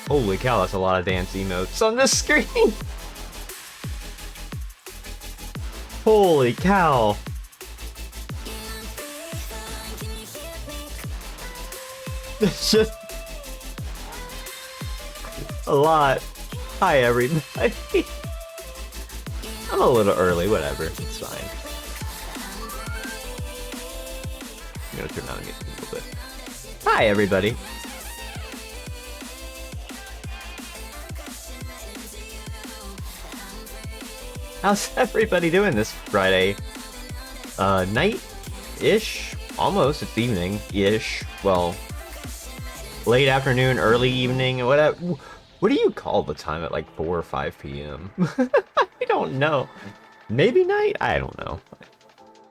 Holy cow, that's a lot of dance emotes on this screen! Holy cow! It's just... a lot. Hi everybody! I'm a little early, whatever, it's fine. I'm gonna turn down the music a little bit. Hi everybody! How's everybody doing this Friday? Night-ish? Almost, it's evening-ish. Well, late afternoon, early evening, whatever. What do you call the time at like 4 or 5 p.m.? I don't know. Maybe night? I don't know.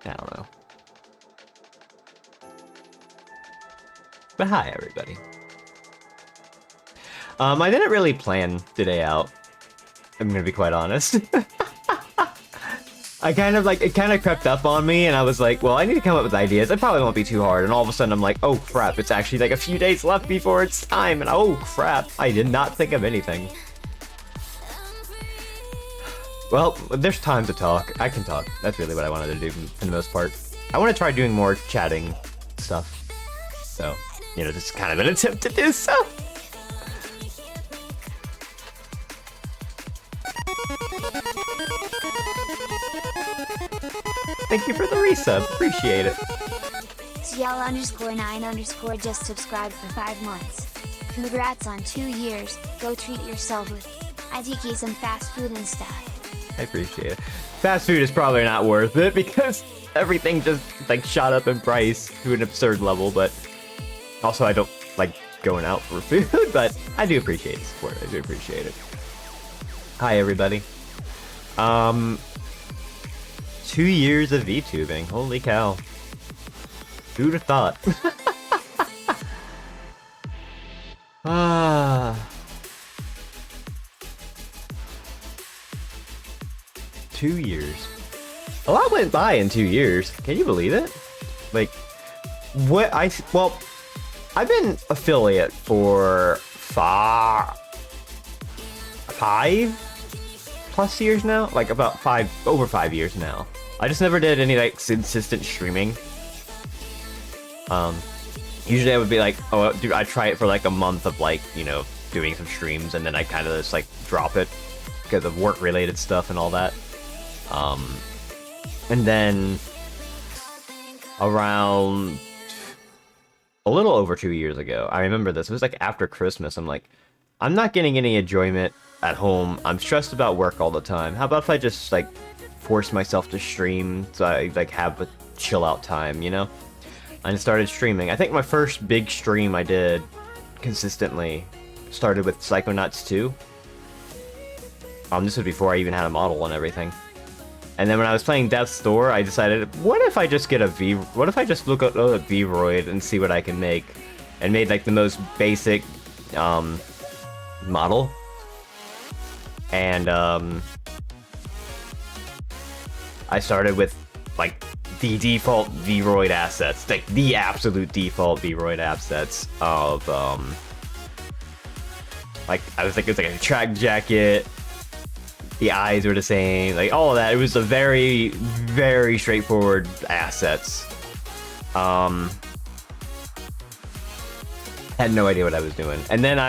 I don't know. But hi, everybody. I didn't really plan today out. I'm gonna be quite honest. It kind of crept up on me, and I was like, well, I need to come up with ideas. It probably won't be too hard, and all of a sudden I'm like, oh crap, it's actually like a few days left before it's time, and oh crap, I did not think of anything. Well, there's time to talk. I can talk. That's really what I wanted to do for the most part. I want to try doing more chatting stuff. So, you know, just kind of an attempt to do so. Thank you for the resub. Appreciate it. CL_9_ just subscribed for 5 months. Congrats on 2 years. Go treat yourself with ITK some fast food and stuff. I appreciate it. Fast food is probably not worth it because everything just like shot up in price to an absurd level, but also I don't like going out for food, but I do appreciate the support. I do appreciate it. Hi everybody. 2 years of Vtubing. Holy cow. Who'd have thought? Ah. 2 years. A lot went by in 2 years. Can you believe it? Like, well, I've been affiliate for 5+ years now, like about over 5 years now. I just never did any like consistent streaming. Usually I would be like, oh, dude, I try it for like a month of like, you know, doing some streams, and then I kind of just like drop it because of work related stuff and all that. And then around a little over 2 years ago, I remember this. It was like after Christmas. I'm like, I'm not getting any enjoyment at home. I'm stressed about work all the time. How about if I just like force myself to stream so I like have a chill out time, you know? And I started streaming. I think my first big stream I did consistently started with Psychonauts 2. This was before I even had a model and everything. And then when I was playing Death's Door, I decided, what if I just get what if I just look at a Vroid and see what I can make? And made like the most basic model. And I started with like the default Vroid assets, like the absolute default Vroid assets of like I was like, it was like a track jacket, the eyes were the same, like all of that. It was a very, very straightforward assets. Had no idea what I was doing, and then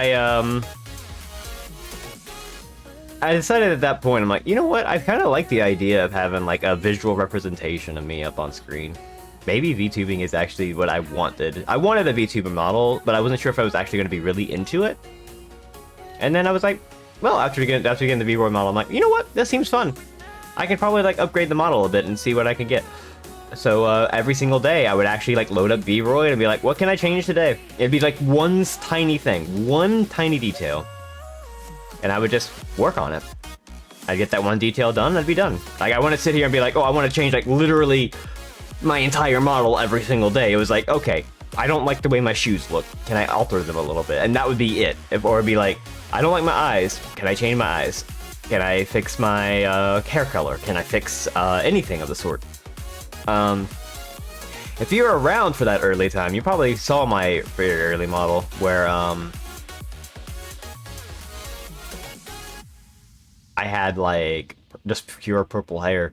I decided at that point, I'm like, you know what? I kind of like the idea of having like a visual representation of me up on screen. Maybe VTubing is actually what I wanted. I wanted a VTuber model, but I wasn't sure if I was actually going to be really into it. And then I was like, well, after getting the V-Roy model, I'm like, you know what? This seems fun. I could probably like upgrade the model a bit and see what I can get. So every single day, I would actually like load up V-Roy and be like, what can I change today? It'd be like one tiny thing, one tiny detail, and I would just work on it. I'd get that one detail done, I'd be done. Like, I want to sit here and be like, oh, I want to change like literally my entire model every single day. It was like, okay, I don't like the way my shoes look. Can I alter them a little bit? And that would be it. Or it'd be like, I don't like my eyes. Can I change my eyes? Can I fix my hair color? Can I fix anything of the sort? If you were around for that early time, you probably saw my very early model where I had like just pure purple hair.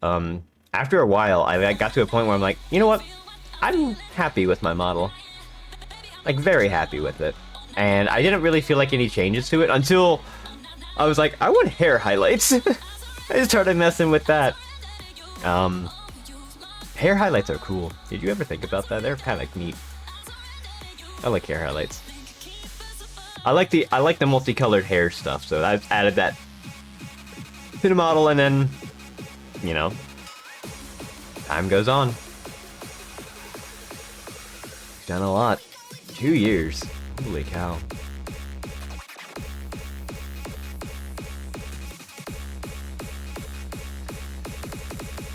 After a while, I got to a point where I'm like, you know what? I'm happy with my model. Like, very happy with it. And I didn't really feel like any changes to it until I was like, I want hair highlights. I started messing with that. Hair highlights are cool. Did you ever think about that? They're kind of neat. I like hair highlights. I like the multicolored hair stuff, so I've added that to the model, and then, you know, time goes on. Done a lot. 2 years. Holy cow.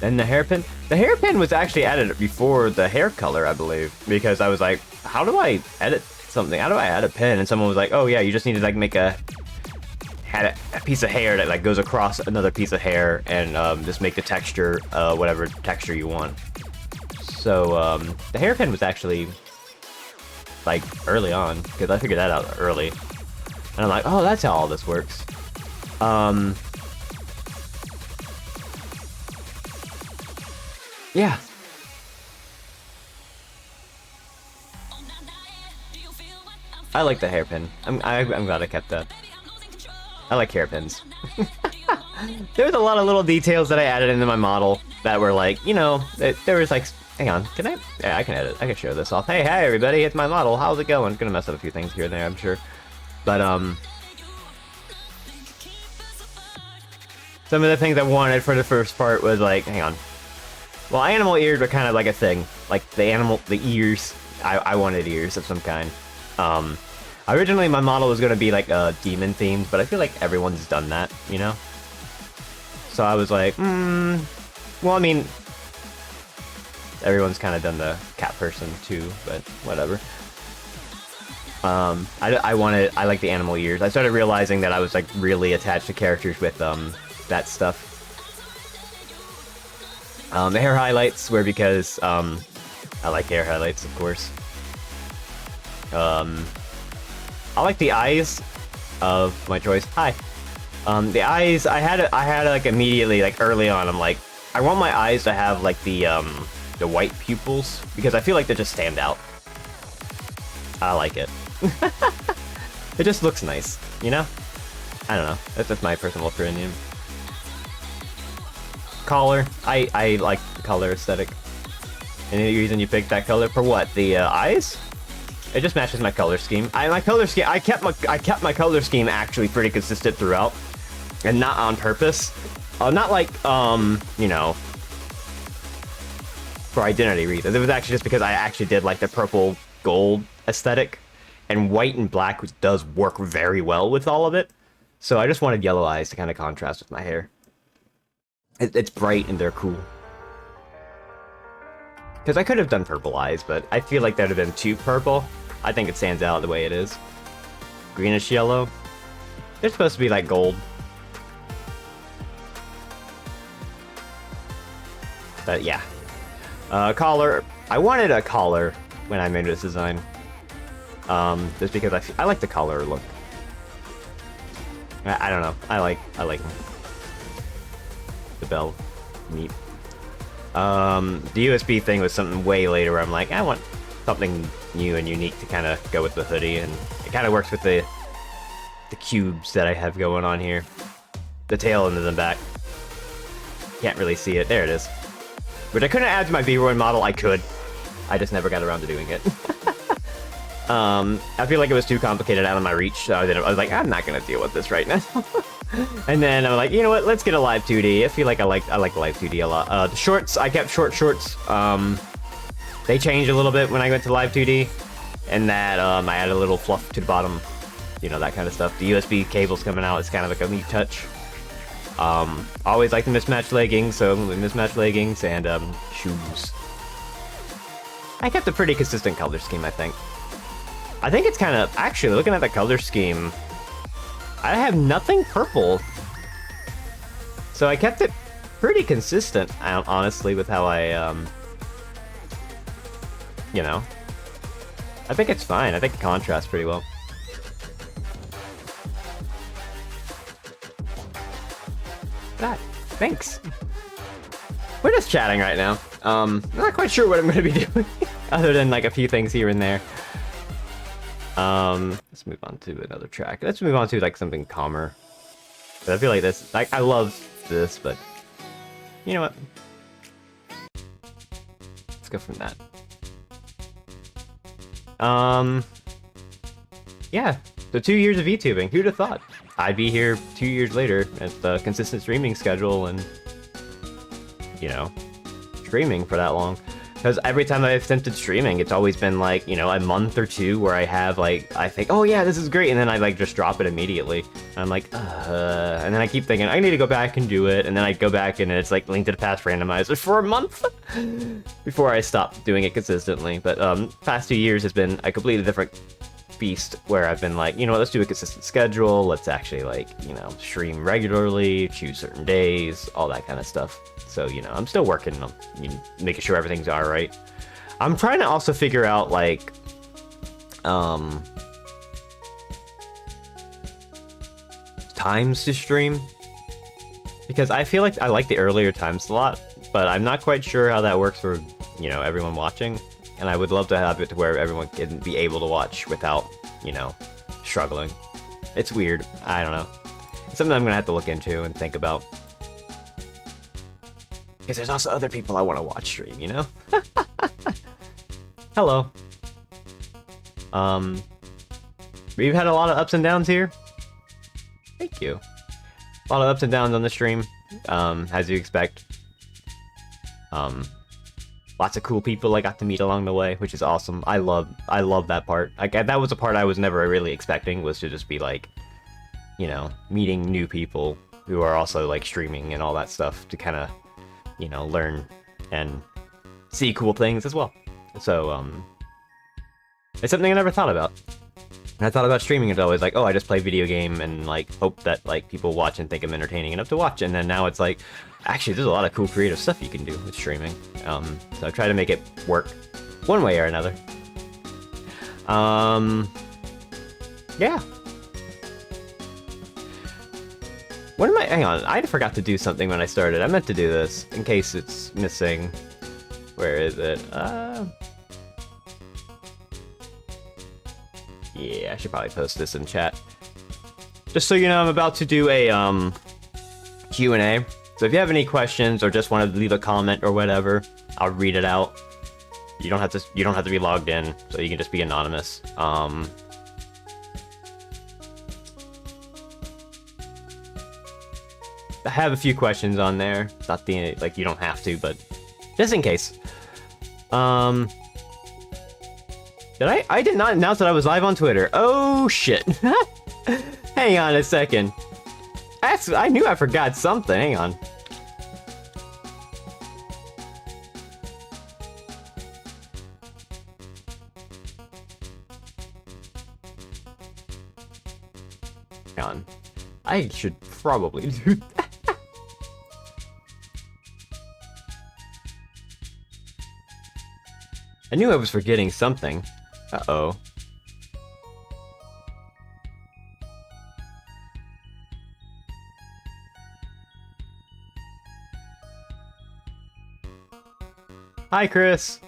Then the hairpin. The hairpin was actually added before the hair color, I believe, because I was like, how do I edit something? How do I add a pin? And someone was like, oh yeah, you just need to like make a piece of hair that like goes across another piece of hair, and just make the texture whatever texture you want. So the hairpin was actually like early on, because I figured that out early, and I'm like, oh, that's how all this works. Yeah. I like the hairpin. I'm glad I kept that. I like hairpins. There's a lot of little details that I added into my model that were like, you know, there was like, hang on, can I? Yeah, I can edit. I can show this off. Hey, hi everybody, it's my model. How's it going? Gonna mess up a few things here and there, I'm sure. But some of the things I wanted for the first part was like, hang on. Well, animal ears were kind of like a thing. Like the ears. I wanted ears of some kind. Originally my model was gonna be like demon themed, but I feel like everyone's done that, you know? So I was like, well, I mean, everyone's kind of done the cat person too, but whatever. I like the animal ears. I started realizing that I was like really attached to characters with that stuff. The hair highlights were because I like hair highlights, of course. I like the eyes of my choice. Hi. The eyes, I had like immediately, like early on, I'm like, I want my eyes to have like the white pupils, because I feel like they just stand out. I like it. It just looks nice, you know? I don't know. That's just my personal opinion. Collar. I like the color aesthetic. Any reason you picked that color for what? The eyes? It just matches my color scheme. I kept my color scheme actually pretty consistent throughout, and not on purpose. Not like you know, for identity reasons. It was actually just because I actually did like the purple gold aesthetic, and white and black does work very well with all of it. So I just wanted yellow eyes to kind of contrast with my hair. It's bright and they're cool. Because I could have done purple eyes, but I feel like that would have been too purple. I think it stands out the way it is. Greenish yellow. They're supposed to be like gold. But yeah. Collar. I wanted a collar when I made this design. Just because I like the collar look. I don't know. I like the bell. Neat. The USB thing was something way later where I'm like, I want something new and unique to kind of go with the hoodie, and it kind of works with the cubes that I have going on here. The tail and the back. Can't really see it. There it is. Which I couldn't add to my V-Roy model. I could. I just never got around to doing it. I feel like it was too complicated out of my reach, so I was like, I'm not gonna deal with this right now. And then I'm like, you know what? Let's get a live 2D. I feel like I like live 2D a lot. The shorts, I kept shorts. They changed a little bit when I went to live 2D, and that I added a little fluff to the bottom, you know, that kind of stuff. The USB cables coming out is kind of like a neat touch. Always like the mismatched leggings, so mismatched leggings and shoes. I kept a pretty consistent color scheme, I think. I think it's kind of, actually, looking at the color scheme, I have nothing purple. So I kept it pretty consistent, honestly, with how I, you know. I think it's fine. I think it contrasts pretty well. God, thanks. We're just chatting right now. I'm not quite sure what I'm going to be doing, other than like a few things here and there. Let's move on to another track. Let's move on to like something calmer. But I feel like this, like, I love this, but you know what? Let's go from that. Yeah, so 2 years of Vtubing. Who'd have thought? I'd be here 2 years later at the consistent streaming schedule and, you know, streaming for that long. Because every time I've attempted streaming, it's always been like, you know, a month or two where I have like, I think, oh yeah, this is great, and then I like just drop it immediately. And I'm like, and then I keep thinking, I need to go back and do it, and then I go back and it's like Link to the Past randomizer for a month before I stop doing it consistently. But past 2 years has been a completely different beast where I've been like, you know what, let's do a consistent schedule, let's actually like, you know, stream regularly, choose certain days, all that kind of stuff. So, you know, I'm still working on making sure everything's all right. I'm trying to also figure out like times to stream, because I feel like I like the earlier times a lot, but I'm not quite sure how that works for, you know, everyone watching. And I would love to have it to where everyone can be able to watch without, you know, struggling. It's weird. I don't know. It's something I'm gonna have to look into and think about. Because there's also other people I want to watch stream, you know? Hello. We've had a lot of ups and downs here. Thank you. A lot of ups and downs on the stream, as you expect. Lots of cool people I got to meet along the way, which is awesome. I love that part. Like, that was a part I was never really expecting, was to just be like, you know, meeting new people who are also like streaming and all that stuff to kind of, you know, learn and see cool things as well. So, it's something I never thought about. When I thought about streaming, it's always like, oh, I just play video game and like hope that like people watch and think I'm entertaining enough to watch. And then now it's like, actually, there's a lot of cool creative stuff you can do with streaming. So I try to make it work one way or another. Yeah. What am I? Hang on, I forgot to do something when I started. I meant to do this in case it's missing. Where is it? Yeah, I should probably post this in chat. Just so you know, I'm about to do a Q&A. So if you have any questions or just want to leave a comment or whatever, I'll read it out. You don't have to be logged in, so you can just be anonymous. I have a few questions on there. Not the like, you don't have to, but just in case. I did not announce that I was live on Twitter. Oh shit. Hang on a second. I knew I forgot something. Hang on. Hang on. I should probably do that. I knew I was forgetting something. Uh-oh. Hi, Chris.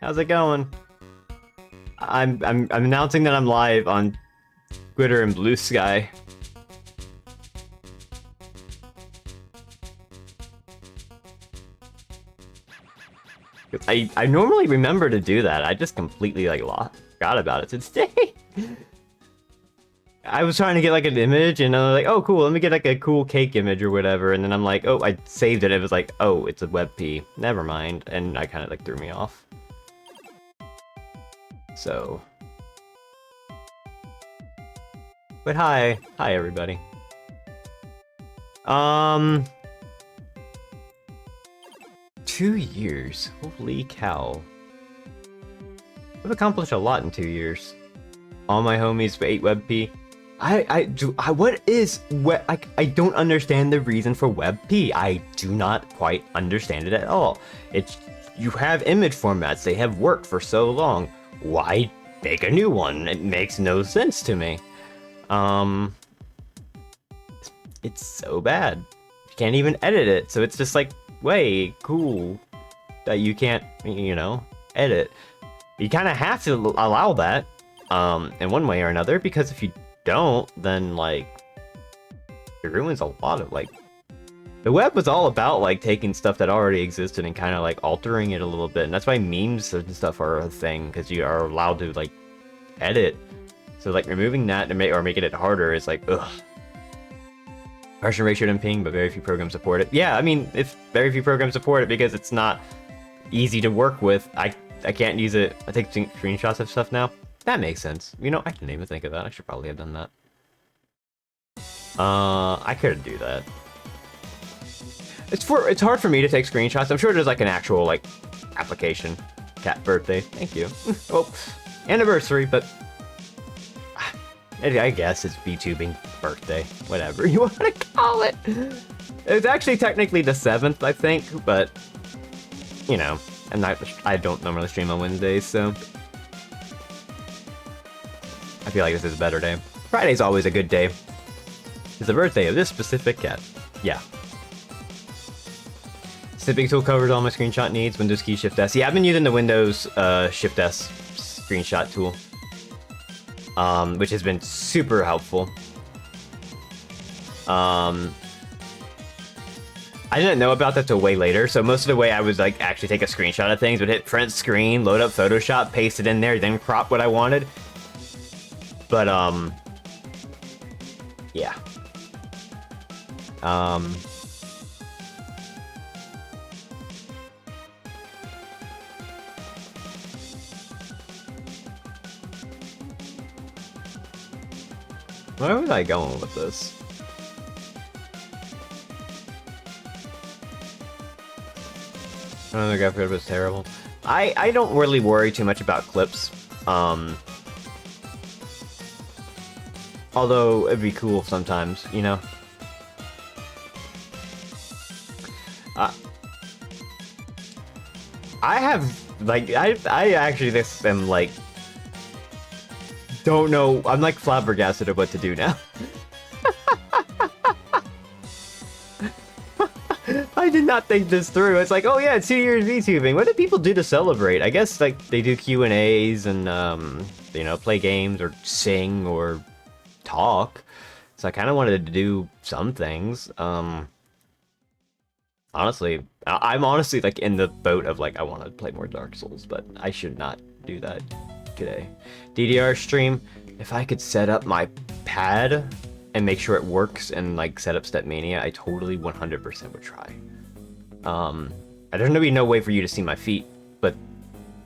How's it going? I'm announcing that I'm live on Twitter and Blue Sky. I normally remember to do that. I just completely like forgot about it today. I was trying to get like an image and I was like, oh cool, let me get like a cool cake image or whatever, and then I'm like, oh, I saved it. It was like, oh, it's a WebP. Never mind, and I kind of like threw me off. So, but hi everybody. 2 years. Holy cow. I've accomplished a lot in 2 years. All my homies 8 WebP. What is web? I don't understand the reason for WebP. I do not quite understand it at all. You have image formats. They have worked for so long. Why make a new one? It makes no sense to me. It's so bad. You can't even edit it. So it's just like way cool that you can't, you know, edit. You kind of have to allow that in one way or another, because if you don't, then like it ruins a lot of like the web was all about like taking stuff that already existed and kind of like altering it a little bit, and that's why memes and stuff are a thing, because you are allowed to like edit. So like removing that and making it harder is like ugh. Version ratio and ping, but very few programs support it. Yeah, I mean, if very few programs support it because it's not easy to work with, I can't use it. I take screenshots of stuff now. That makes sense. You know, I didn't even think of that. I should probably have done that. I couldn't do that. It's hard for me to take screenshots. I'm sure there's like an actual like application. Cat birthday. Thank you. Well, anniversary, but I guess it's Vtubing birthday, whatever you want to call it. It's actually technically the 7th, I think, but you know, I don't normally stream on Wednesdays, so I feel like this is a better day. Friday's always a good day. It's the birthday of this specific cat. Yeah. Snipping tool covers all my screenshot needs. Windows key Shift S. Yeah, I've been using the Windows Shift S screenshot tool. Which has been super helpful. I didn't know about that till way later, so most of the way I was like actually take a screenshot of things, would hit print screen, load up Photoshop, paste it in there, then crop what I wanted. But yeah. Where was I going with this? I don't think I it was terrible. I don't really worry too much about clips. Although it'd be cool sometimes, you know. I have like I actually this am like don't know. I'm like flabbergasted of what to do now. I did not think this through. It's like, oh yeah, it's 2 years VTubing. What do people do to celebrate? I guess like they do Q&As and you know, play games or sing or talk. So I kind of wanted to do some things. Honestly, I'm honestly like in the boat of like I want to play more Dark Souls, but I should not do that today. DDR stream. If I could set up my pad and make sure it works and like set up Stepmania, I totally 100% would try. There's gonna be no way for you to see my feet, but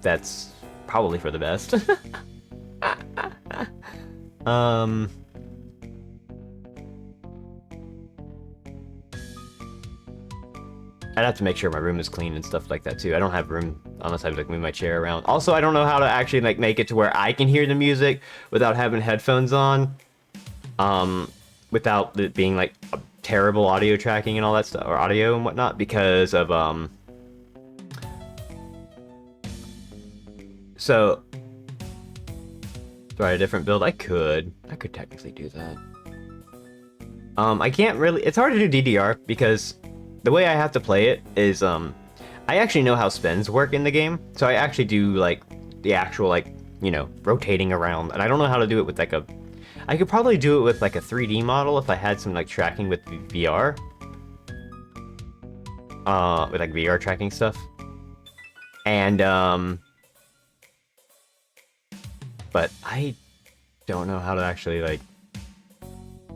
that's probably for the best. I'd have to make sure my room is clean and stuff like that too. I don't have room unless I like move my chair around. Also, I don't know how to actually like make it to where I can hear the music without having headphones on. Without it being like a terrible audio tracking and all that stuff, or audio and whatnot, because of so try a different build. I could technically do that. I can't really, it's hard to do DDR because the way I have to play it is I actually know how spins work in the game, so I actually do like the actual like, you know, rotating around, and I don't know how to do it with like I could probably do it with like a 3D model if I had some like tracking with VR. With like VR tracking stuff. And but I don't know how to actually like.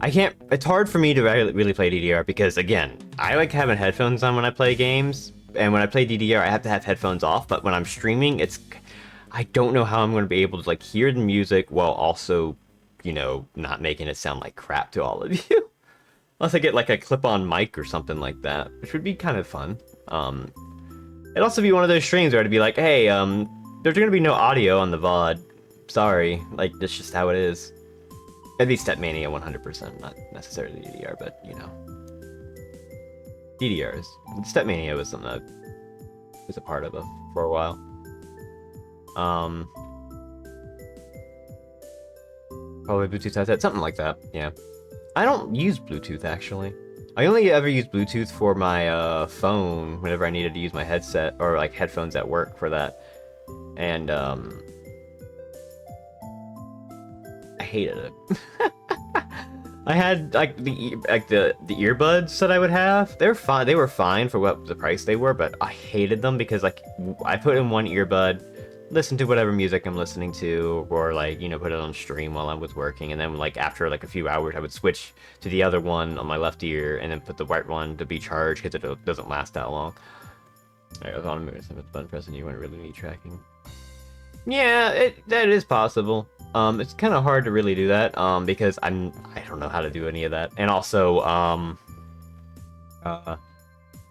I can't. It's hard for me to really play DDR because again, I like having headphones on when I play games, and when I play DDR, I have to have headphones off. But when I'm streaming, I don't know how I'm going to be able to like hear the music while also, you know, not making it sound like crap to all of you. Unless I get like a clip-on mic or something like that, which would be kind of fun. It'd also be one of those streams where I'd be like, hey, there's going to be no audio on the VOD. Sorry, like that's just how it is. It'd be Stepmania 100%, not necessarily DDR, but you know. DDRs. Stepmania was something I was a part of for a while. Probably Bluetooth headset, something like that, yeah. I don't use Bluetooth, actually. I only ever use Bluetooth for my phone whenever I needed to use my headset, or like headphones at work for that. And, I hated it. I had like the earbuds that I would have. They're fine. They were fine for what the price they were, but I hated them because like I put in one earbud, listen to whatever music I'm listening to, or like, you know, put it on stream while I was working, and then like after like a few hours I would switch to the other one on my left ear and then put the right one to be charged because it doesn't last that long. I was on a movie, button pressing, you wouldn't really need tracking. Yeah, that is possible. It's kind of hard to really do that, because I don't know how to do any of that. And also,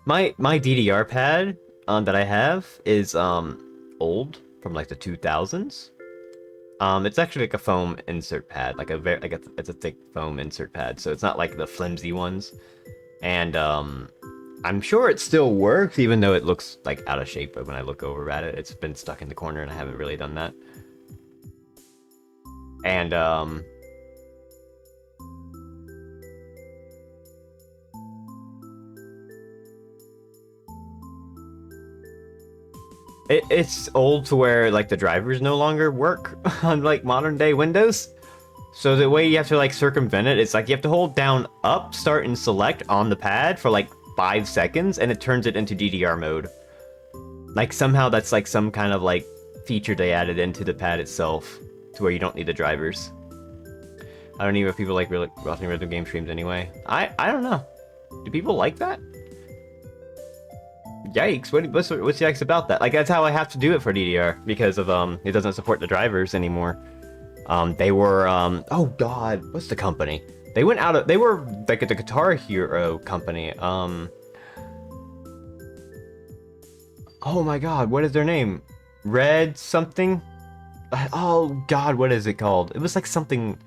my DDR pad, that I have is, old, from like the 2000s. It's actually like a foam insert pad, like it's a thick foam insert pad, so it's not like the flimsy ones. And, I'm sure it still works, even though it looks like out of shape, but when I look over at it, it's been stuck in the corner and I haven't really done that. And, it's old to where, like, the drivers no longer work on, like, modern day Windows. So the way you have to, like, circumvent it, it's like you have to hold down up, start, and select on the pad for, like, 5 seconds, and it turns it into DDR mode. Like, somehow that's, like, some kind of, like, feature they added into the pad itself to where you don't need the drivers. I don't even know if people like really watching rhythm game streams anyway. I don't know. Do people like that? Yikes! What's the yikes about that? Like that's how I have to do it for DDR because of it doesn't support the drivers anymore. They were oh god, what's the company? They went out of they were like the Guitar Hero company. Oh my god, what is their name? Red something? Oh god, what is it called? It was like something.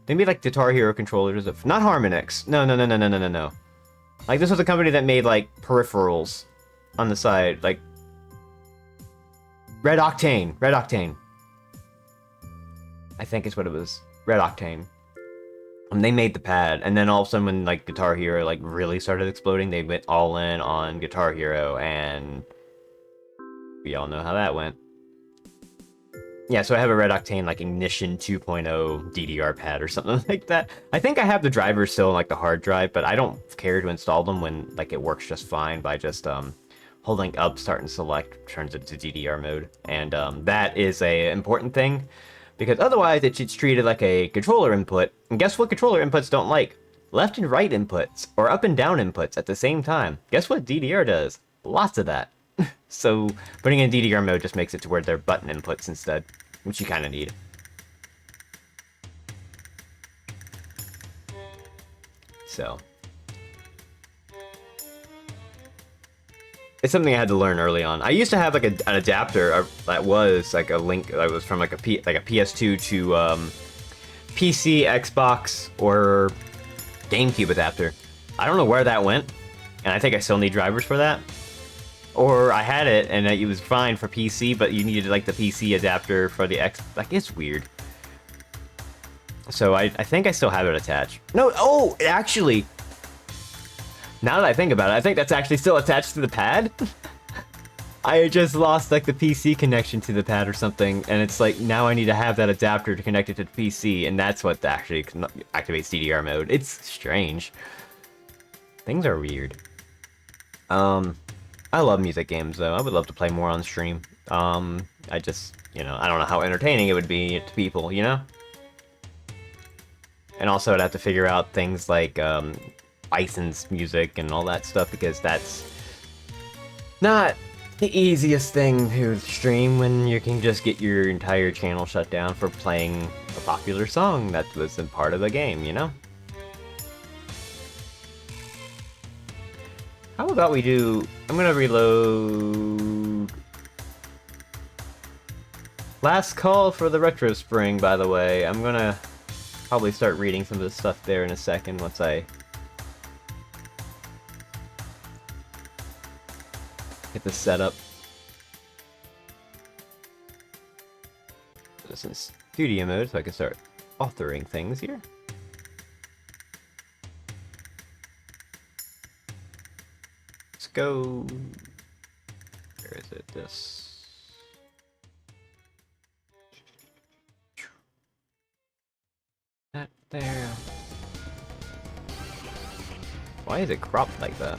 They made like Guitar Hero controllers of not Harmonix. No. Like this was a company that made like peripherals on the side, like Red Octane. I think is what it was. Red Octane. And they made the pad, and then all of a sudden when like Guitar Hero like really started exploding, they went all in on Guitar Hero, and we all know how that went. Yeah, so I have a Red Octane, like, Ignition 2.0 DDR pad or something like that. I think I have the drivers still in, like, the hard drive, but I don't care to install them when, like, it works just fine by just, holding up, start, and select turns it to DDR mode. And, that is a important thing, because otherwise it's treated like a controller input. And guess what controller inputs don't like? Left and right inputs, or up and down inputs at the same time. Guess what DDR does? Lots of that. So putting in DDR mode just makes it to where they're button inputs instead, which you kind of need. So it's something I had to learn early on. I used to have like an adapter that was like a link that was from like a PS2 to PC, Xbox, or GameCube adapter. I don't know where that went, and I think I still need drivers for that. Or I had it, and it was fine for PC, but you needed, like, the PC adapter for the X... Like, it's weird. So I think I still have it attached. No, oh, actually... Now that I think about it, I think that's actually still attached to the pad. I just lost, like, the PC connection to the pad or something, and it's like, now I need to have that adapter to connect it to the PC, and that's what actually activates DDR mode. It's strange. Things are weird. I love music games, though. I would love to play more on stream. I just, you know, I don't know how entertaining it would be to people, you know? And also I'd have to figure out things like, Bison's music and all that stuff, because that's not the easiest thing to stream when you can just get your entire channel shut down for playing a popular song that was a part of the game, you know? How about we do... I'm gonna reload... Last call for the Retro Spring, by the way. I'm gonna probably start reading some of the stuff there in a second once I get this set up. This is studio mode, so I can start authoring things here. Let's go. Where is it? This. That there. Why is it cropped like that?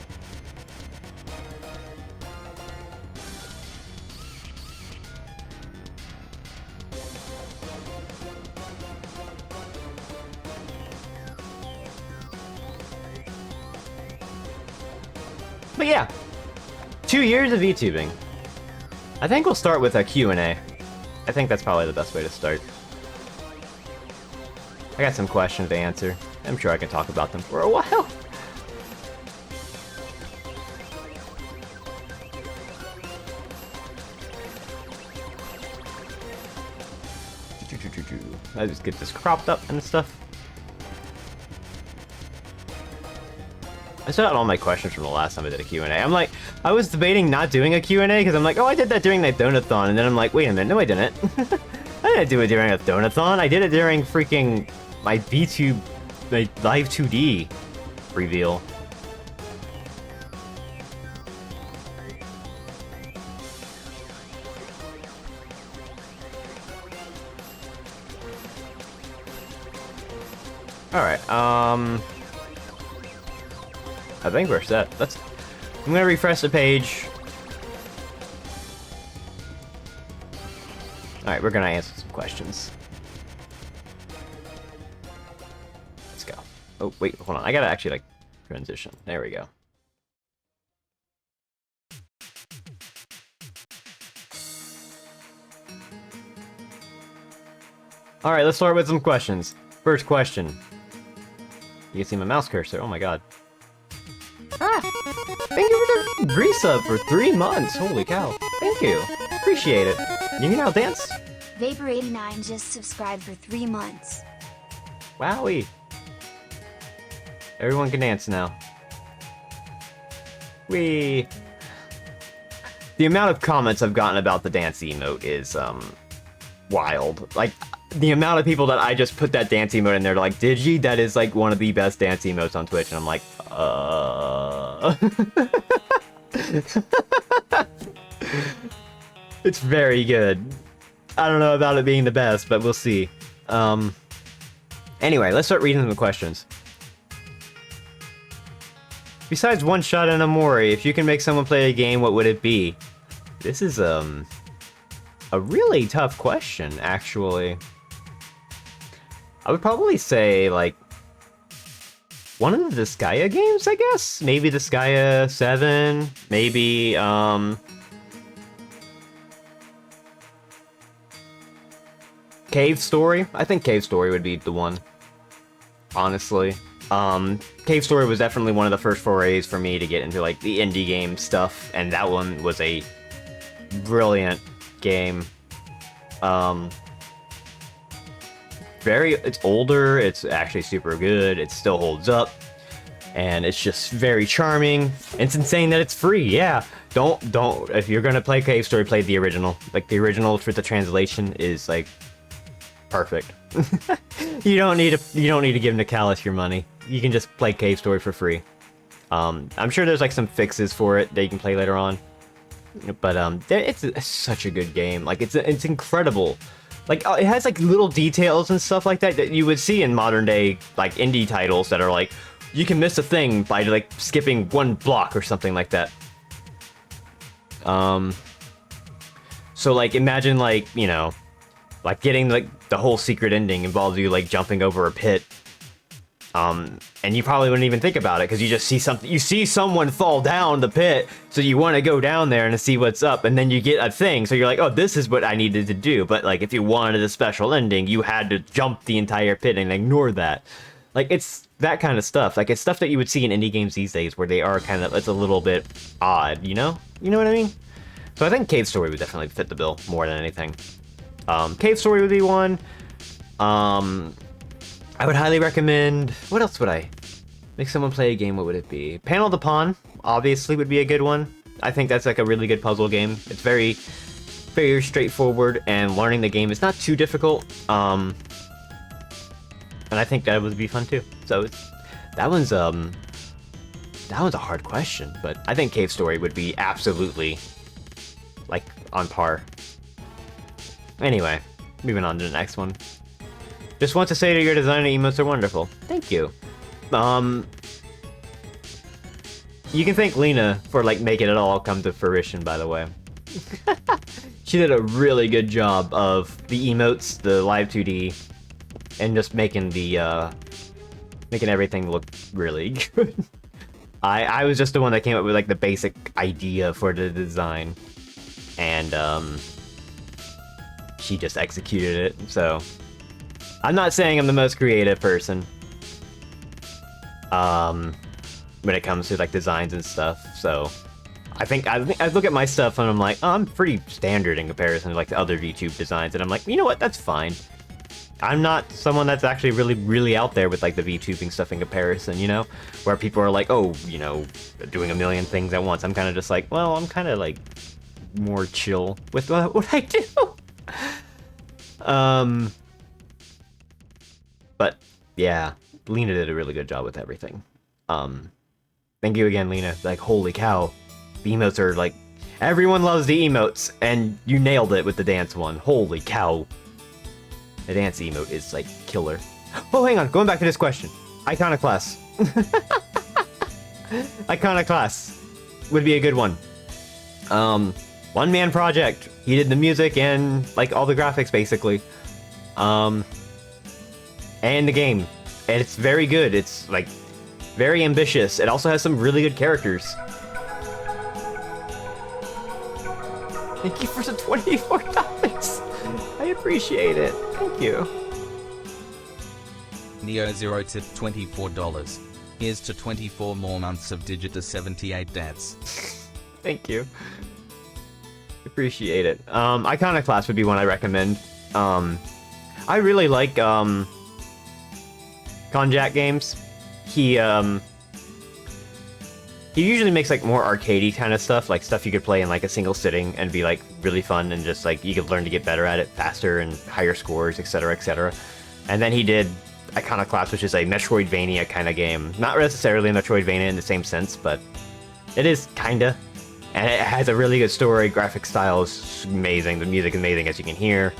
But yeah, 2 years of VTubing. I think we'll start with a Q&A. I think that's probably the best way to start. I got some questions to answer. I'm sure I can talk about them for a while. I just get this cropped up and stuff. I still got all my questions from the last time I did a Q&A. I'm like, I was debating not doing a Q&A because I'm like, oh, I did that during that Donathon, and then I'm like, wait a minute, no I didn't. I didn't do it during a Donathon. I did it during freaking my VTube, my Live 2D reveal. Alright, I think we're set. I'm gonna refresh the page. Alright, we're gonna answer some questions. Let's go. Oh, wait, hold on. I gotta actually, like, transition. There we go. Alright, let's start with some questions. First question. You can see my mouse cursor. Oh my god. Ah! Thank you for the resub for 3 months. Holy cow. Thank you. Appreciate it. You can now dance? Vapor89 just subscribed for 3 months. Wowie. Everyone can dance now. Wee. The amount of comments I've gotten about the dance emote is, wild. Like, the amount of people that I just put that dance emote in there, like, Digi, that is, like, one of the best dance emotes on Twitch, and I'm like, It's very good. I don't know about it being the best, but we'll see. Anyway, let's start reading the questions. Besides One Shot and Amori, if you can make someone play a game, what would it be? This is, a really tough question, actually. I would probably say, like, one of the Disgaea games, I guess? Maybe Disgaea 7, maybe, Cave Story? I think Cave Story would be the one, honestly. Cave Story was definitely one of the first forays for me to get into, like, the indie game stuff, and that one was a brilliant game. It's older, it's actually super good, it still holds up, and it's just very charming. It's insane that it's free, yeah. Don't, if you're gonna play Cave Story, play the original. Like, the original with the translation is, like, perfect. You don't need to give Nicalis your money. You can just play Cave Story for free. I'm sure there's, like, some fixes for it that you can play later on. But it's such a good game. Like, it's incredible. Like, it has, like, little details and stuff like that that you would see in modern day, like, indie titles that are like, you can miss a thing by, like, skipping one block or something like that. So like imagine like, you know, like getting like the whole secret ending involves you like jumping over a pit. And you probably wouldn't even think about it because you just see something, you see someone fall down the pit, so you want to go down there and see what's up, and then you get a thing, so you're like, oh, this is what I needed to do. But like if you wanted a special ending, you had to jump the entire pit and ignore that. Like it's that kind of stuff. Like it's stuff that you would see in indie games these days where they are kind of, it's a little bit odd, you know? You know what I mean? So I think Cave Story would definitely fit the bill more than anything. Cave Story would be one. I would highly recommend... What else would I make someone play a game? What would it be? Panel the Pawn, obviously, would be a good one. I think that's like a really good puzzle game. It's very, very straightforward, and learning the game is not too difficult. And I think that would be fun too. So that one's a hard question, but I think Cave Story would be absolutely like on par. Anyway, moving on to the next one. Just want to say that your design and emotes are wonderful. Thank you. You can thank Lena for like making it all come to fruition, by the way. She did a really good job of the emotes, the live 2D, and just making the making everything look really good. I was just the one that came up with like the basic idea for the design, and she just executed it. So I'm not saying I'm the most creative person when it comes to like designs and stuff. So I think I look at my stuff and I'm like, oh, I'm pretty standard in comparison to like the other VTube designs, and I'm like, you know what, that's fine. I'm not someone that's actually really out there with like the VTubing stuff in comparison, you know, where people are like, oh, you know, doing a million things at once. I'm kind of just like, well, I'm kind of like more chill with what I do. But yeah, Lena did a really good job with everything. Thank you again, Lena. Like, holy cow, the emotes are like, everyone loves the emotes, and you nailed it with the dance one. Holy cow. The dance emote is like killer. Oh, hang on, going back to this question. Iconoclast. Iconoclast would be a good one. One-man project. He did the music and like all the graphics basically. And the game. And it's very good. It's like very ambitious. It also has some really good characters. Thank you for the $24. I appreciate it. Thank you. Neo0 tip $24. Here's to 24 more months of Digita 78 dads. Thank you. Appreciate it. Iconoclast would be one I recommend. I really like Konjac games. He usually makes like more arcadey kind of stuff, like stuff you could play in like a single sitting and be like really fun, and just like you could learn to get better at it faster and higher scores, etc., etc. And then he did Iconoclast, which is a Metroidvania kind of game. Not necessarily a Metroidvania in the same sense, but it is kinda. And it has a really good story. Graphic style is amazing. The music is amazing, as you can hear.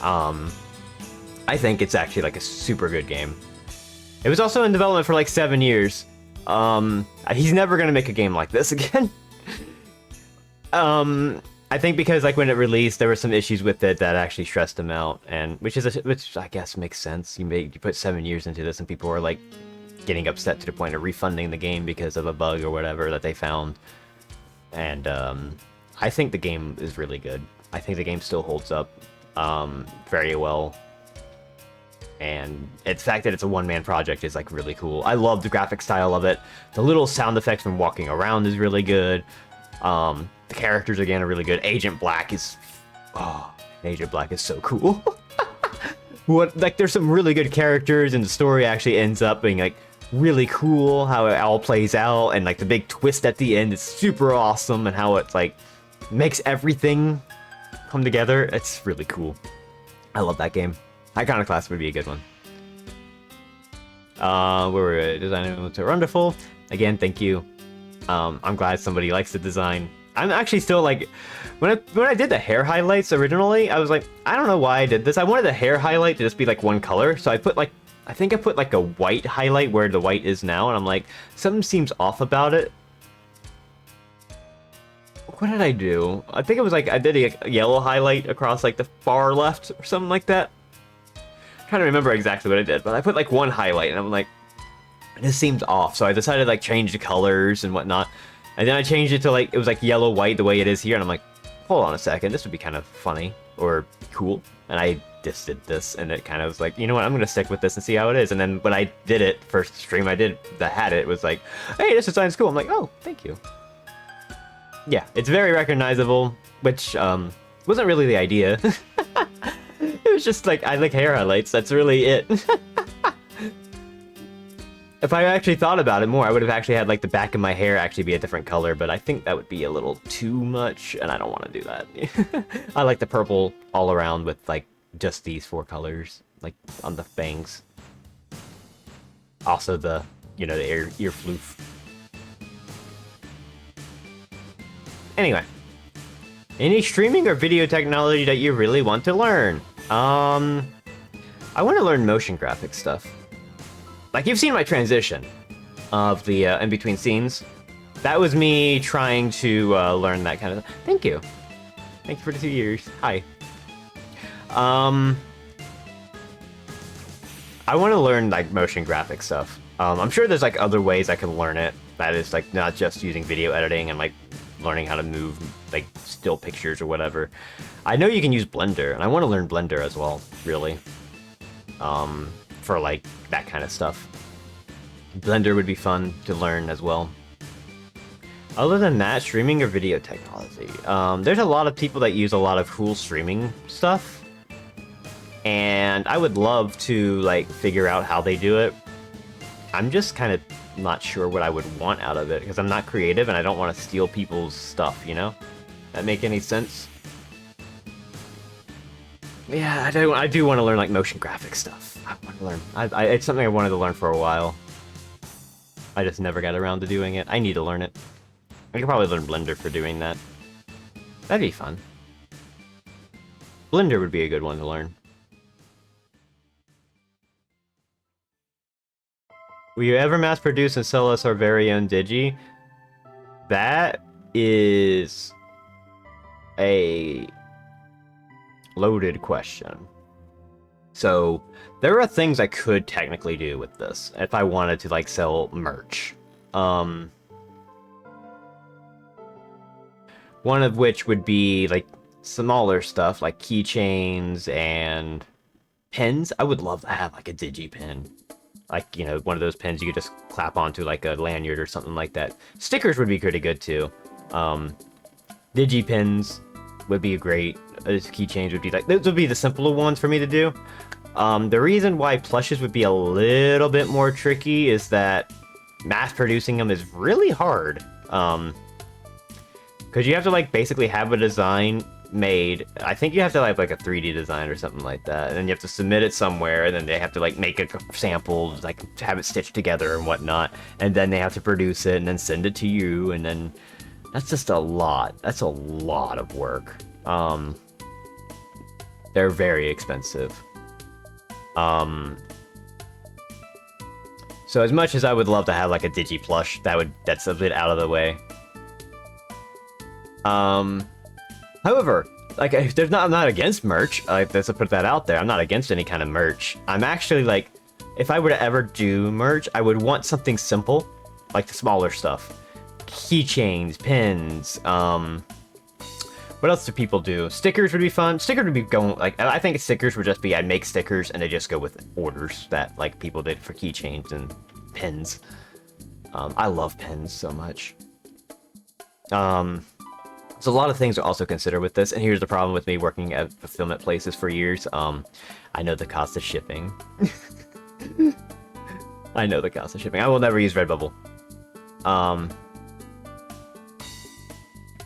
I think it's actually like a super good game. It was also in development for like 7 years. He's never gonna make a game like this again. I think because like when it released, there were some issues with it that actually stressed him out, and which I guess makes sense. You put 7 years into this, and people were like getting upset to the point of refunding the game because of a bug or whatever that they found. And I think the game is really good. I think the game still holds up very well. And the fact that it's a one-man project is like really cool. I love the graphic style of it. The little sound effects when walking around is really good. The characters again are really good. Agent Black is so cool. There's some really good characters, and the story actually ends up being like really cool how it all plays out, and like the big twist at the end is super awesome, and how it's like makes everything come together. It's really cool. I love that game. Iconoclast would be a good one. Where were we? Design are wonderful. Again, thank you. I'm glad somebody likes the design. I'm actually still like, when I did the hair highlights originally, I was like, I don't know why I did this. I wanted the hair highlight to just be like one color, so I put like, I think I put like a white highlight where the white is now, and I'm like, something seems off about it. what did I do? I think it was like I did a yellow highlight across like the far left or something like that. I'm trying to remember exactly what I did, but I put like one highlight and I'm like, this seems off. So I decided to like change the colors and whatnot. And then I changed it to like, it was like yellow white the way it is here. And I'm like, hold on a second, this would be kind of funny or cool. And I just did this and it kind of was like, you know what, I'm going to stick with this and see how it is. And then when I did it, first stream I did that had it was like, hey, this design's cool. I'm like, oh, thank you. Yeah, it's very recognizable, which wasn't really the idea. It was just like, I like hair highlights, that's really it. If I actually thought about it more, I would have actually had like the back of my hair actually be a different color, but I think that would be a little too much, and I don't want to do that. I like the purple all around with like just these 4 colors, like on the bangs. Also the, you know, the ear floof. Anyway, any streaming or video technology that you really want to learn? I want to learn motion graphics stuff. Like, you've seen my transition of the in-between scenes. That was me trying to learn that kind of stuff. Thank you. Thank you for the 2 years. Hi. I want to learn, like, motion graphics stuff. I'm sure there's, like, other ways I can learn it. That is, like, not just using video editing and, like, learning how to move, like, still pictures or whatever. I know you can use Blender, and I want to learn Blender as well, really. For, like, that kind of stuff. Blender would be fun to learn as well. Other than that, streaming or video technology. There's a lot of people that use a lot of cool streaming stuff. And I would love to, like, figure out how they do it. I'm just kind of not sure what I would want out of it, because I'm not creative and I don't want to steal people's stuff, you know? That make any sense? Yeah, I do want to learn, like, motion graphic stuff. I want to learn. It's something I wanted to learn for a while. I just never got around to doing it. I need to learn it. I could probably learn Blender for doing that. That'd be fun. Blender would be a good one to learn. Will you ever mass produce and sell us our very own Digi? That is a loaded question. So, there are things I could technically do with this if I wanted to, like, sell merch. One of which would be, like, smaller stuff, like keychains and pins. I would love to have, like, a Digi pin. Like, you know, one of those pins you could just clap onto, like, a lanyard or something like that. Stickers would be pretty good, too. Digi pins would be great. Keychains would be, like, those would be the simpler ones for me to do. The reason why plushes would be a little bit more tricky is that mass producing them is really hard. Because you have to, like, basically have a design made. I think you have to have, like, a 3D design or something like that. And then you have to submit it somewhere, and then they have to, like, make a sample, like, have it stitched together and whatnot. And then they have to produce it and then send it to you, and then that's just a lot. That's a lot of work. They're very expensive. So as much as I would love to have, like, a Digi plush, that's a bit out of the way. However, like, I'm not against merch. Like, let's put that out there. I'm not against any kind of merch. I'm actually, like, if I were to ever do merch, I would want something simple, like the smaller stuff. Keychains, pins, what else do people do? Stickers would be fun. Stickers would be going, like, I think stickers would just be, I'd make stickers and they just go with orders that, like, people did for keychains and pins. I love pins so much. So a lot of things to also consider with this, and here's the problem with me working at fulfillment places for years. I know the cost of shipping. I know the cost of shipping. I will never use Redbubble.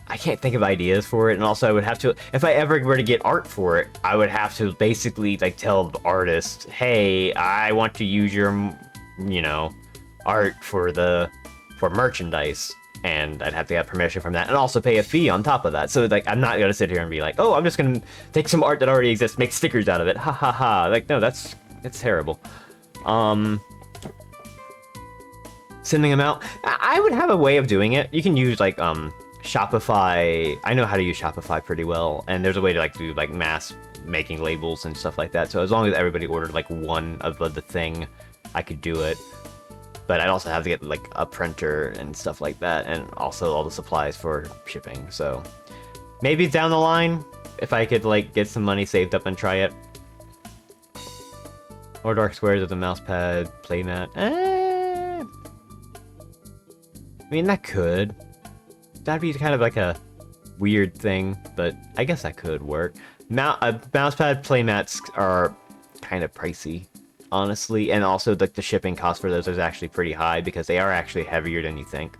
I can't think of ideas for it, and also I would have to, if I ever were to get art for it, I would have to basically, like, tell the artist, hey, I want to use your, you know, art for merchandise. And I'd have to get permission from that, and also pay a fee on top of that. So, like, I'm not gonna sit here and be like, oh, I'm just gonna take some art that already exists, make stickers out of it, ha ha ha. Like, no, that's terrible. Sending them out, I would have a way of doing it. You can use, like, Shopify, I know how to use Shopify pretty well, and there's a way to like do like mass making labels and stuff like that. So as long as everybody ordered like one of the thing, I could do it. But I'd also have to get like a printer and stuff like that, and also all the supplies for shipping. So maybe down the line, if I could like get some money saved up and try it. Or dark squares with a mouse pad, playmat. I mean, that could. That'd be kind of like a weird thing, but I guess that could work. Mousepad playmats are kind of pricey, honestly, and also the shipping cost for those is actually pretty high because they are actually heavier than you think.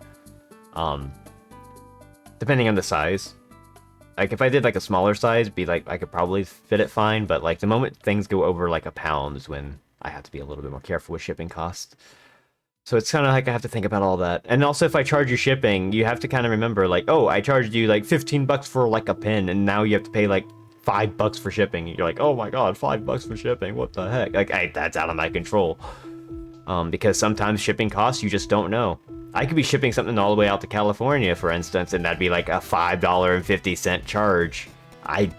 Depending on the size. Like, if I did, like, a smaller size, it'd be, like, I could probably fit it fine, but, like, the moment things go over, like, a pound is when I have to be a little bit more careful with shipping costs. So it's kind of like I have to think about all that. And also, if I charge you shipping, you have to kind of remember, like, oh, I charged you, like, 15 bucks for, like, a pen, and now you have to pay, like, 5 bucks for shipping. You're like, oh my god, 5 bucks for shipping, what the heck? Like, that's out of my control. Because sometimes shipping costs, you just don't know. I could be shipping something all the way out to California, for instance, and that'd be like a $5.50 charge. I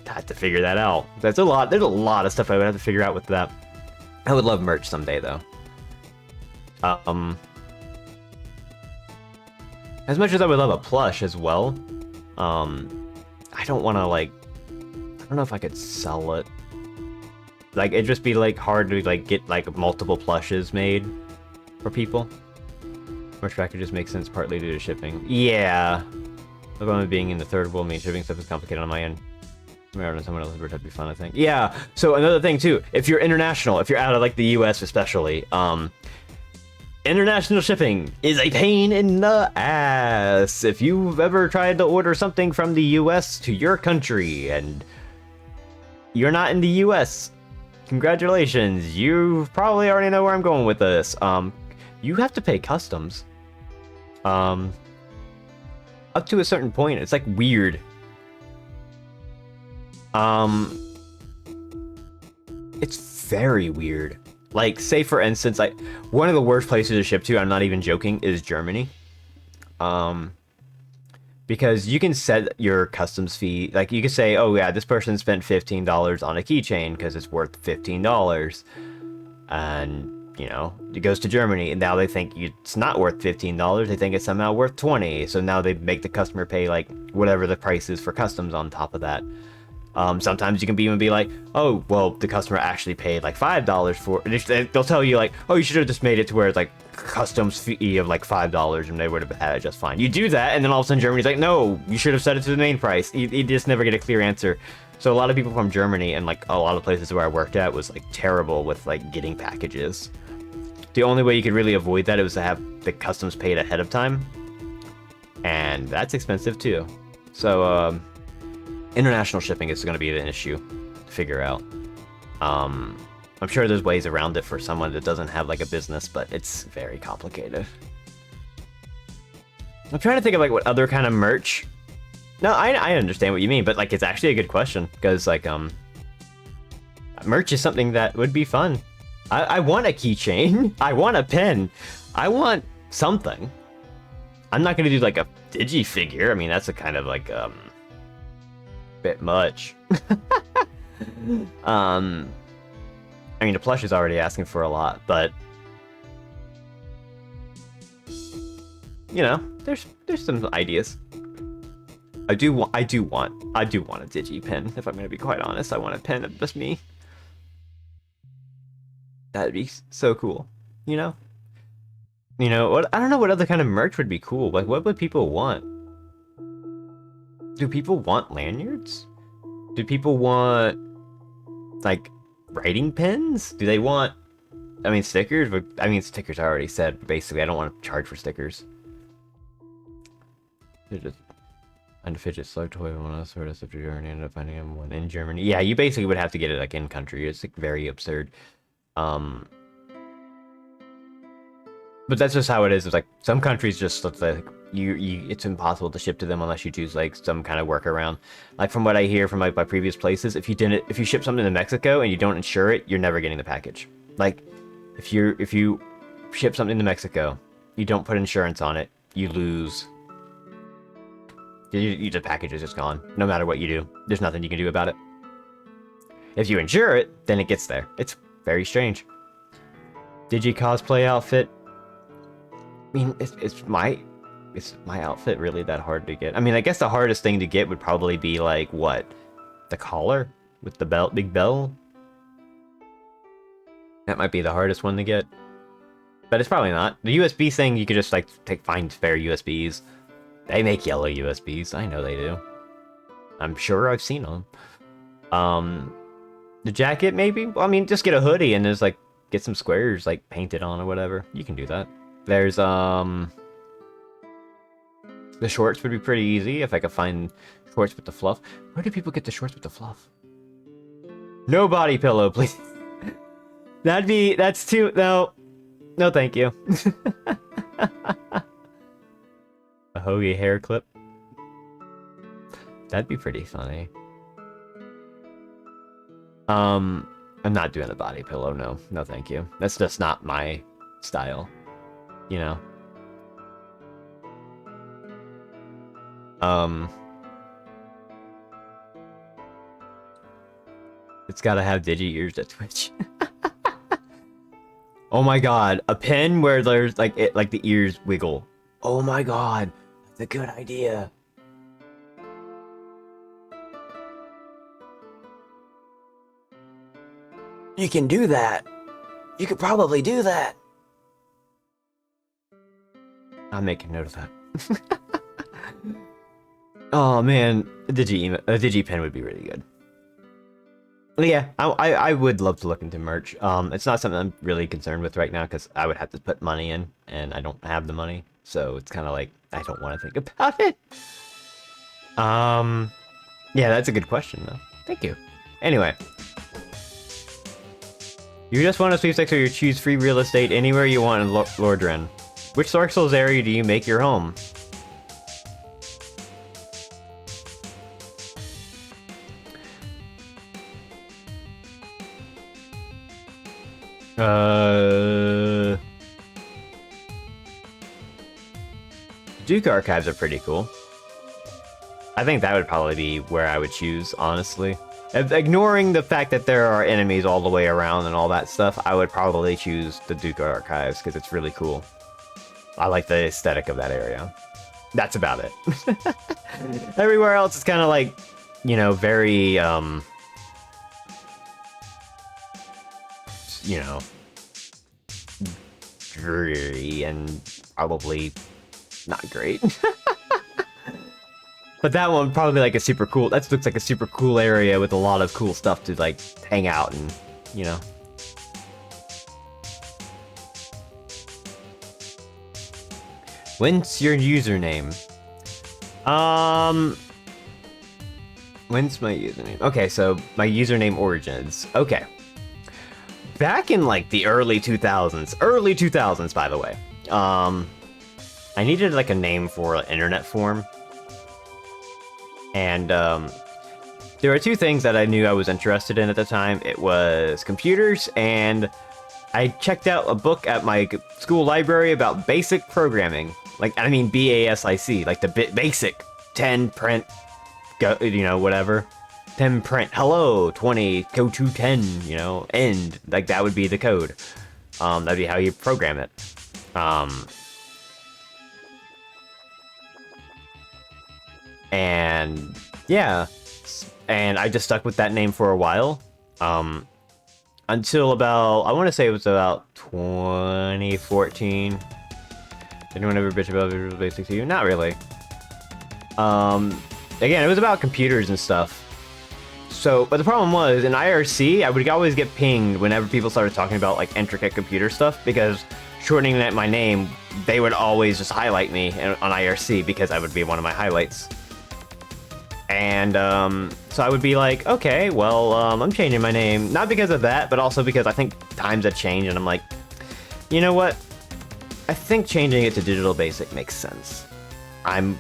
had to figure that out. That's a lot. There's a lot of stuff I would have to figure out with that. I would love merch someday, though. As much as I would love a plush as well, I don't want to, like, I don't know if I could sell it. Like, it'd just be, like, hard to, like, get, like, multiple plushes made for people. Merch packages make sense partly due to shipping. Yeah. The problem being in the third world means shipping stuff is complicated on my end. Rather than someone else's merch, that'd be fun, I think. Yeah. So another thing too, if you're international, if you're out of like the US especially, international shipping is a pain in the ass. If you've ever tried to order something from the US to your country and you're not in the US, congratulations. You probably already know where I'm going with this. You have to pay customs. Up to a certain point, it's like weird. It's very weird. Like, say for instance, like one of the worst places to ship to, I'm not even joking, is Germany. Because you can set your customs fee, like you can say, oh yeah, this person spent $15 on a keychain because it's worth $15. And you know, it goes to Germany, and now they think it's not worth $15. They think it's somehow worth $20. So now they make the customer pay like whatever the price is for customs on top of that. Sometimes you can even be like, oh, well, the customer actually paid like $5 for it. They'll tell you like, oh, you should have just made it to where it's like customs fee of like $5, and they would have had it just fine. You do that, and then all of a sudden Germany's like, no, you should have set it to the main price. You just never get a clear answer. So a lot of people from Germany and like a lot of places where I worked at was like terrible with like getting packages. The only way you could really avoid that was to have the customs paid ahead of time, and that's expensive too. So international shipping is going to be an issue to figure out. I'm sure there's ways around it for someone that doesn't have like a business, but it's very complicated. I'm trying to think of like what other kind of merch. No, I understand what you mean, but like it's actually a good question because like merch is something that would be fun. I want a keychain. I want a pen. I want something. I'm not gonna do like a digi-figure. I mean, that's a kind of like bit much. I mean, the plush is already asking for a lot, but you know, there's some ideas. I do want a digi pen. If I'm gonna be quite honest, I want a pen of just me. That'd be so cool, you know? You know, what? I don't know what other kind of merch would be cool. Like, what would people want? Do people want lanyards? Do people want, like, writing pens? Do they want, I mean, stickers? But I mean, stickers I already said. Basically, I don't want to charge for stickers. They're just... And a fidget slug toy when I sort of after journey ended up finding one in Germany. Yeah, you basically would have to get it, like, in country. It's, like, very absurd. But that's just how it is. It's like some countries just look like it's impossible to ship to them unless you choose like some kind of workaround. Like from what I hear from like my previous places, if you ship something to Mexico and you don't insure it, you're never getting the package. Like if you ship something to Mexico, you don't put insurance on it, you lose The package is just gone. No matter what you do, there's nothing you can do about it. If you insure it, then it gets there. It's very strange. Digi cosplay outfit. I mean, is my outfit really that hard to get? I mean, I guess the hardest thing to get would probably be like what, the collar with the belt, big bell. That might be the hardest one to get, but it's probably not. The USB thing, you could just like find spare USBs. They make yellow USBs. I know they do. I'm sure I've seen them. The jacket, maybe? Well, I mean, just get a hoodie and just, like, get some squares, like, painted on or whatever. You can do that. There's, the shorts would be pretty easy if I could find shorts with the fluff. Where do people get the shorts with the fluff? No body pillow, please. That's too, no. No, thank you. A hoagie hair clip. That'd be pretty funny. I'm not doing a body pillow, no. No, thank you. That's just not my style, you know? It's gotta have digi ears to twitch. Oh my god, a pen where there's like the ears wiggle. Oh my god, that's a good idea. You can do that. You could probably do that. I'll make a note of that. Oh man, a digi pen would be really good. But yeah, I would love to look into merch. It's not something I'm really concerned with right now because I would have to put money in, and I don't have the money, so it's kind of like I don't want to think about it. Yeah, that's a good question though. Thank you. Anyway. You just want a sweepstakes or you choose free real estate anywhere you want in Lordran. Which Dark Souls area do you make your home? Duke Archives are pretty cool. I think that would probably be where I would choose, honestly. Ignoring the fact that there are enemies all the way around and all that stuff, I would probably choose the Duke Archives because it's really cool. I like the aesthetic of that area. That's about it. Everywhere else is kind of like, you know, very, you know, dreary and probably not great. But that one probably like a super cool. That looks like a super cool area with a lot of cool stuff to like hang out and, you know. When's your username? When's my username? Okay, so my username origins. Okay. Back in like the early 2000s, by the way. I needed like a name for an internet forum. And there were two things that I knew I was interested in at the time. It was computers, and I checked out a book at my school library about basic programming. Like, I mean BASIC, like the basic 10 print, go, you know, whatever. 10 print, hello, 20, go to 10, you know, end. Like, that would be the code. That'd be how you program it. And yeah, and I just stuck with that name for a while, until about, I want to say it was about 2014. Anyone ever bitch about Visual Basic to you? Not really. Again, it was about computers and stuff. So, but the problem was, in IRC, I would always get pinged whenever people started talking about like intricate computer stuff, because shortening my name, they would always just highlight me on IRC because I would be one of my highlights. And so I would be like, okay, well, I'm changing my name. Not because of that, but also because I think times have changed, and I'm like, you know what? I think changing it to Digital Basic makes sense. I'm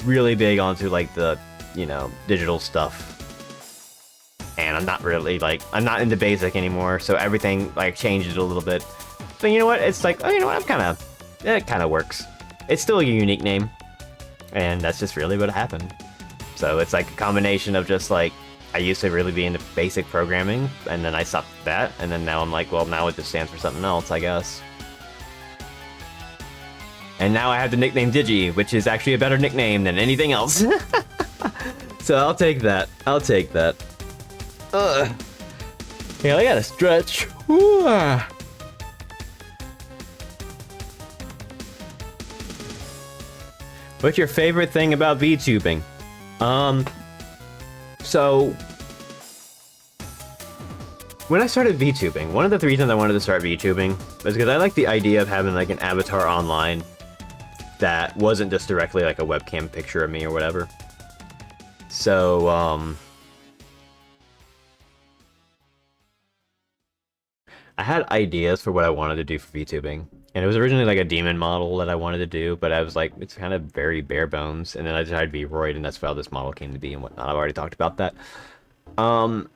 really big onto, like, the, you know, digital stuff. And I'm not really, like, I'm not into Basic anymore, so everything, like, changes a little bit. But you know what? It's like, oh, you know what? It kind of works. It's still a unique name. And that's just really what happened. So it's like a combination of just like, I used to really be into basic programming, and then I stopped that, and then now I'm like, well, now it just stands for something else, I guess. And now I have the nickname Digi, which is actually a better nickname than anything else. So I'll take that. I'll take that. Yeah, I gotta stretch. What's your favorite thing about VTubing? So when I started VTubing, one of the reasons I wanted to start VTubing was because I like the idea of having like an avatar online that wasn't just directly like a webcam picture of me or whatever. So, I had ideas for what I wanted to do for VTubing, and it was originally like a demon model that I wanted to do, but I was like, it's kind of very bare bones, and then I decided Vroid, and that's how this model came to be and whatnot. I've already talked about that. I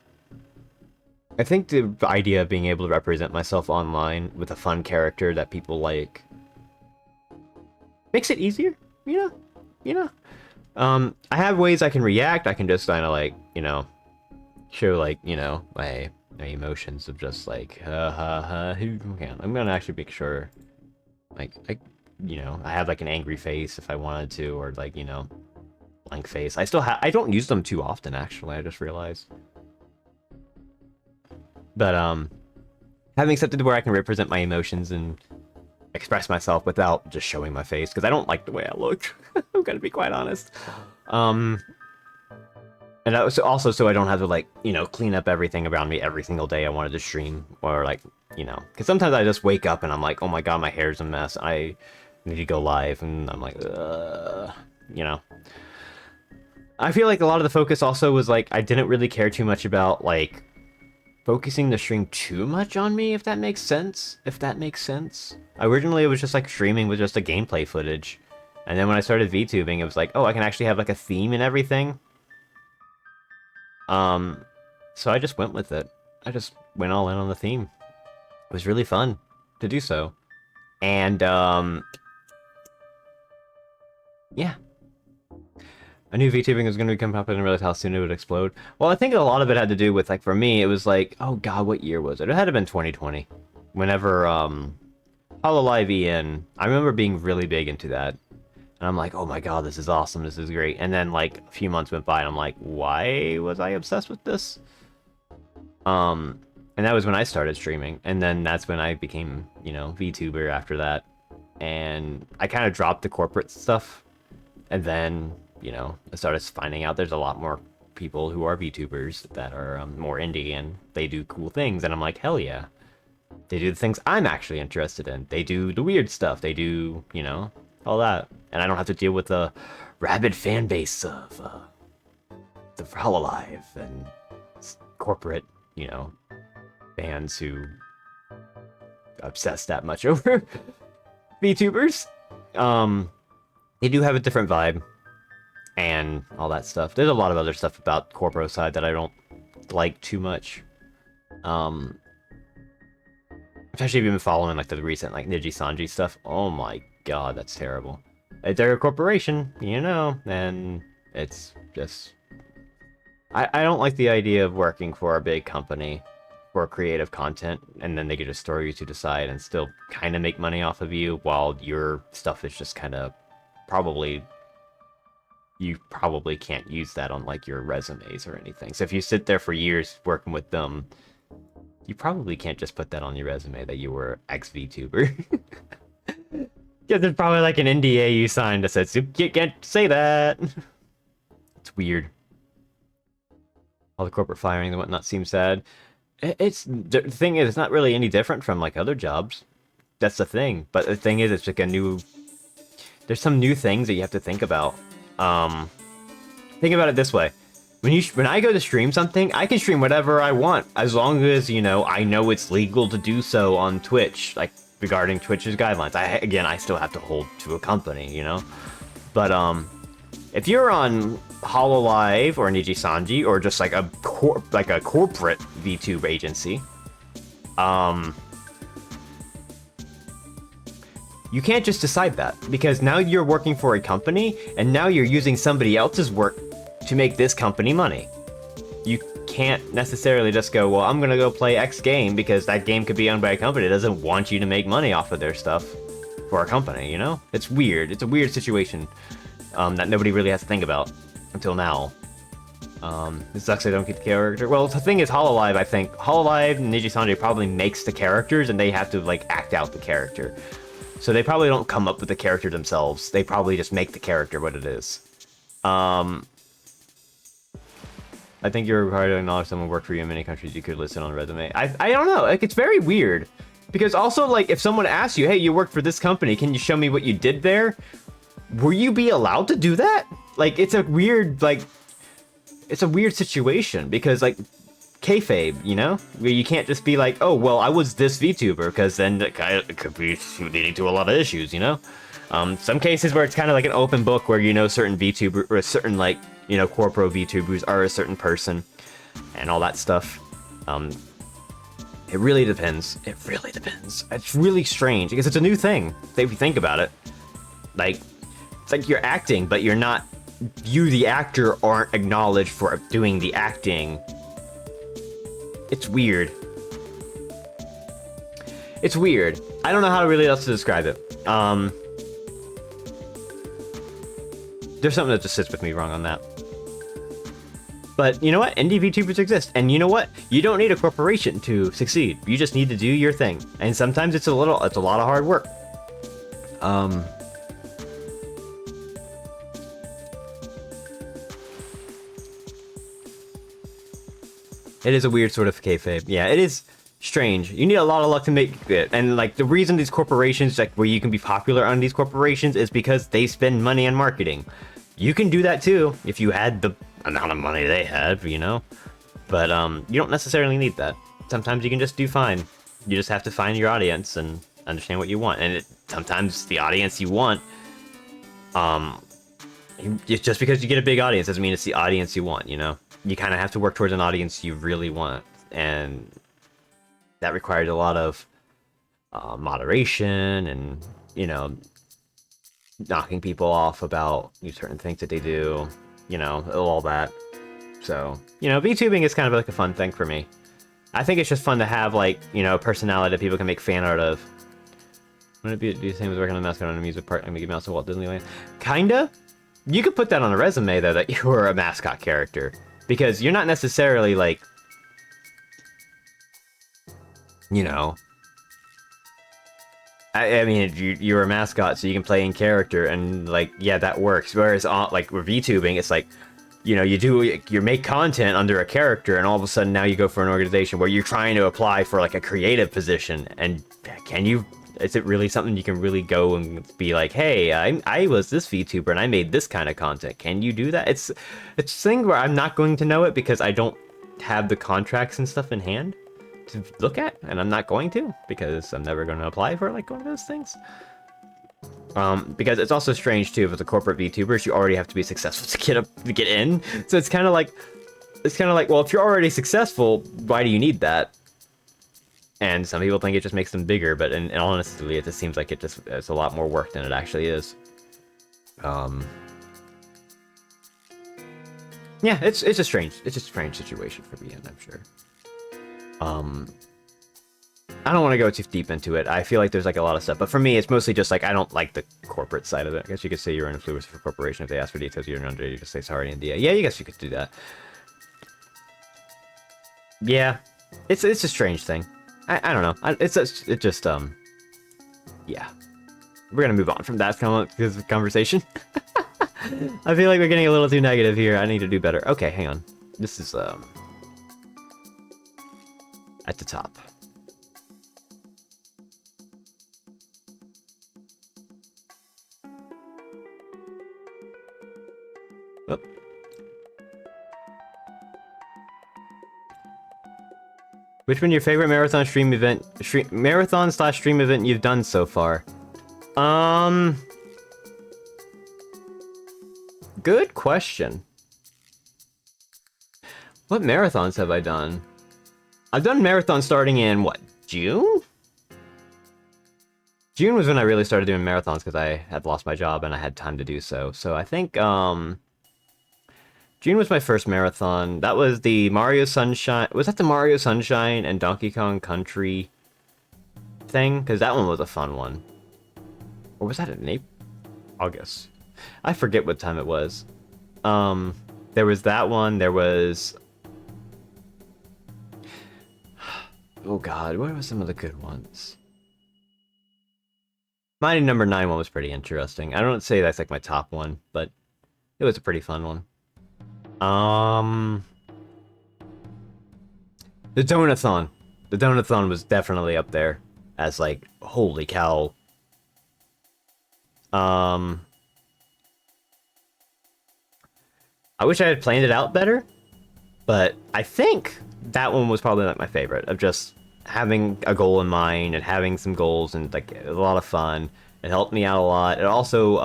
think the idea of being able to represent myself online with a fun character that people like makes it easier, you know? I have ways I can react. I can just kind of like, you know, show like, you know, my emotions of just like, okay, I'm gonna actually make sure, like, you know, I have like an angry face if I wanted to, or like, you know, blank face. I don't use them too often, actually, I just realized. But, having something to where I can represent my emotions and express myself without just showing my face, because I don't like the way I look. I'm gonna be quite honest. And that was also so I don't have to, like, you know, clean up everything around me every single day I wanted to stream, or like, you know, because sometimes I just wake up and I'm like, oh my god, my hair's a mess, I need to go live, and I'm like, you know. I feel like a lot of the focus also was like, I didn't really care too much about, like, focusing the stream too much on me, if that makes sense. Originally, it was just like streaming with just a gameplay footage. And then when I started VTubing, it was like, oh, I can actually have like a theme and everything. So I just went with it. I just went all in on the theme. It was really fun to do so. And, yeah. I knew VTubing was going to become popular and realized how soon it would explode. Well, I think a lot of it had to do with, like, for me, it was like, oh god, what year was it? It had to have been 2020. Whenever, Hololive EN, I remember being really big into that. And I'm like, oh my god, this is awesome, this is great. And then, like, a few months went by, and I'm like, why was I obsessed with this? And that was when I started streaming. And then that's when I became, you know, VTuber after that. And I kind of dropped the corporate stuff. And then, you know, I started finding out there's a lot more people who are VTubers that are more indie, and they do cool things, and I'm like, hell yeah. They do the things I'm actually interested in. They do the weird stuff. They do, you know, all that. And I don't have to deal with the rabid fan base of the Hololive and corporate, you know, fans who obsess that much over VTubers. They do have a different vibe. And all that stuff. There's a lot of other stuff about Corpro side that I don't like too much. Especially if you've been following like the recent like Niji Sanji stuff. Oh my god, that's terrible. They're a corporation, you know, and it's just... I don't like the idea of working for a big company for creative content, and then they get a story to decide and still kind of make money off of you, while your stuff is just kind of probably... You probably can't use that on, like, your resumes or anything. So if you sit there for years working with them, you probably can't just put that on your resume that you were ex-VTuber. Yeah, there's probably, like, an NDA you signed that says, you can't say that. It's weird. All the corporate firing and whatnot seems sad. The thing is, it's not really any different from, like, other jobs. That's the thing. But the thing is, it's like a new... There's some new things that you have to think about. Think about it this way. When I go to stream something, I can stream whatever I want, as long as, you know, I know it's legal to do so on Twitch, like, regarding Twitch's guidelines. I still have to hold to a company, you know? But, if you're on Hololive or Niji Sanji, or just like a corporate VTube agency, You can't just decide that, because now you're working for a company, and now you're using somebody else's work to make this company money. You can't necessarily just go, well, I'm gonna go play X game because that game could be owned by a company that doesn't want you to make money off of their stuff for a company, you know? It's weird. It's a weird situation that nobody really has to think about until now. It sucks I don't get the character. Well, the thing is, Hololive, I think, Hololive and Niji Sanjay probably makes the characters, and they have to, like, act out the character. So they probably don't come up with the character themselves. They probably just make the character what it is. I think you're required to acknowledge someone worked for you in many countries you could list it on a resume. I don't know, like, it's very weird. Because also, like, if someone asks you, hey, you worked for this company, can you show me what you did there? Will you be allowed to do that? Like, it's a weird, like, it's a weird situation, because, like, kayfabe, you know? Where you can't just be like, oh, well, I was this VTuber, because then it could be leading to a lot of issues, you know? Some cases where it's kind of like an open book where you know certain VTuber, or certain, like, you know, corpo VTubers are a certain person, and all that stuff. It really depends. It really depends. It's really strange, because it's a new thing, if you think about it. Like, it's like you're acting, but you're not... You, the actor, aren't acknowledged for doing the acting. It's weird. It's weird. I don't know how to really else to describe it. There's something that just sits with me wrong on that. But you know what? Indie VTubers exist. And you know what? You don't need a corporation to succeed. You just need to do your thing. And sometimes it's a lot of hard work. It is a weird sort of kayfabe. Yeah, it is strange. You need a lot of luck to make it. And, like, the reason these corporations, like, where you can be popular on these corporations is because they spend money on marketing. You can do that too, if you had the amount of money they had, you know? But, you don't necessarily need that. Sometimes you can just do fine. You just have to find your audience and understand what you want. And sometimes the audience you want, just because you get a big audience doesn't mean it's the audience you want, you know? You kind of have to work towards an audience you really want, and that requires a lot of moderation and, you know, knocking people off about certain things that they do, you know, all that. So, you know, VTubing is kind of like a fun thing for me. I think it's just fun to have, like, you know, a personality that people can make fan art of. Wouldn't it be the same as working on the mascot on an amusement park like Mickey Mouse and Walt Disneyland? Kinda. You could put that on a resume, though, that you were a mascot character. Because you're not necessarily, like, you know, I mean, you're a mascot, so you can play in character, and, like, yeah, that works. Whereas, like, with VTubing, it's like, you know, you make content under a character, and all of a sudden now you go for an organization where you're trying to apply for, like, a creative position, and is it really something you can really go and be like, hey, I was this VTuber and I made this kind of content. Can you do that? It's a thing where I'm not going to know it because I don't have the contracts and stuff in hand to look at, and I'm not going to because I'm never going to apply for, like, one of those things. Because it's also strange too, with the corporate VTubers, you already have to be successful to get in. So it's kind of like, well, if you're already successful, why do you need that? And some people think it just makes them bigger, but in honestly, it just seems like it's a lot more work than it actually is. Yeah, it's a strange situation for me, I'm sure. I don't want to go too deep into it. I feel like there's, like, a lot of stuff, but for me, it's mostly just, like, I don't like the corporate side of it. I guess you could say you're an influencer for a corporation. If they ask for details, you're under, you just say sorry, NDA. Yeah, I guess you could do that. Yeah, it's a strange thing. I don't know. Yeah. We're gonna move on from that conversation. I feel like we're getting a little too negative here. I need to do better. Okay, hang on. This is, at the top. Oh. Which one your favorite marathon stream event, marathon/stream event you've done so far? Good question. What marathons have I done? I've done marathons starting in, what, June? June was when I really started doing marathons because I had lost my job and I had time to do so. So I think June was my first marathon. That was the Mario Sunshine. Was that the Mario Sunshine and Donkey Kong Country thing? Because that one was a fun one. Or was that in April? August? I forget what time it was. There was that one. There was... Oh god, what were some of the good ones? Mighty Number 9 one was pretty interesting. I don't say that's like my top one, but it was a pretty fun one. The Donathon. The Donathon was definitely up there as like, holy cow. I wish I had planned it out better, but I think that one was probably like my favorite, of just having a goal in mind and having some goals, and like it was a lot of fun. It helped me out a lot. It also,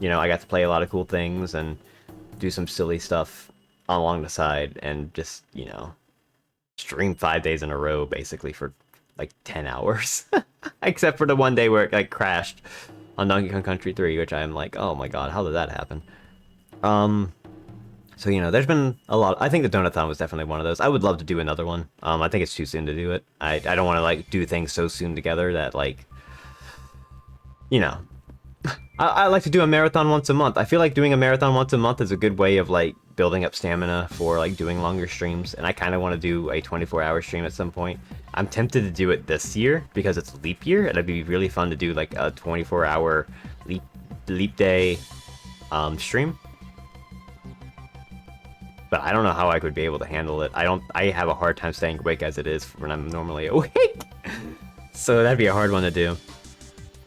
you know, I got to play a lot of cool things and do some silly stuff along the side, and just, you know, stream 5 days in a row basically for like 10 hours. Except for the one day where it like crashed on Donkey Kong Country 3, which I'm like, oh my god, how did that happen? So, you know, there's been a lot. I think the Donathon was definitely one of those. I would love to do another one. I think it's too soon to do it. I don't want to, like, do things so soon together that, like, you know. I like to do a marathon once a month. I feel like doing a marathon once a month is a good way of, like, building up stamina for, like, doing longer streams. And I kind of want to do a 24-hour stream at some point. I'm tempted to do it this year because it's leap year. It'd be really fun to do, like, a 24-hour leap day stream. But I don't know how I could be able to handle it. I have a hard time staying awake as it is when I'm normally awake. So that'd be a hard one to do.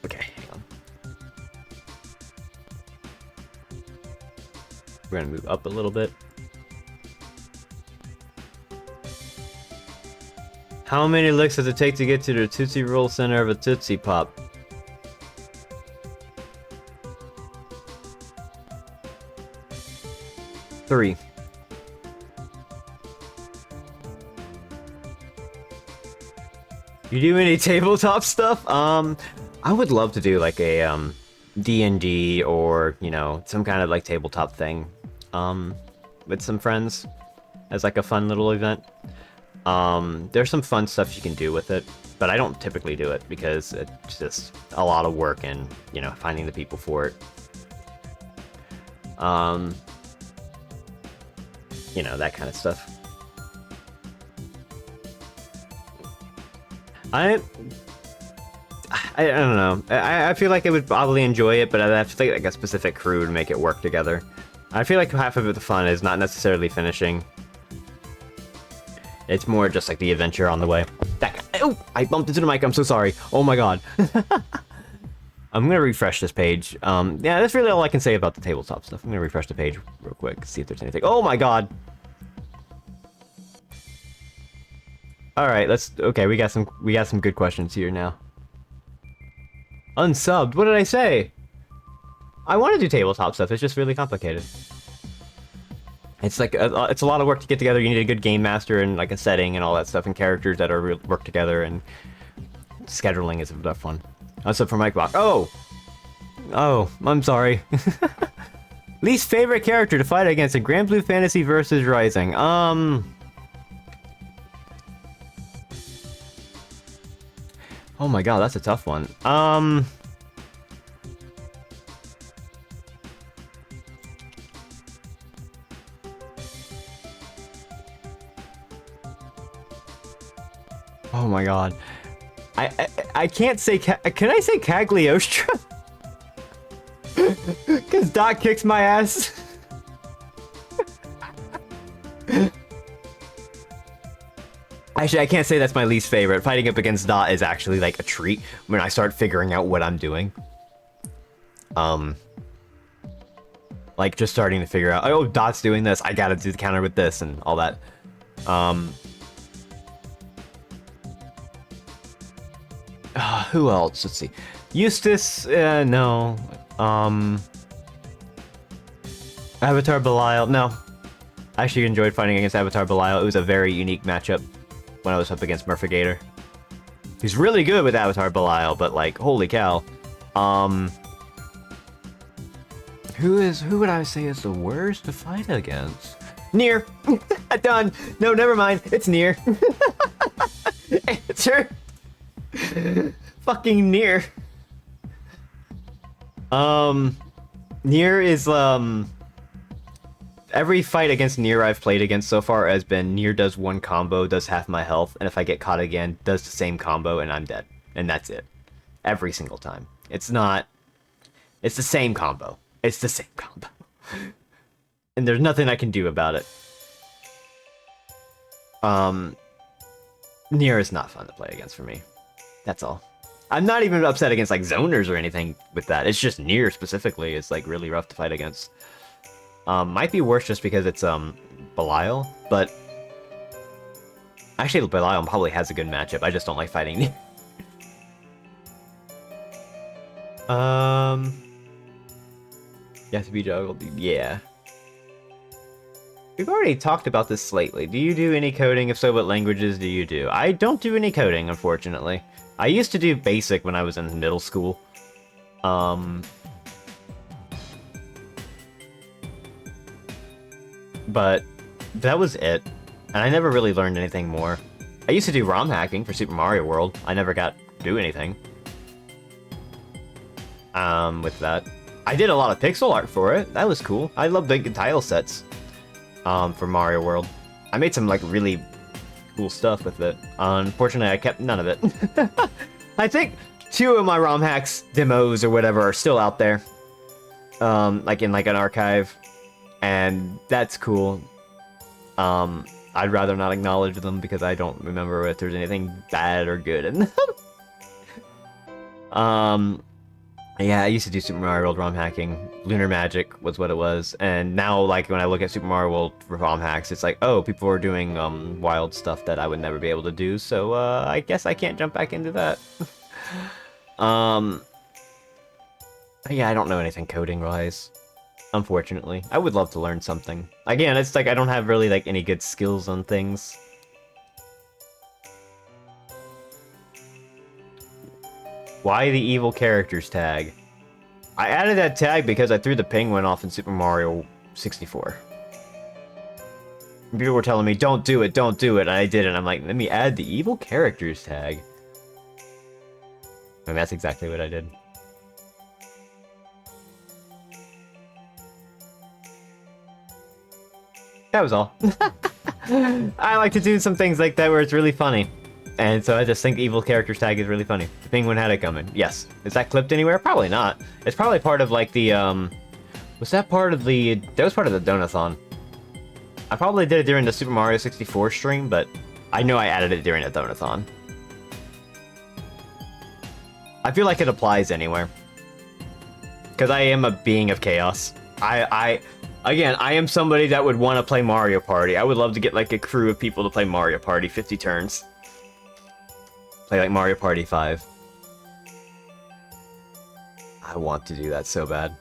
Okay, hang on. We're gonna move up a little bit. How many licks does it take to get to the Tootsie Roll center of a Tootsie Pop? Three. You do any tabletop stuff? I would love to do like a D&D or, you know, some kind of like tabletop thing with some friends as like a fun little event. There's some fun stuff you can do with it, but I don't typically do it because it's just a lot of work and, you know, finding the people for it. You know, that kind of stuff. I don't know. I feel like I would probably enjoy it, but I'd have to take like a specific crew to make it work together. I feel like half of it, the fun is not necessarily finishing. It's more just like the adventure on the way. That guy, oh, I bumped into the mic. I'm so sorry. Oh my god. I'm gonna refresh this page. Yeah, that's really all I can say about the tabletop stuff. I'm gonna refresh the page real quick, see if there's anything. Oh my god. All right, okay, we got some good questions here now. Unsubbed. What did I say? I want to do tabletop stuff. It's just really complicated. It's like it's a lot of work to get together. You need a good game master and like a setting and all that stuff, and characters that are work together, and scheduling is a bit fun. Unsub for Mike Block. Oh, I'm sorry. Least favorite character to fight against in Grand Blue Fantasy versus Rising. Oh my god, that's a tough one. Oh my god. I can't say can I say Cagliostra? Cause Dot kicks my ass. Actually, I can't say that's my least favorite. Fighting up against Dot is actually like a treat when I start figuring out what I'm doing. Like just starting to figure out, oh, Dot's doing this, I gotta do the counter with this and all that. Who else? Let's see. Eustace, no. Avatar Belial, no. I actually enjoyed fighting against Avatar Belial. It was a very unique matchup when I was up against Murphigator. He's really good with Avatar Belial, but like, holy cow. Who would I say is the worst to fight against? Nier. Done. No, never mind. It's Nier. Answer. Fucking Nier. Nier is every fight against Nier I've played against so far has been Nier does one combo, does half my health, and if I get caught again, does the same combo and I'm dead. And that's it. Every single time. It's the same combo. It's the same combo. And there's nothing I can do about it. Nier is not fun to play against for me. That's all. I'm not even upset against like zoners or anything with that. It's just Nier specifically is like really rough to fight against. Might be worse just because it's Belial, but actually Belial probably has a good matchup. I just don't like fighting Nier. You have to be juggled. Yeah. We've already talked about this lately. Do you do any coding? If so, what languages do you do? I don't do any coding, unfortunately. I used to do BASIC when I was in middle school. But that was it. And I never really learned anything more. I used to do ROM hacking for Super Mario World. I never got to do anything. With that. I did a lot of pixel art for it. That was cool. I love making tile sets. For Mario World. I made some, like, really cool stuff with it. Unfortunately, I kept none of it. I think 2 of my ROM hacks demos or whatever are still out there. Like in, like, an archive. And that's cool. I'd rather not acknowledge them because I don't remember if there's anything bad or good in them. Yeah, I used to do Super Mario World ROM hacking. Lunar Magic was what it was. And now, like, when I look at Super Mario World ROM hacks, it's like, oh, people are doing wild stuff that I would never be able to do, so I guess I can't jump back into that. Yeah, I don't know anything coding-wise, unfortunately. I would love to learn something. Again, it's like I don't have really, like, any good skills on things. Why the evil characters tag? I added that tag because I threw the penguin off in Super Mario 64. People were telling me, don't do it, and I did it. I'm like, let me add the evil characters tag. And that's exactly what I did. That was all. I like to do some things like that where it's really funny. And so I just think evil characters tag is really funny. The penguin had it coming. Yes. Is that clipped anywhere? Probably not. It's probably part of like the was that part of the that was part of the Donathon. I probably did it during the Super Mario 64 stream, but I know I added it during the Donathon. I feel like it applies anywhere. Because I am a being of chaos. Again, I am somebody that would want to play Mario Party. I would love to get like a crew of people to play Mario Party 50 turns. Play like Mario Party 5. I want to do that so bad.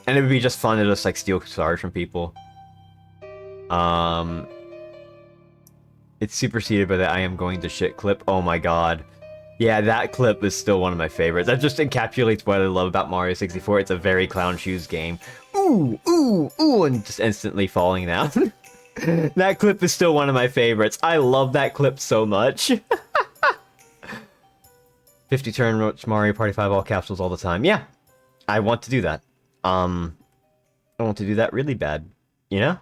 And it would be just fun to just like steal stars from people. It's superseded by the I am going to shit clip. Oh my god. Yeah, that clip is still one of my favorites. That just encapsulates what I love about Mario 64. It's a very clown shoes game. Ooh, ooh, ooh, and just instantly falling down. That clip is still one of my favorites. I love that clip so much. 50 turn Mario Party 5 all capsules all the time. Yeah, I want to do that. I want to do that really bad. You know?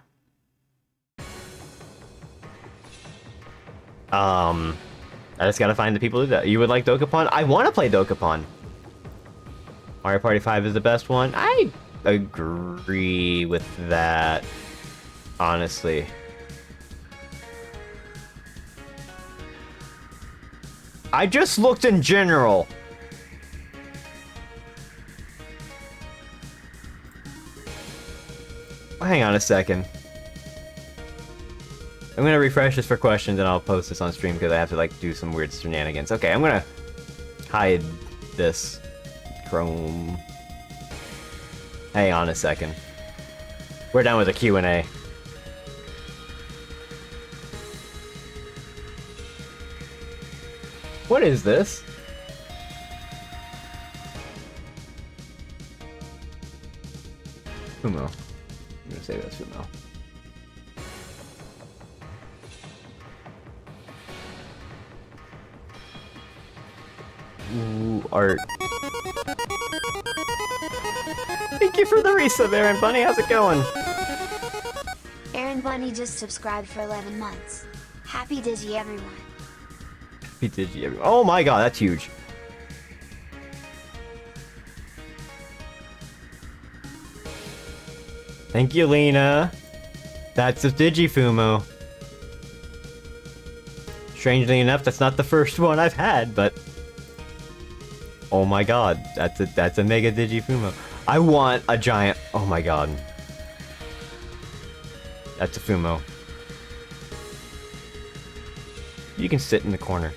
I just gotta find the people who do that. You would like Dokapon? I want to play Dokapon. Mario Party 5 is the best one. I agree with that. Honestly. I just looked in general. Hang on a second. I'm gonna refresh this for questions and I'll post this on stream because I have to like do some weird shenanigans. Okay, I'm gonna hide this Chrome. Hang on a second. We're done with the Q&A. What is this? Fumo. I'm gonna say that's Fumo. Ooh, art. Thank you for the resub, Aaron Bunny. How's it going? Aaron Bunny just subscribed for 11 months. Happy Digi, everyone. Oh my god, that's huge. Thank you, Lena. That's a Digifumo. Strangely enough, that's not the first one I've had, but oh my god, that's a mega Digifumo. I want a giant. Oh my god. That's a Fumo. You can sit in the corner.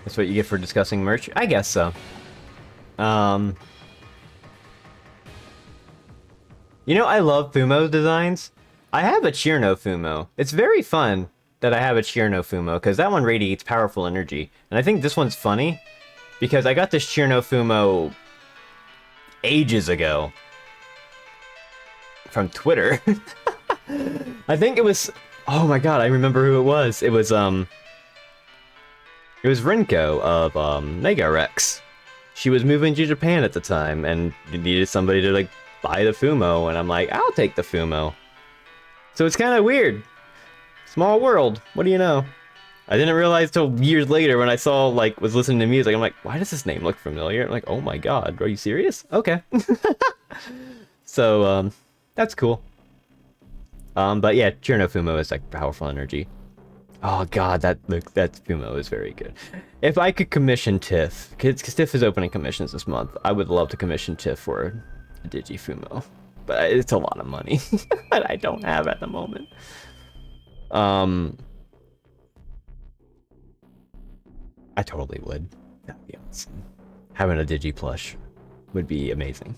That's what you get for discussing merch? I guess so. You know, I love Fumo designs. I have a Chirno Fumo. It's very fun that I have a Chirno Fumo, because that one radiates powerful energy. And I think this one's funny, because I got this Chirno Fumo ages ago. From Twitter. I think it was... Oh my god, I remember who it was. It was Rinko of Mega Rex. She was moving to Japan at the time and needed somebody to like buy the Fumo, and I'm like, I'll take the Fumo. So it's kind of weird. Small world. What do you know? I didn't realize till years later when I saw was listening to music. I'm like, why does this name look familiar? I'm like, oh my god, are you serious? Okay. So that's cool. But yeah, Chirno Fumo is like powerful energy. Oh god, that Fumo is very good. If I could commission Tiff, because Tiff is opening commissions this month, I would love to commission Tiff for a Digifumo. But it's a lot of money that I don't have at the moment. I totally would. That'd be awesome. Having a Digi plush would be amazing.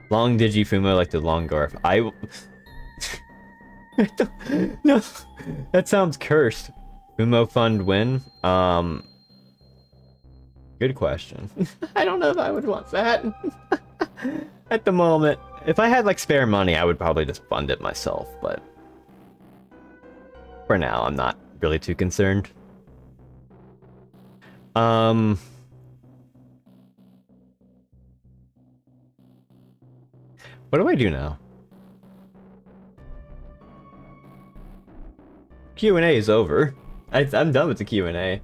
Long Digifumo like the long Garf. No, that sounds cursed. Fumo Fund win? Good question. I don't know if I would want that. At the moment. If I had spare money, I would probably just fund it myself, but for now, I'm not really too concerned. What do I do now? Q&A is over. I'm done with the Q&A.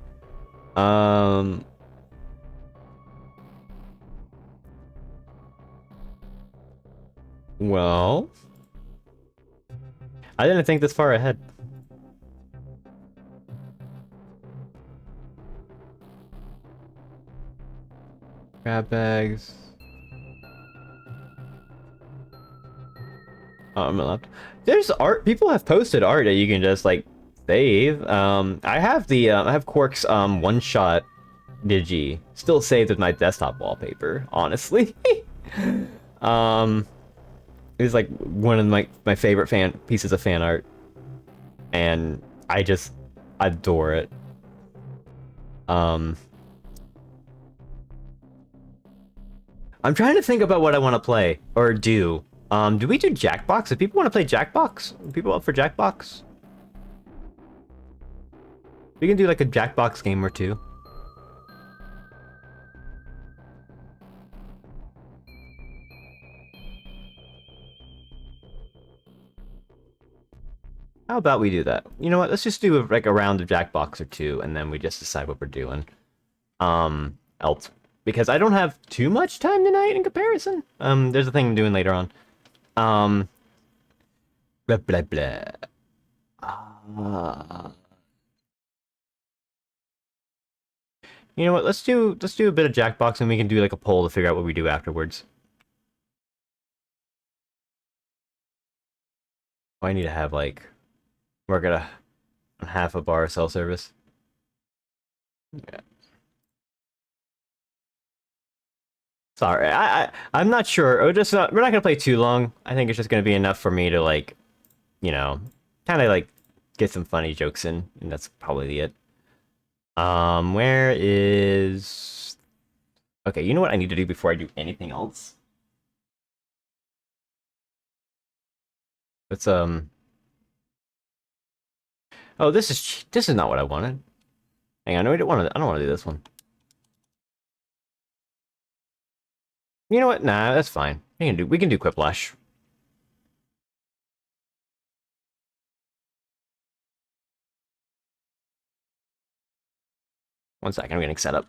Well, I didn't think this far ahead. Grab bags. Oh, I'm allowed. There's art. People have posted art that you can just save. I have Quark's one shot Digi still saved with my desktop wallpaper. Honestly, it's one of my favorite pieces of fan art, and I just adore it. I'm trying to think about what I want to play or do. Do we do Jackbox? If people want to play Jackbox, are people up for Jackbox? We can do a Jackbox game or two. How about we do that? You know what? Let's just do a round of Jackbox or two, and then we just decide what we're doing. Else, because I don't have too much time tonight in comparison. There's a thing I'm doing later on. Blah blah blah. You know what? Let's do a bit of Jackbox, and we can do a poll to figure out what we do afterwards. Oh, I need to have work at a half a bar self service. Yeah. Sorry, I'm not sure. We're not gonna play too long. I think it's just gonna be enough for me to like, you know, kind of like get some funny jokes in, and that's probably it. Where is? Okay, you know what I need to do before I do anything else? Let's Oh, this is not what I wanted. Hang on, no, I don't want to do this one. You know what? Nah, that's fine. We can do Quiplash. One second, I'm getting set up.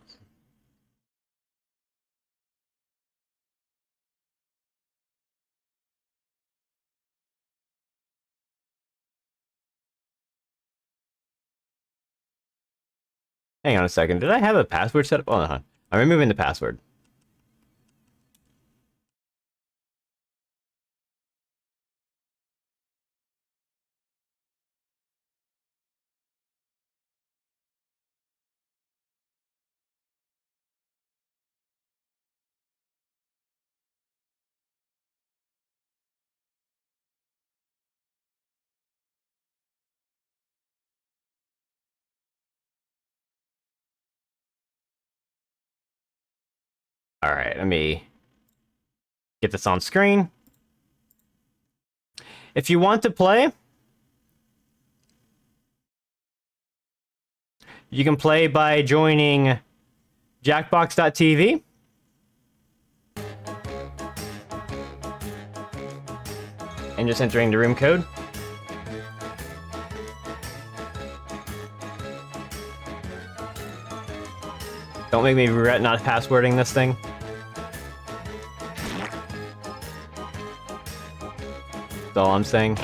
Hang on a second. Did I have a password set up? Oh, I'm removing the password. All right, let me get this on screen. If you want to play, you can play by joining jackbox.tv. And just entering the room code. Don't make me regret not passwording this thing. That's all I'm saying.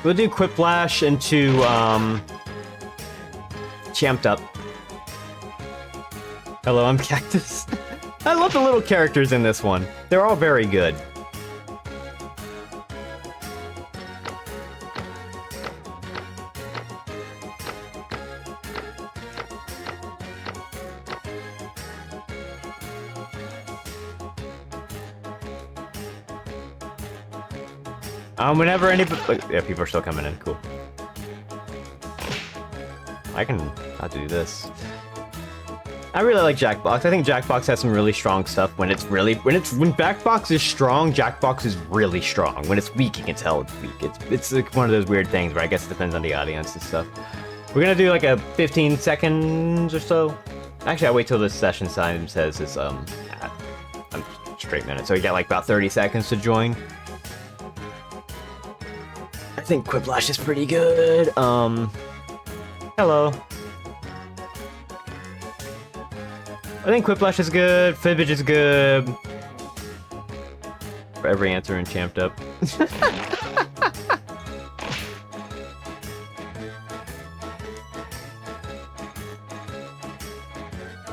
We'll do Quiplash into, Champed Up. Hello, I'm Cactus. I love the little characters in this one. They're all very good. Whenever anybody... Yeah, people are still coming in. Cool. I can not do this. I really like Jackbox. I think Jackbox has some really strong stuff. When Jackbox is strong, Jackbox is really strong. When it's weak, you can tell it's weak. It's like one of those weird things where I guess it depends on the audience and stuff. We're gonna do like a 15 seconds or so. Actually, I'll wait till the session time says it's a straight minute. So you got like about 30 seconds to join. I think Quiplash is pretty good. Hello. I think Quiplash is good, Fibbage is good. For every answer in Champed Up.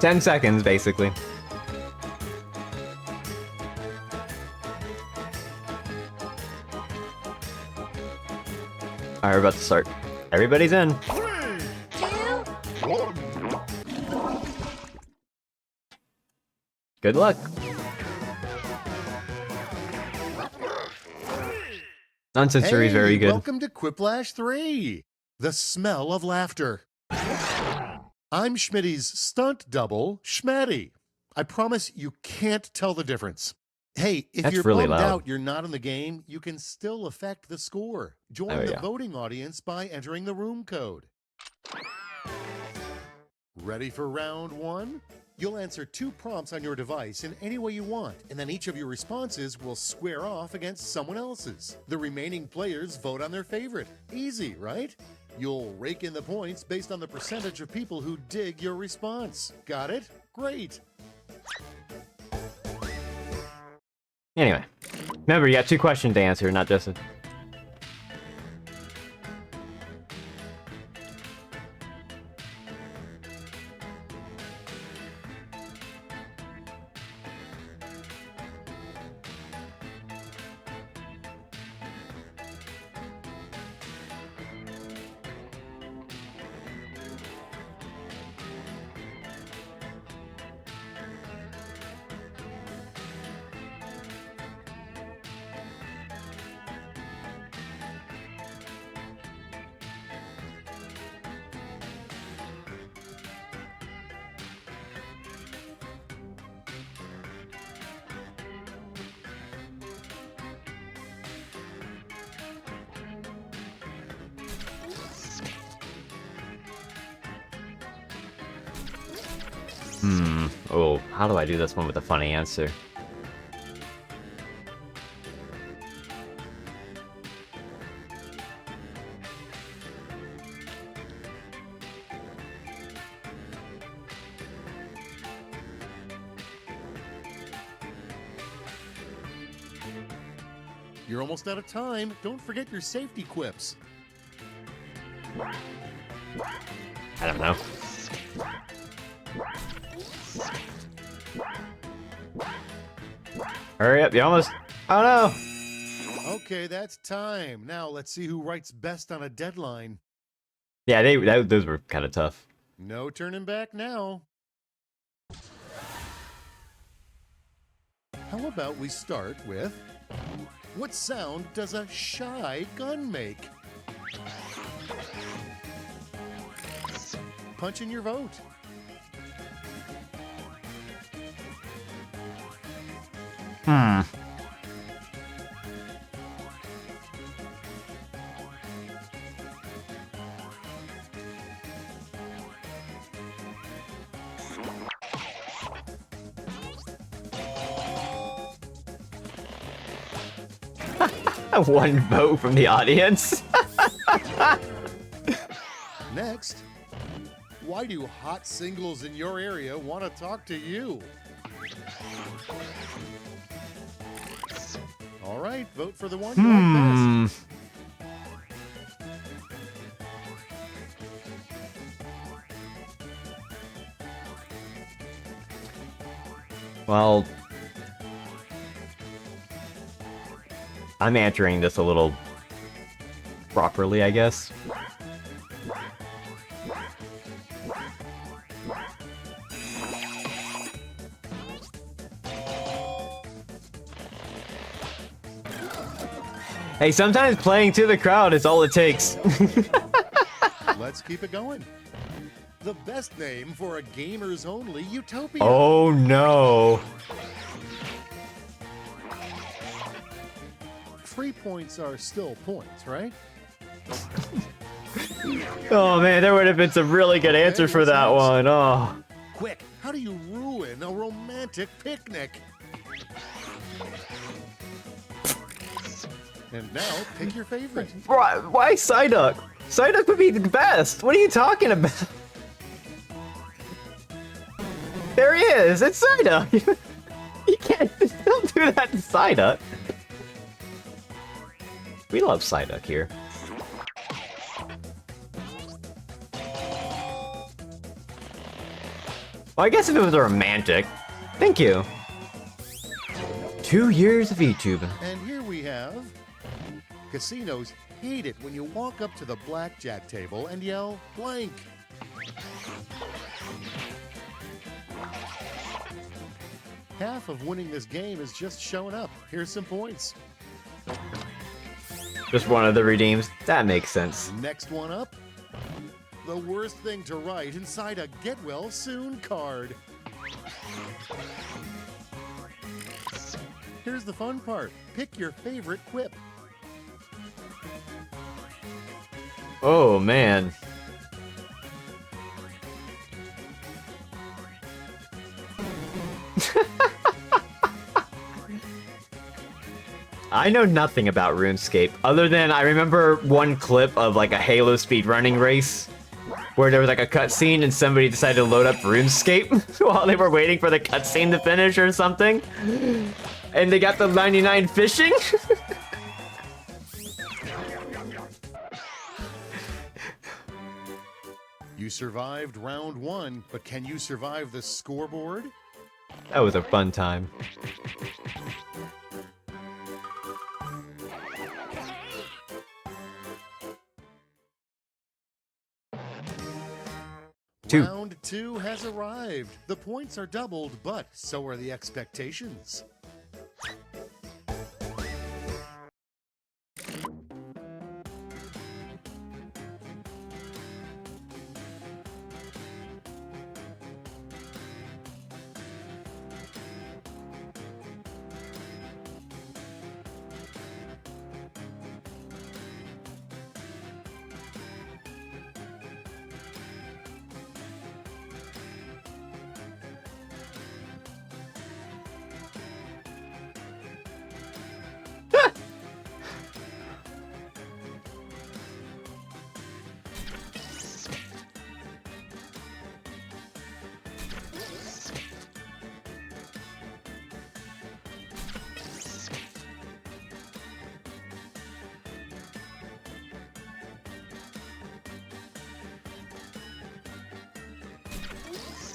10 seconds, basically. Alright, we're about to start. Everybody's in. 3, 2, 1. Good luck. Nonsense is very good. Welcome to Quiplash 3, the smell of laughter. I'm Schmitty's stunt double, Schmatty. I promise you can't tell the difference. Hey, if That's you're really bummed loud. out you're not in the game, you can still affect the score. Join the voting audience by entering the room code. Ready for round 1? You'll answer 2 prompts on your device in any way you want, and then each of your responses will square off against someone else's. The remaining players vote on their favorite. Easy, right? You'll rake in the points based on the percentage of people who dig your response. Got it? Great. Anyway, remember, you got 2 questions to answer, not just a... Oh, how do I do this one with a funny answer? You're almost out of time. Don't forget your safety quips. I don't know. Hurry up, you almost... Oh no! Okay, that's time. Now let's see who writes best on a deadline. Yeah, those were kind of tough. No turning back now. How about we start with, what sound does a shy gun make? Punch in your vote. One vote from the audience. Next, why do hot singles in your area want to talk to you? All right, vote for the one you like best. Well, I'm answering this a little properly, I guess. Hey, sometimes playing to the crowd is all it takes. Let's keep it going. The best name for a gamers only utopia. Oh no. 3 points are still points, right? Oh man, there would have been some really good answer for that one. Oh. Quick, how do you ruin a romantic picnic? And now, pick your favorite. Why Psyduck? Psyduck would be the best. What are you talking about? There he is. It's Psyduck. You can't don't do that to Psyduck. We love Psyduck here. Well, I guess if it was a romantic. Thank you. 2 years of Vtubing. And here we have... Casinos hate it when you walk up to the blackjack table and yell, blank. Half of winning this game is just showing up. Here's some points. Just one of the redeems. That makes sense. Next one up. The worst thing to write inside a get well soon card. Here's the fun part. Pick your favorite quip. Oh man. I know nothing about RuneScape, other than I remember one clip of like a Halo speedrunning race where there was like a cutscene and somebody decided to load up RuneScape while they were waiting for the cutscene to finish or something. And they got the 99 fishing. You survived round 1, but can you survive the scoreboard? That was a fun time. Round 2 has arrived. The points are doubled, but so are the expectations.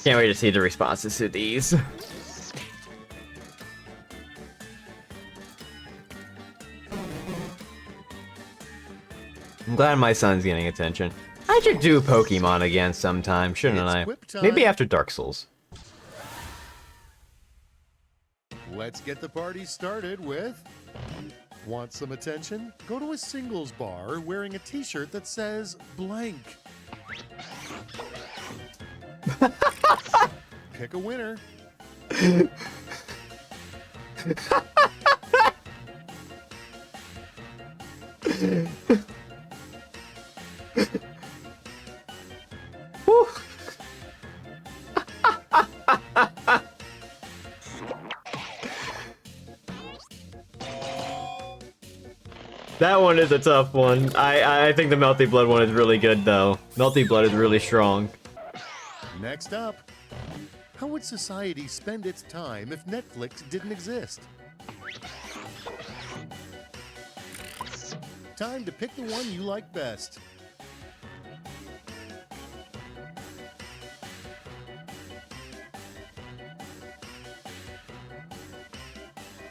Can't wait to see the responses to these. I'm glad my son's getting attention. I should do Pokemon again sometime, shouldn't It's I? quip time. Maybe after Dark Souls. Let's get the party started with... Want some attention? Go to a singles bar wearing a t-shirt that says blank. Pick a winner. Whew. That one is a tough one. I think the Melty Blood one is really good, though. Melty Blood is really strong. Next up, how would society spend its time if Netflix didn't exist? Time to pick the one you like best.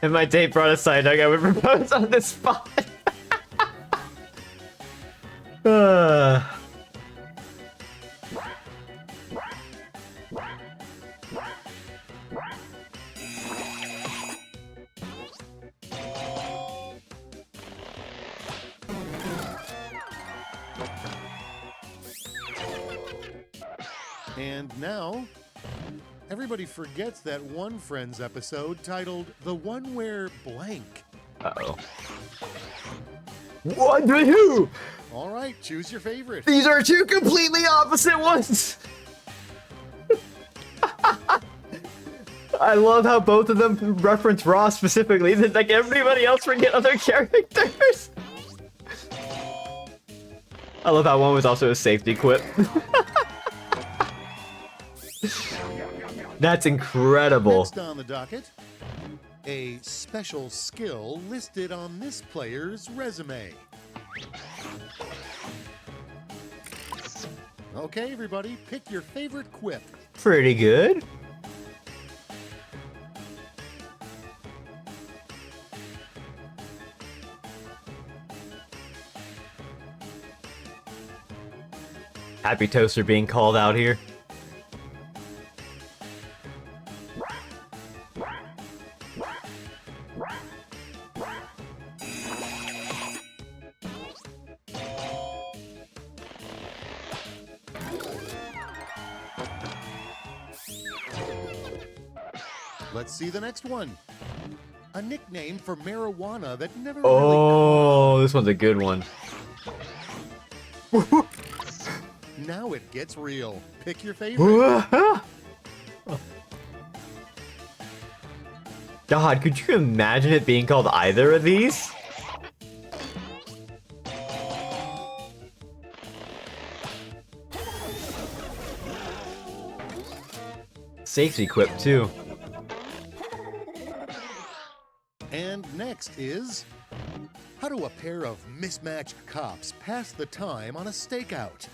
If my date brought a side dog, I would propose on the spot. And now, everybody forgets that one Friends episode titled The One Where Blank. Uh-oh. What the who? All right, choose your favorite. These are two completely opposite ones. I love how both of them reference Ross specifically. It's like everybody else forget other characters. I love how one was also a safety quip. That's incredible. Next on the docket, a special skill listed on this player's resume. Okay, everybody, pick your favorite quip. Pretty good. Happy Toaster being called out here. Let's see the next one. A nickname for marijuana that never Oh, this one's a good one. really... Now it gets real. Pick your favorite. God, could you imagine it being called either of these? Safety quip too. And next is... How do a pair of mismatched cops pass the time on a stakeout?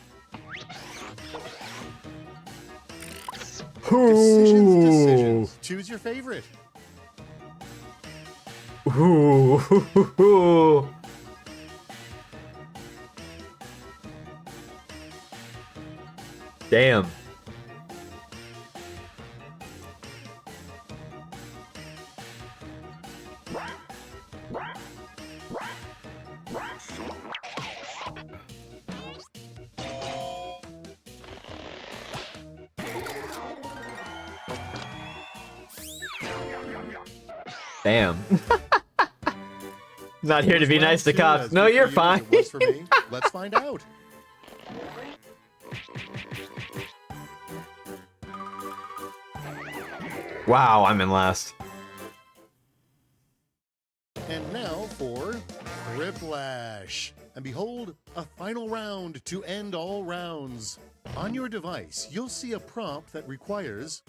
Decisions. Choose your favorite. Ooh. Damn. Damn. Not here to be nice to cops. No, you're fine. It was for me. Let's find out. Wow, I'm in last. And now for Whiplash. And behold, a final round to end all rounds. On your device, you'll see a prompt that requires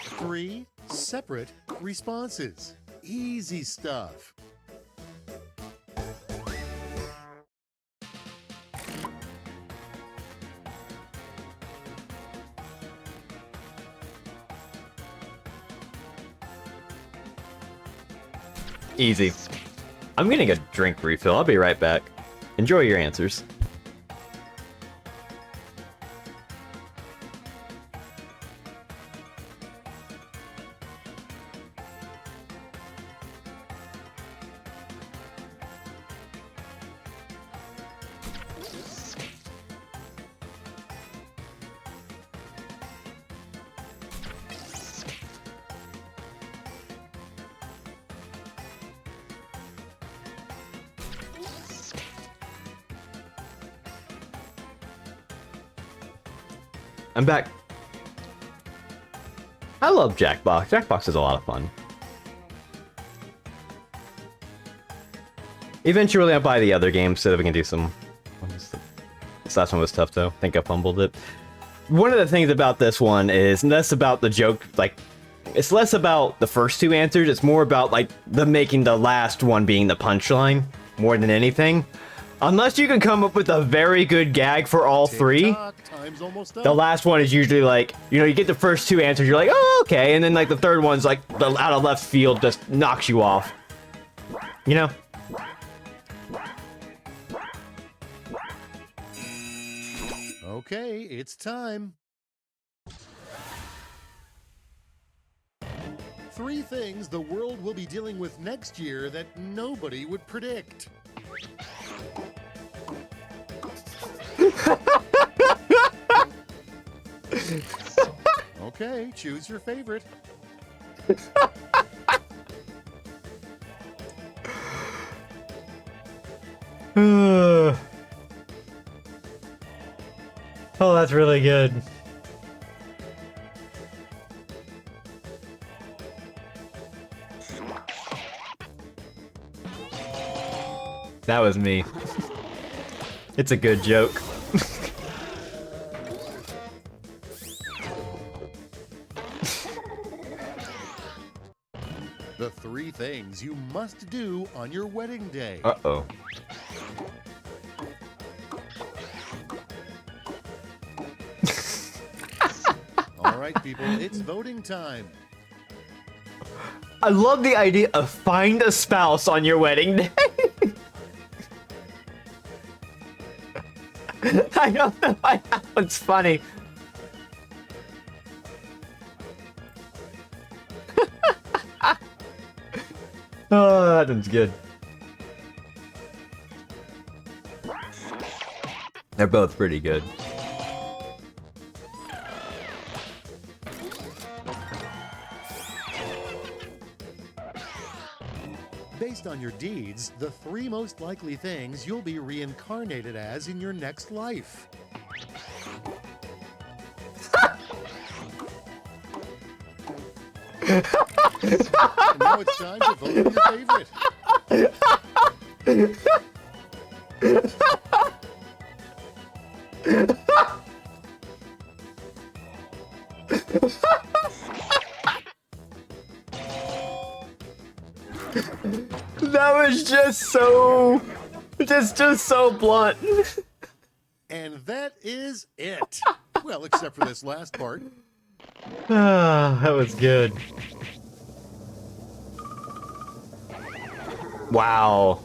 3 separate responses. Easy stuff. Easy. I'm getting a drink refill. I'll be right back. Enjoy your answers. I'm back. I love Jackbox. Jackbox is a lot of fun. Eventually I'll buy the other game so that we can do some... This last one was tough though. I think I fumbled it. One of the things about this one is less about the joke, like... It's less about the first two answers, it's more about, like, making the last one being the punchline, more than anything. Unless you can come up with a very good gag for all three, Time's almost up. the last one is usually like, you know, you get the first two answers, you're like, oh, okay, and then like the third one's like, out of left field just knocks you off. You know? Okay, it's time. 3 things the world will be dealing with next year that nobody would predict. Okay, choose your favorite. Oh, that's really good. That was me. It's a good joke. The 3 things you must do on your wedding day. Uh-oh. All right, people, it's voting time. I love the idea of find a spouse on your wedding day. I don't know why that one's funny. Oh, that one's good. They're both pretty good. Based on your deeds, the 3 most likely things you'll be reincarnated as in your next life. And now it's time to vote for your favorite. That was just so... just so blunt. And that is it. Well, except for this last part. Ah, that was good. Wow.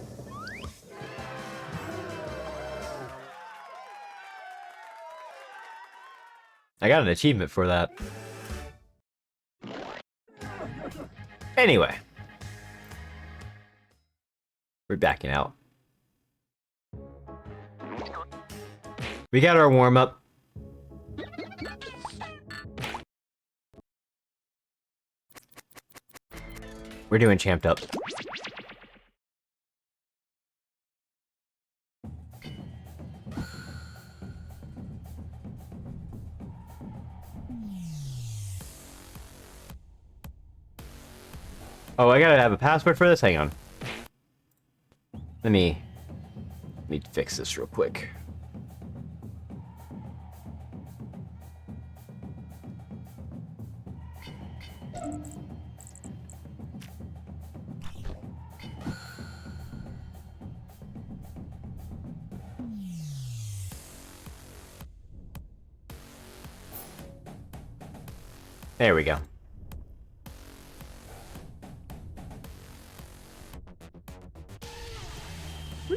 I got an achievement for that. Anyway. We're backing out. We got our warm-up. We're doing champed up. Oh, I gotta have a password for this? Hang on. Let me fix this real quick. There we go.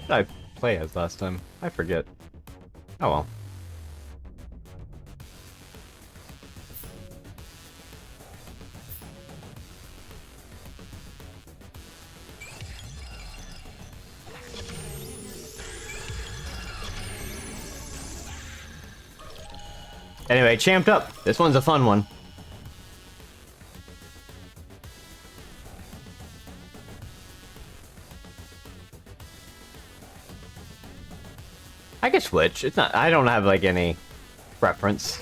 did I play as last time? I forget. Oh well. Anyway, champed up. This one's a fun one. I can switch. It's not. I don't have like any preference.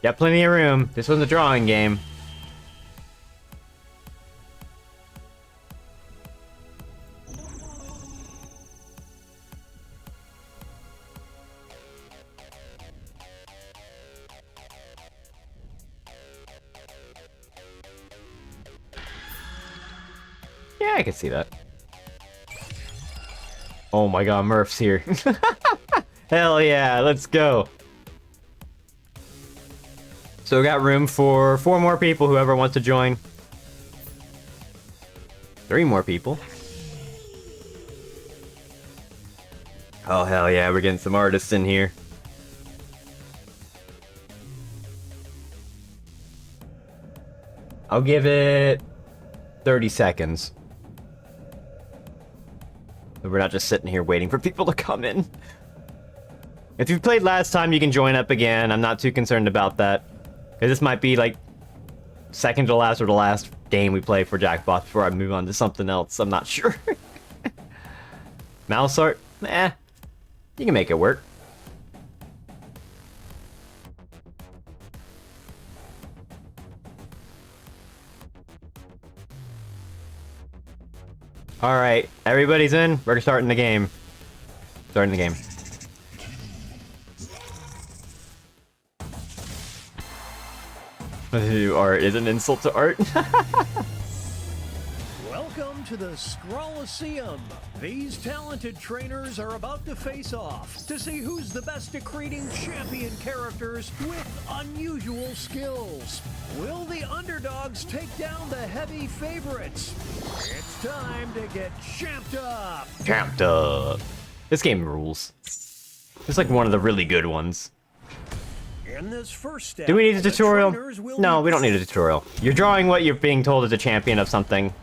Got plenty of room. This one's a drawing game. Yeah, I can see that. Oh my god, Murph's here. Hell yeah, let's go. So we got room for 4 more people, whoever wants to join. 3 more people. Oh hell yeah, we're getting some artists in here. I'll give it 30 seconds. We're not just sitting here waiting for people to come in. If you played last time, you can join up again. I'm not too concerned about that. Because this might be like second to last or the last game we play for Jackbox before I move on to something else. I'm not sure. Mouse art? Eh. You can make it work. Alright, everybody's in. We're starting the game. Starting the game. Art is an insult to art. Welcome to the Scrollaceum. These talented trainers are about to face off to see who's the best at creating champion characters with unusual skills. Will the underdogs take down the heavy favorites? It's time to get champed up. Champed up. This game rules. It's like one of the really good ones. In this first step, Do we need a the tutorial? trainers will No, be- we don't need a tutorial. You're drawing what you're being told is a champion of something.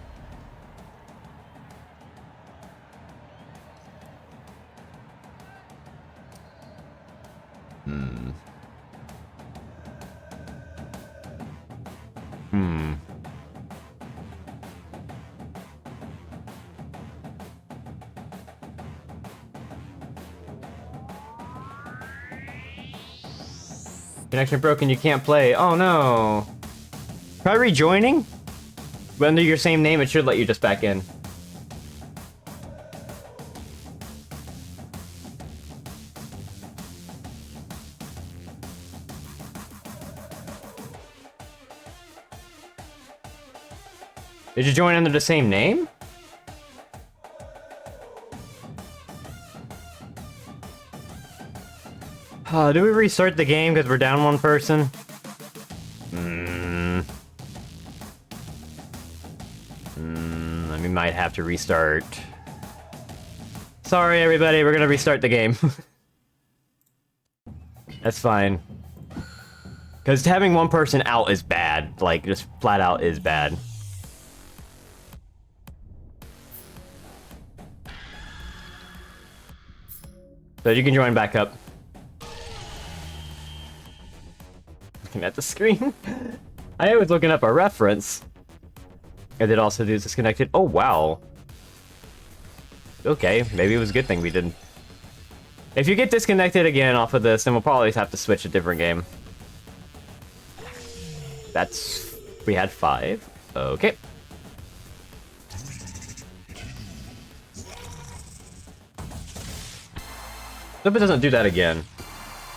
Connection broken, you can't play. Oh no. Try rejoining? Under your same name, it should let you just back in. Did you join under the same name? Do we restart the game because we're down 1 person? We might have to restart. Sorry, everybody, we're gonna restart the game. That's fine. Because having 1 person out is bad. Like, just flat out is bad. So you can join back up. Looking at the screen. I was looking up a reference. And it also do disconnected. Oh, wow. Okay, maybe it was a good thing we didn't. If you get disconnected again off of this, then we'll probably have to switch a different game. That's... We had 5. Okay. Hope it doesn't do that again.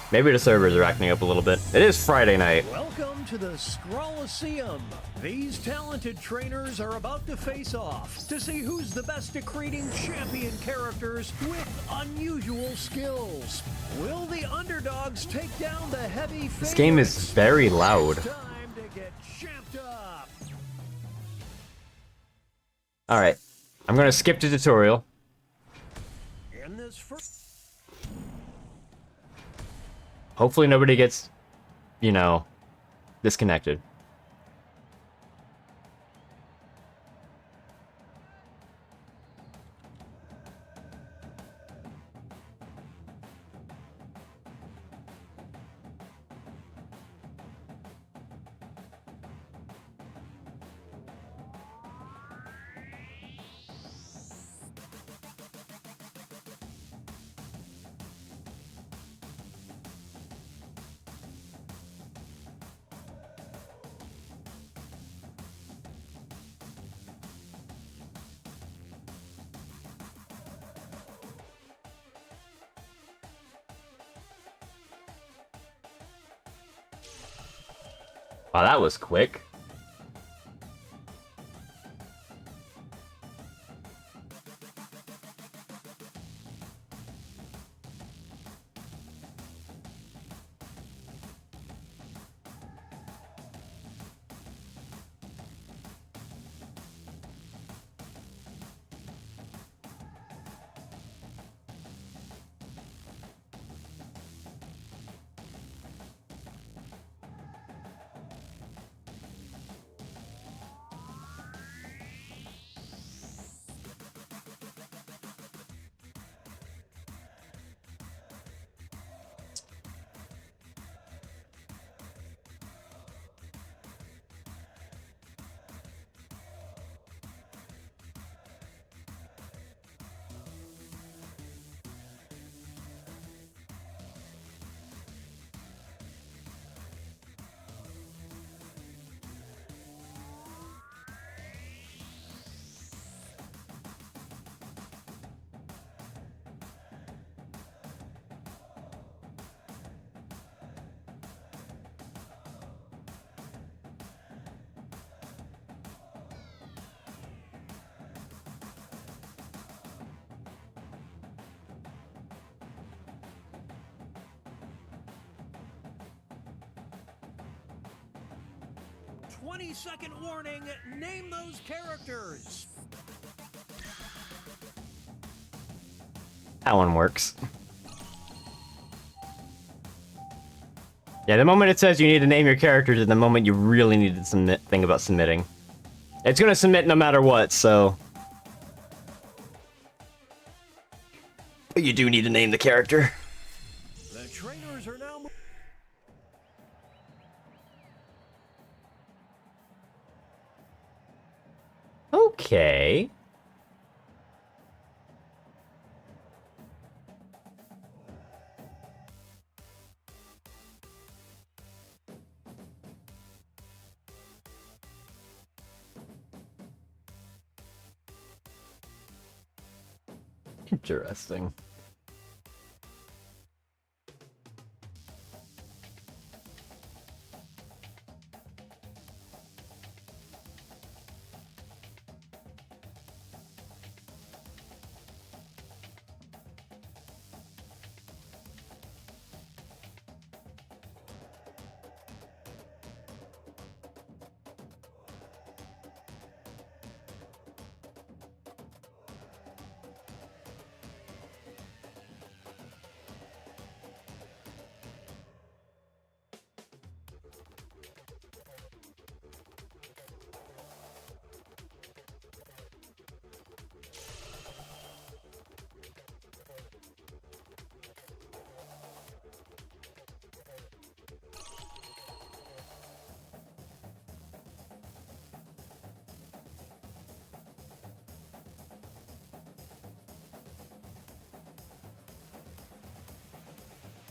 Maybe the servers are acting up a little bit. It is Friday night. Welcome to the Scrolliseum. These talented trainers are about to face off to see who's the best at creating champion characters with unusual skills. Will the underdogs take down the heavy favorites? This game is very loud. It's time to get champed up. Alright. I'm gonna skip the tutorial. In this first... Hopefully nobody gets, you know, disconnected. Wow, that was quick. "20-second warning, name those characters." That one works. Yeah, the moment it says you need to name your characters is the moment you really need to think about submitting. It's gonna submit no matter what, so... But you do need to name the character. The trainers are now... Okay. Interesting.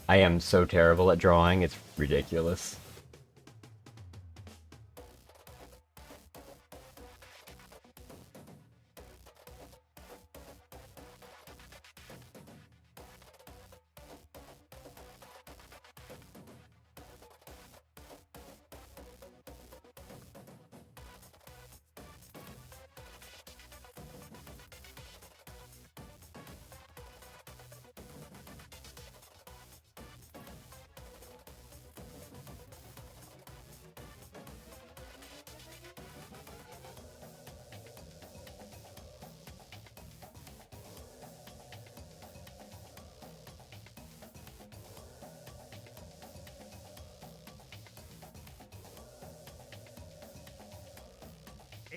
I am so terrible at drawing, it's ridiculous.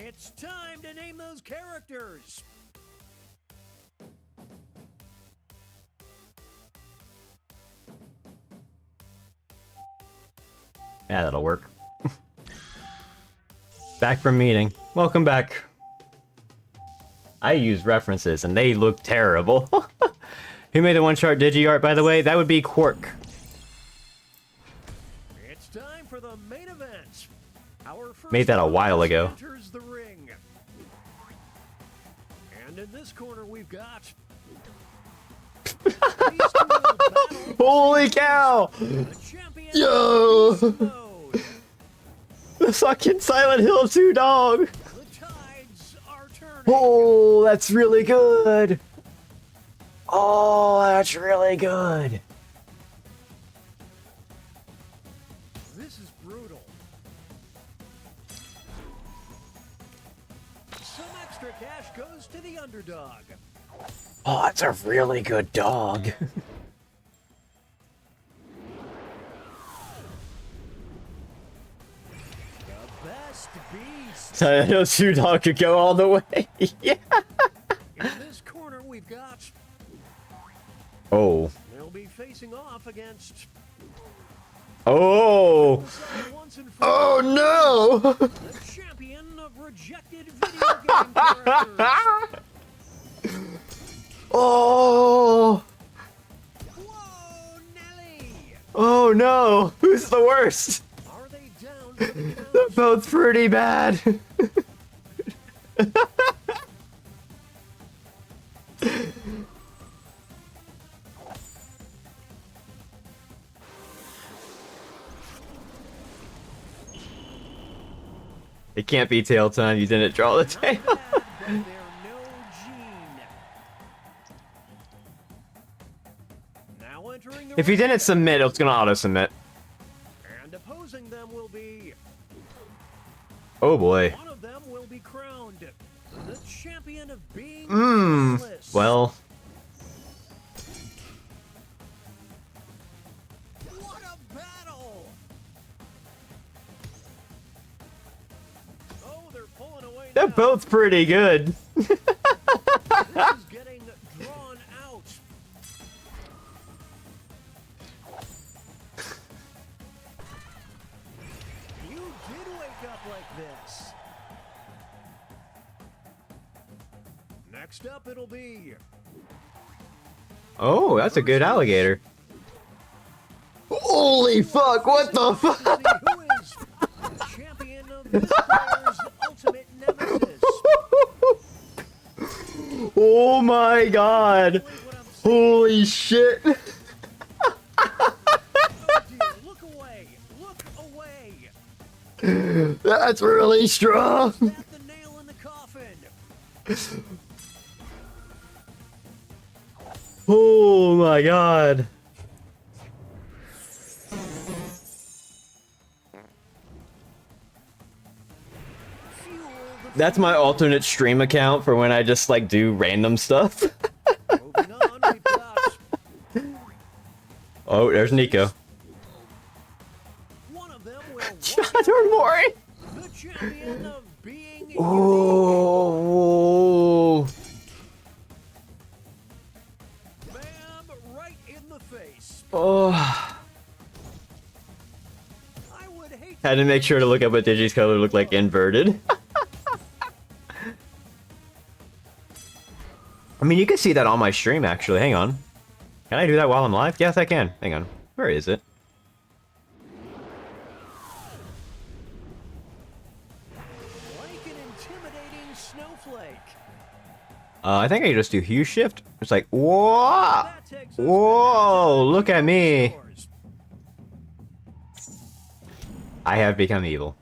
It's time to name those characters. Yeah, that'll work. Back from meeting. Welcome back. I use references and they look terrible. Who made the one-shot digi art, by the way? That would be Quark. It's time for the main event. Our first Made that a while ago. enters the ring. And in this corner we've got these two will battle Holy cow! the champion Yo! beast mode. The fucking Silent Hill 2 dog! The tides are turning. Oh, that's really good! Oh, that's really good! This is brutal. Some extra cash goes to the underdog. Oh, that's a really good dog. The best beast. Silent Hill 2 dog could go all the way. Yeah! In this corner we've got. Oh. They'll be facing off against. Oh! Once and for Oh no! the champion of rejected video game characters. Oh! Whoa, Nelly! Oh no! Who's the worst? Are they down for the They're count? both pretty bad. It can't be tail time, you didn't draw the tail. Bad, but they're no Gene. Now entering the If you ring, didn't submit, it's gonna auto-submit. and opposing them will be. Oh boy. One of them will be crowned the champion of being Mmm. fearless. Well, What a battle! Oh, they're pulling away they're now. both pretty good. This is getting drawn out. You did wake up like this. Next up, it'll be Oh, that's a good alligator. Holy fuck, what the to see fuck? who is the champion of this player's ultimate nemesis. Oh my god. What I'm saying, Holy shit. oh dear, look away, look away. That's really strong. That's the nail in the coffin. Oh my god. Fuel the That's my alternate stream account for when I just like do random stuff. moving on, we've got Oh, there's Nico. one of them will John walk or Mori. the champion of being unique. Oh. Bam, right in the face. Oh. I would hate Had to make sure to look up what Digi's color looked like inverted. I mean, you can see that on my stream, actually. Hang on. Can I do that while I'm live? Yes, I can. Hang on. Where is it? like an intimidating snowflake. I think I can just do hue shift. It's like, whoa! That takes us Whoa! Look at me! scores. I have become evil.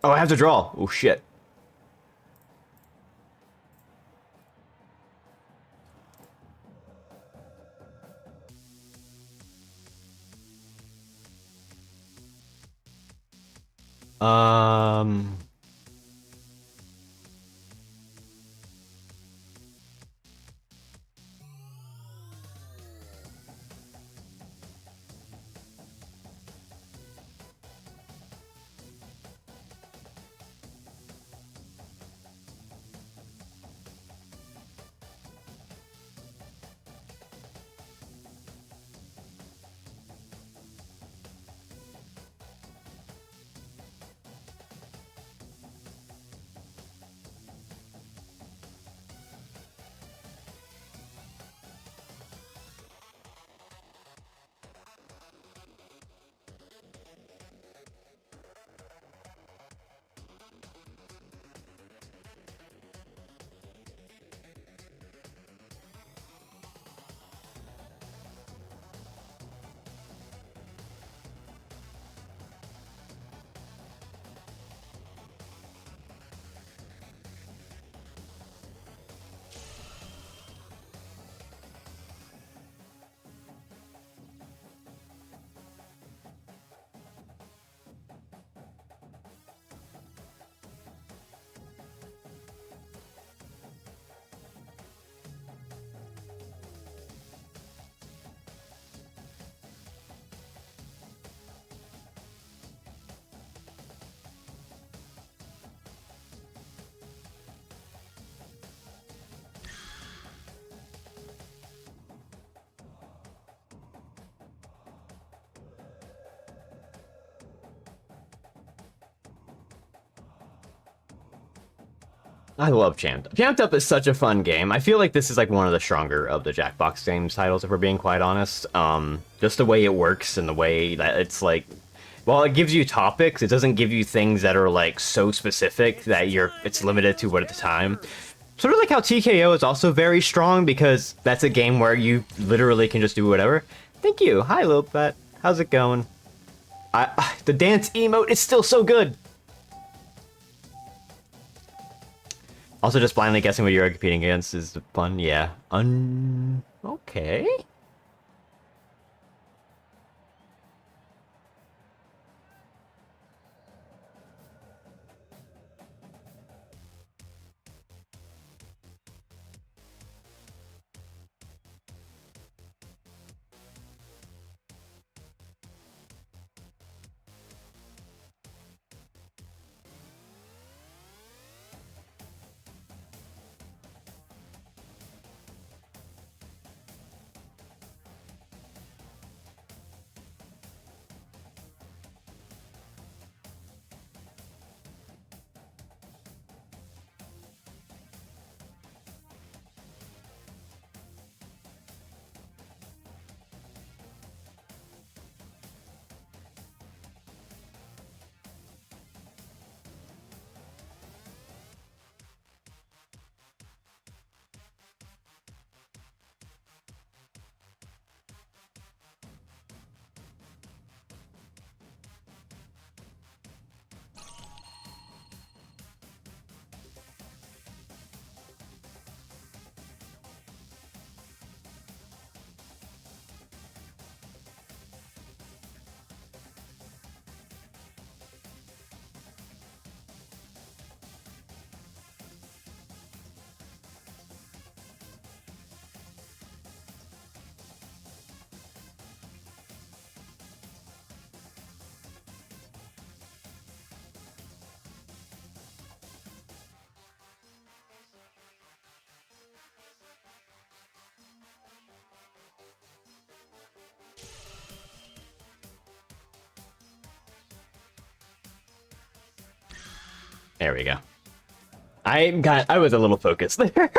Oh, I have to draw. Oh, shit. Um... I love Champed Up. Champed Up is such a fun game. I feel like this is like one of the stronger of the Jackbox Games titles, if we're being quite honest. Just the way it works and the way that it's like, while it gives you topics, it doesn't give you things that are like so specific that it's limited to what at the time. Sort of like how TKO is also very strong because that's a game where you literally can just do whatever. Thank you. Hi, Lopet. How's it going? The dance emote is still so good. Also, just blindly guessing what you're competing against is fun. Yeah. Okay. There we go. I was a little focused there.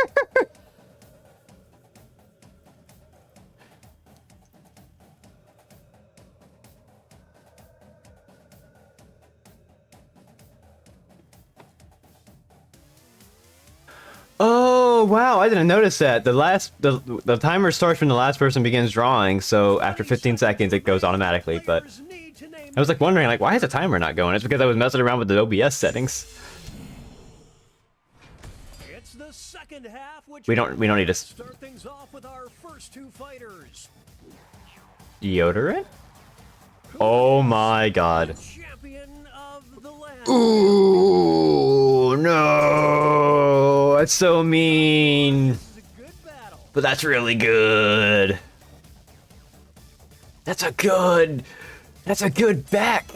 Oh wow, I didn't notice that. The timer starts when the last person begins drawing, so after 15 seconds it goes automatically, but I was like wondering like why is the timer not going? It's because I was messing around with the OBS settings. It's the second half, which We don't need to start things off with our first two fighters. deodorant? Oh my god. Champion of the land. Ooh, no. That's so mean. This is a good battle. But that's really good. That's a good back.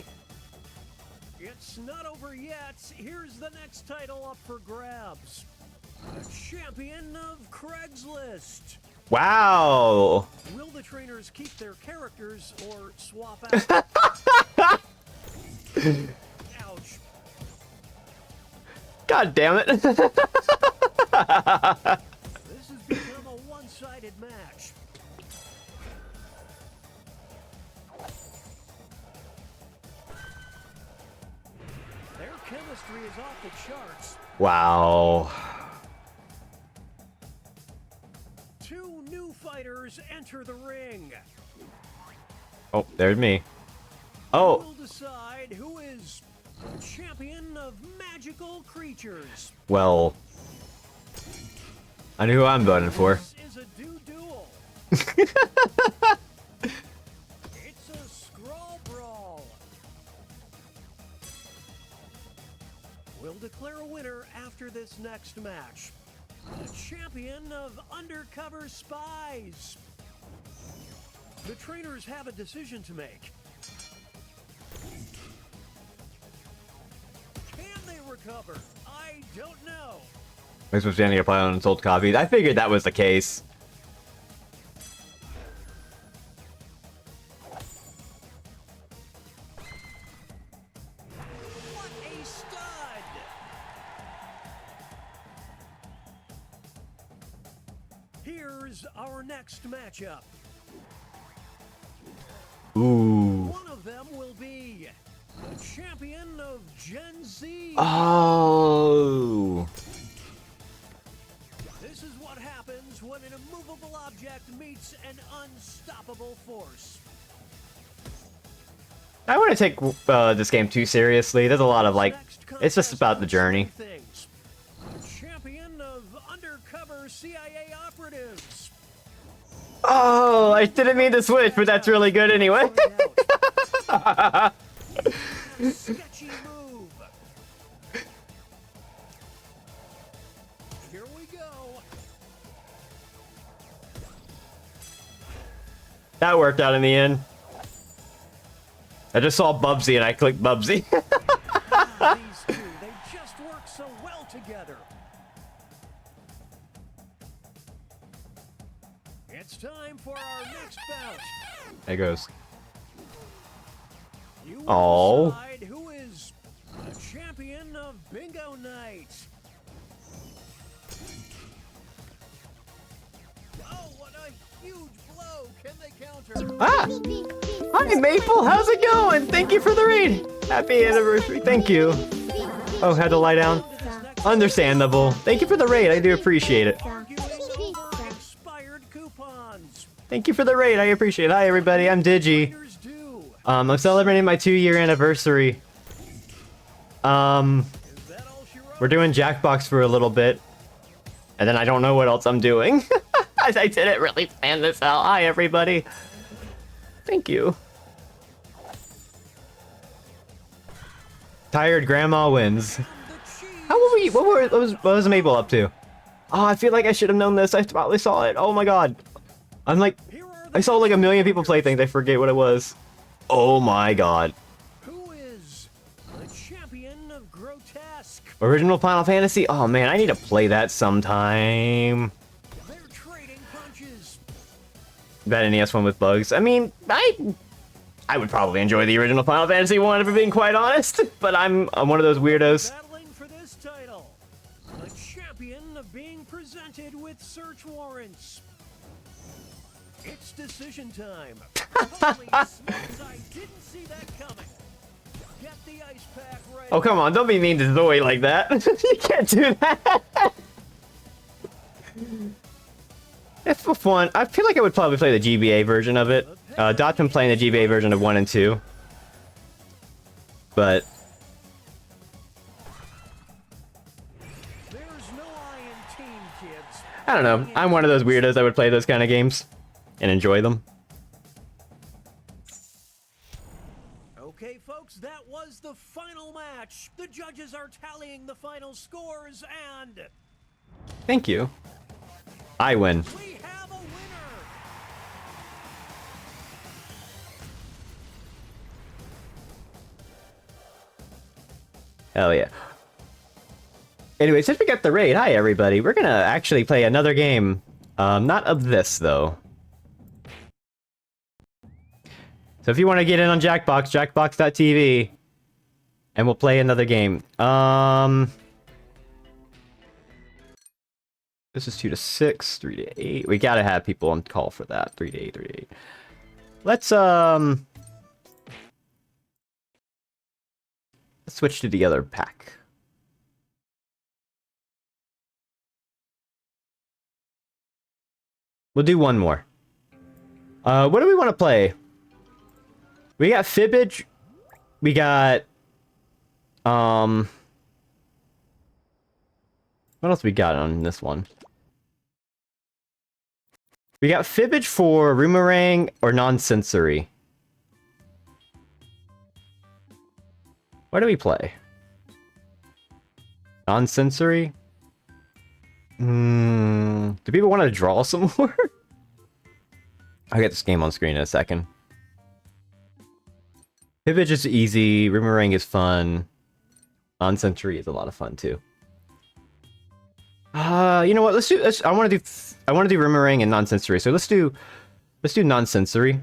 It's not over yet. Here's the next title up for grabs. Champion of Craigslist. Wow. Will the trainers keep their characters or swap out? Ouch. God damn it. This has become a one-sided match. Their chemistry is off the charts. Wow. Two new fighters enter the ring. Oh, there's me. We'll Oh, decide who is champion of magical creatures. well. I knew who I'm voting for. This is a duel. It's a scroll brawl. We'll declare a winner after this next match. The champion of undercover spies. The trainers have a decision to make. Can they recover? I don't know. Makes me standing apply on unsold copies. I figured that was the case. What a stud! Here's our next matchup. Ooh. One of them will be the champion of Gen Z. Oh. This is what happens when an immovable object meets an unstoppable force. I want to take this game too seriously. There's a lot of like, it's just about the journey. Things. Champion of undercover CIA operatives. Oh, I didn't mean to switch, but that's really good anyway. Sketchy move. Here we go. That worked out in the end. I just saw Bubsy and I clicked Bubsy. These two, they just work so well together. It's time for our next bout. There goes. You Oh. will decide who is the champion of Bingo Night. Oh, what a huge blow! Can they counter? Ah! Hi, Maple. How's it going? Thank you for the raid. Happy anniversary. Thank you. Oh, had to lie down. Understandable. Thank you for the raid. I do appreciate it. Expired coupons. Thank you for the raid. I appreciate it. Hi, everybody. I'm Digi. Trainers do. I'm celebrating my 2-year anniversary. Is that all she wrote? We're doing Jackbox for a little bit. And then I don't know what else I'm doing. I didn't really plan this out. Hi, everybody. Thank you. Tired grandma wins. The cheese. How were we? What was Mabel up to? Oh, I feel like I should have known this. I probably saw it. Oh my god. I'm like, Here are I saw like a million people play things. I forget what it was. Oh my god. Who is the champion of grotesque? Original Final Fantasy? Oh man, I need to play that sometime. They're trading punches. That NES one with bugs. I mean, I would probably enjoy the original Final Fantasy one, if I'm being quite honest. But I'm one of those weirdos. Battling for this title. The champion of being presented with search warrants. It's decision time. Holy smokes, I didn't see that coming. Get the ice pack ready. Oh come on, don't be mean to Zoe like that. You can't do that. It's for fun. I feel like I would probably play the GBA version of it. Dot's been playing the GBA version of 1 and 2. But There's no I in team, kids. I don't know. I'm one of those weirdos that would play those kind of games and enjoy them. Okay, folks, that was the final match. The judges are tallying the final scores, and Thank you. I win. we have a winner. Hell yeah. Anyway, since we got the raid, hi everybody. We're gonna actually play another game. Not of this, though. So if you want to get in on Jackbox, jackbox.tv, and we'll play another game. This is 2 to 6, 3 to 8. We gotta have people on call for that. 3 to 8, 3 to 8. Let's switch to the other pack. We'll do one more. What do we want to play? We got Fibbage. We got what else we got on this one? We got Fibbage for Boomerang or Non-Sensory. What do we play? Non-Sensory? Do people want to draw some more? I'll get this game on screen in a second. Fibbage is easy. Boomerang is fun. Non-Sensory is a lot of fun too. You know what? I want to do Boomerang and Non-Sensory. So let's do Non-Sensory.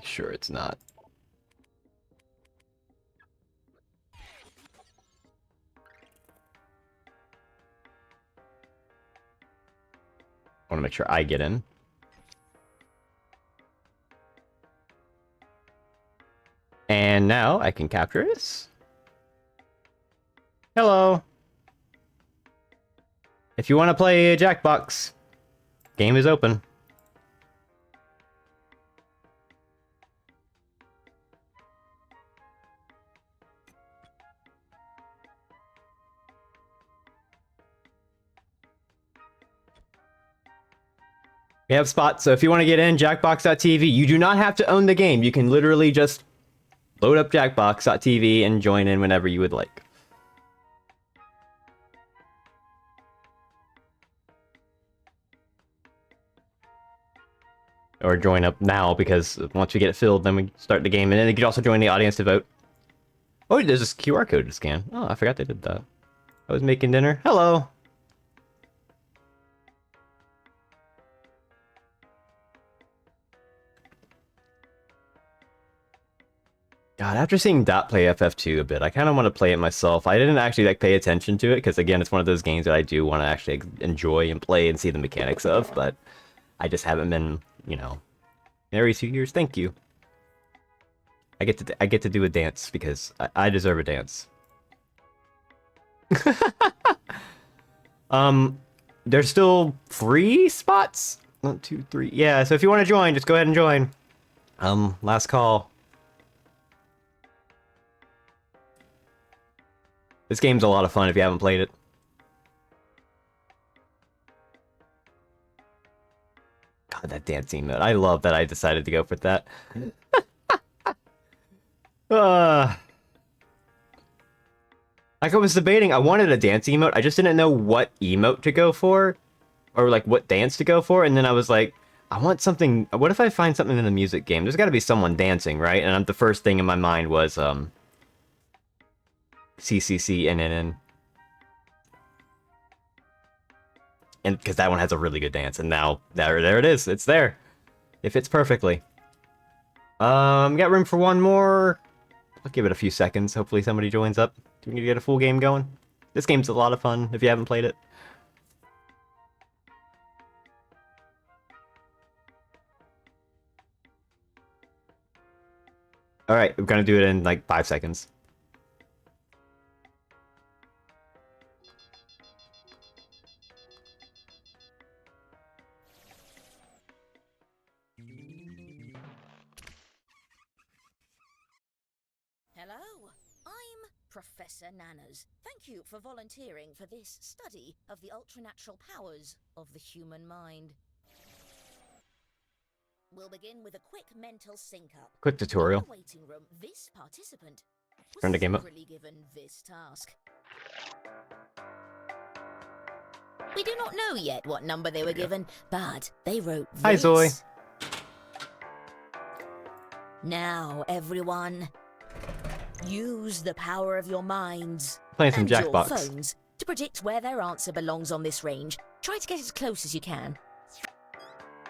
Sure, it's not. want to make sure I get in. And now I can capture this. Hello. If you want to play Jackbox, game is open. We have spots, so if you want to get in, jackbox.tv, you do not have to own the game. You can literally just load up jackbox.tv and join in whenever you would like. Or join up now, because once we get it filled, then we start the game. And then you can also join the audience to vote. Oh, there's this QR code to scan. Oh, I forgot they did that. I was making dinner. Hello! God, after seeing Dot play FF2 a bit, I kind of want to play it myself. I didn't actually like pay attention to it, because again, it's one of those games that I do want to actually enjoy and play and see the mechanics of, but I just haven't been, you know, married 2 years. Thank you. I get to do a dance because I deserve a dance. There's still 3 spots. 1, 2, 3. Yeah, so if you want to join, just go ahead and join. Last call. This game's a lot of fun if you haven't played it. God, that dancing mode. I love that I decided to go for that. Like I was debating, I wanted a dance emote. I just didn't know what emote to go for. Or like what dance to go for. And then I was like, I want something. What if I find something in the music game? There's got to be someone dancing, right? And the first thing in my mind was CCCNNN. And because that one has a really good dance, and now there it is. It's there. It fits perfectly. Got room for one more. I'll give it a few seconds. Hopefully somebody joins up. Do we need to get a full game going? This game's a lot of fun if you haven't played it. All right, we're gonna do it in like 5 seconds. Hello, I'm Professor Nanners. Thank you for volunteering for this study of the ultranatural powers of the human mind. We'll begin with a quick mental sync-up. Quick tutorial. In the waiting room, this participant was Turn the game up. secretly given this task. We do not know yet what number they were given, but they wrote this. Hi, Zoe. Now, everyone, use the power of your minds Playing some and your Jackbox. phones to predict where their answer belongs on this range. Try to get as close as you can.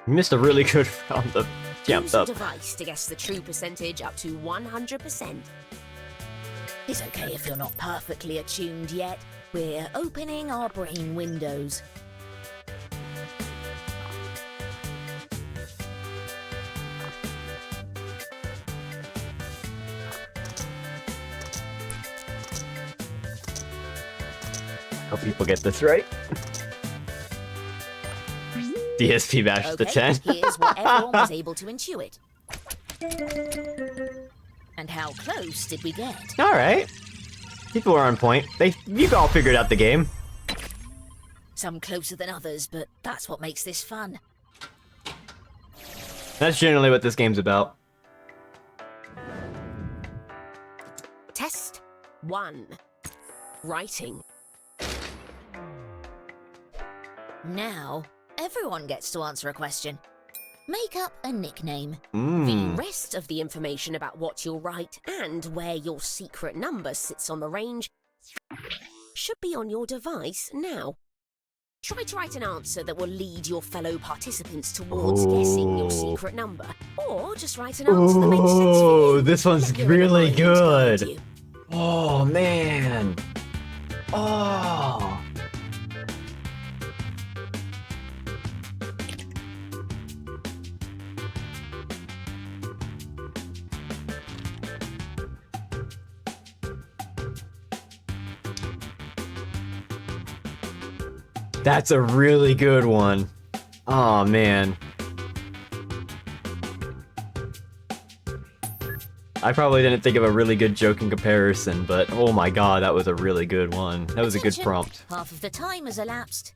You missed a really good round of Use jumped your up. device to guess the true percentage up to 100%. It's okay if you're not perfectly attuned yet. We're opening our brain windows. Hope people get this right. DSP bash the 10. Here's what everyone was able to intuit. And how close did we get? All right. People are on point. You all figured out the game. Some closer than others, but that's what makes this fun. That's generally what this game's about. Test 1. Writing. Now, everyone gets to answer a question. Make up a nickname. The rest of the information about what you'll write and where your secret number sits on the range should be on your device now. Try to write an answer that will lead your fellow participants towards guessing your secret number, or just write an answer that makes sense for you. This one's Let your inner really mind guide good. you. Oh, man. Oh. That's a really good one. Oh man. I probably didn't think of a really good joke in comparison, but oh my god, that was a really good one. That was a good Attention, prompt. Half of the time has elapsed.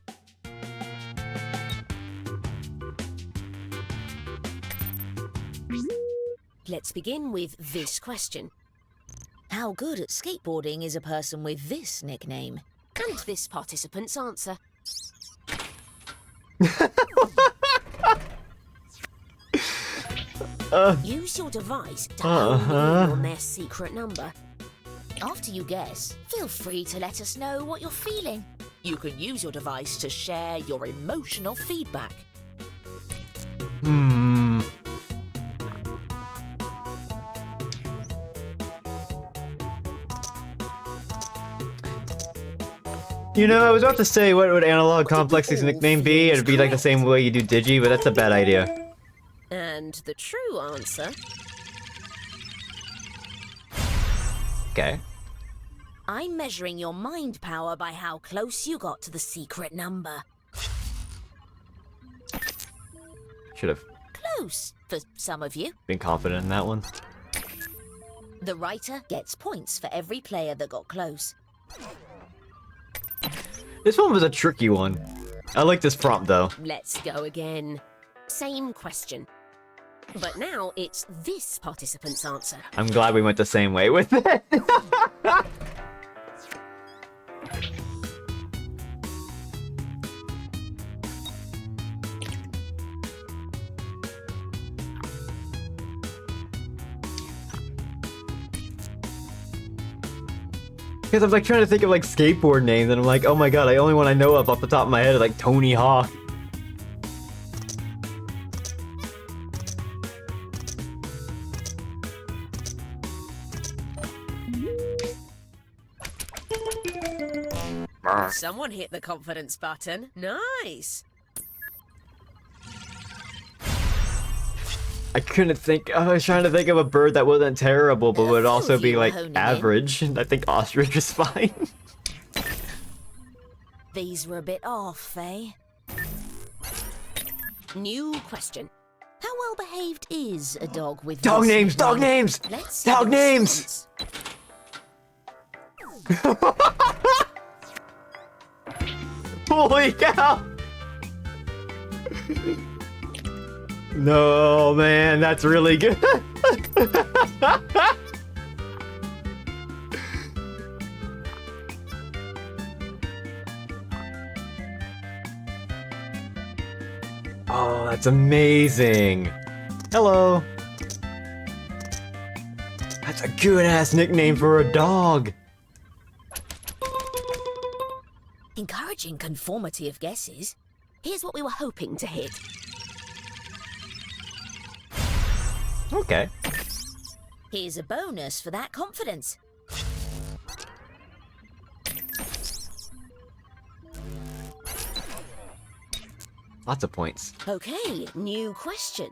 Let's begin with this question. How good at skateboarding is a person with this nickname? And this participant's answer. Use your device to hone in on their secret number. After you guess, feel free to let us know what you're feeling. You can use your device to share your emotional feedback. Hmm. You know, I was about to say, what would Analog Complex's nickname be? It'd be like the same way you do Digi, but that's a bad idea. And the true answer... Okay. I'm measuring your mind power by how close you got to the secret number. Should have Close, for some of you. been confident in that one. The writer gets points for every player that got close. This one was a tricky one. I like this prompt, though. Let's go again. Same question. But now it's this participant's answer. I'm glad we went the same way with it. Because I'm like trying to think of like skateboard names, and I'm like, oh my god, the only one I know of off the top of my head is like Tony Hawk. Someone hit the confidence button. Nice. I couldn't think. I was trying to think of a bird that wasn't terrible, but would also be like honing in. average. I think ostrich is fine. These were a bit off, eh? New question. How well behaved is a dog with Dog this names! Dog nickname? names! Let's see Dog the names! response. Holy cow! No, man, that's really good. Oh, that's amazing. Hello. That's a good-ass nickname for a dog. Encouraging conformity of guesses. Here's what we were hoping to hit. Okay. Here's a bonus for that confidence. Lots of points. Okay, new question.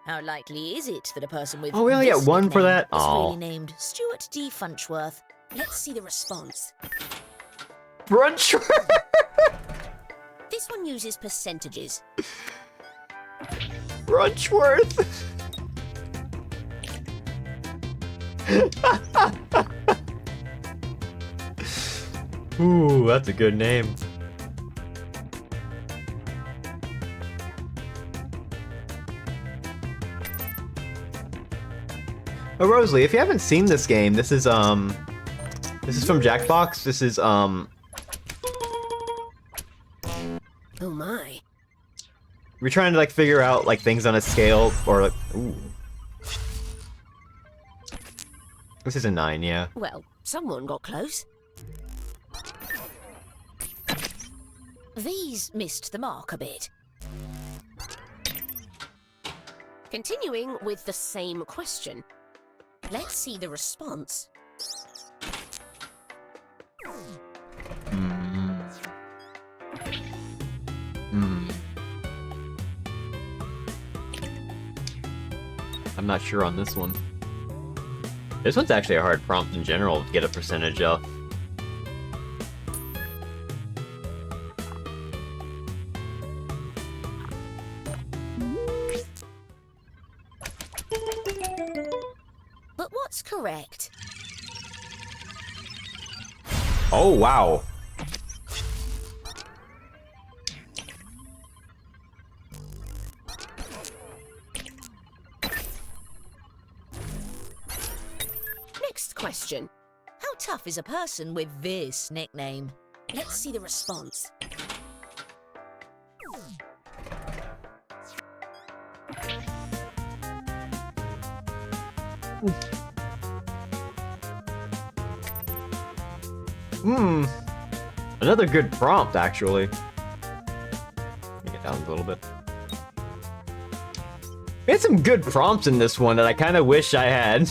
How likely is it that a person with Oh, we only this get one for nickname that? is Aw. really named Stuart D. Funchworth? Let's see the response. Brunch. This one uses percentages. Brunchworth. Ooh, that's a good name. Oh, Rosalie, if you haven't seen this game, this is from Jackbox. This is Oh my. we're trying to like figure out like things on a scale or like, ooh. This is a 9, yeah. Well, someone got close. These missed the mark a bit. Continuing with the same question. Let's see the response. I'm not sure on this one. This one's actually a hard prompt in general to get a percentage of. correct. Oh, wow. Next question. How tough is a person with this nickname? Let's see the response. Another good prompt, actually. Let me get down a little bit. We had some good prompts in this one that I kind of wish I had.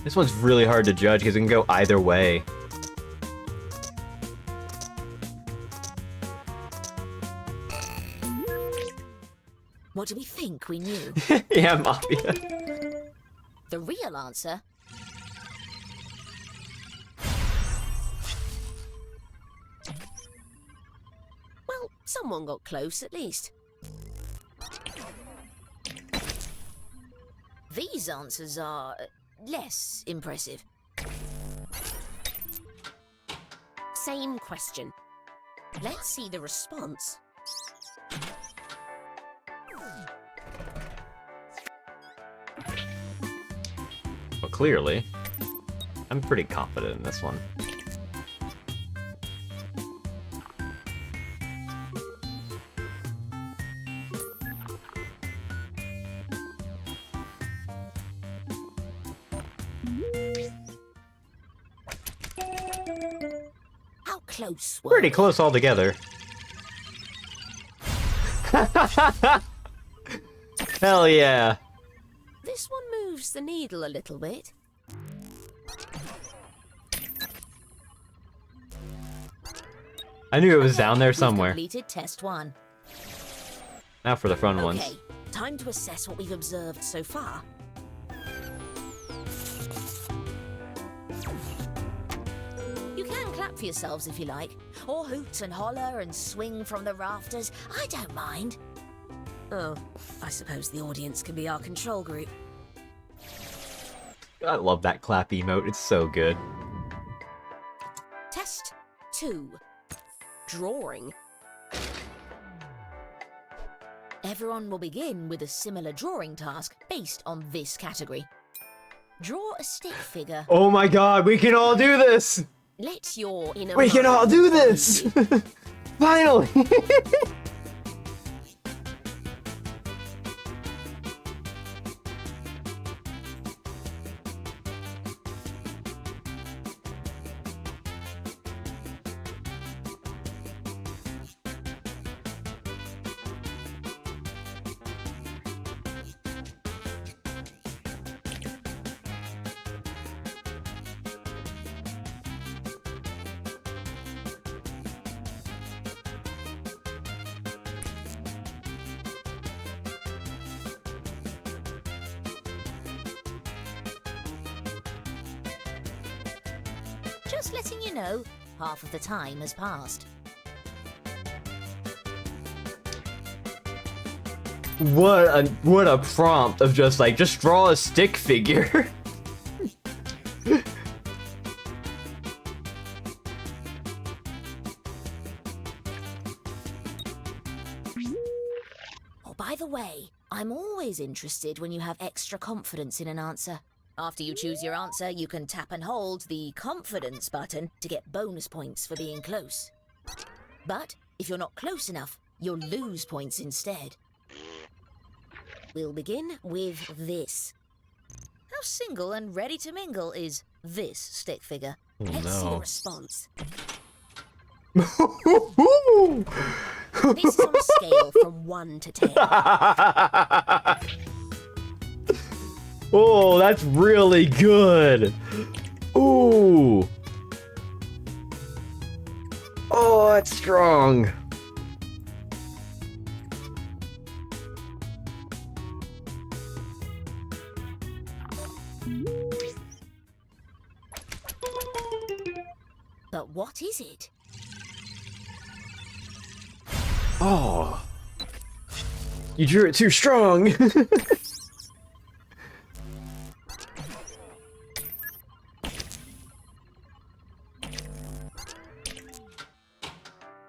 This one's really hard to judge because it can go either way. What do we think we knew? Yeah, Mafia. The real answer? Well, someone got close at least. These answers are less impressive. Same question. Let's see the response. Well, clearly, I'm pretty confident in this one. How close were Pretty we? close altogether. Hell yeah. This one moves the needle a little bit. I knew it was Okay, down there we've somewhere. completed test 1. Now for the fun ones. Okay, time to assess what we've observed so far. You can clap for yourselves if you like, or hoot and holler and swing from the rafters. I don't mind. Oh, I suppose the audience can be our control group. I love that clap emote, it's so good. Test 2. Drawing. Everyone will begin with a similar drawing task based on this category. Draw a stick figure. Oh my god, we can all do this! Let your inner We can all mind do guide this! you. Finally! Just letting you know, half of the time has passed. What a prompt of just like, just draw a stick figure. Oh, by the way, I'm always interested when you have extra confidence in an answer. After you choose your answer, you can tap and hold the confidence button to get bonus points for being close. But if you're not close enough, you'll lose points instead. We'll begin with this. How single and ready to mingle is this stick figure? Let's see the no. response. This is on a scale from 1 to 10. Oh, that's really good. Ooh. Oh, that's strong. But what is it? Oh. You drew it too strong.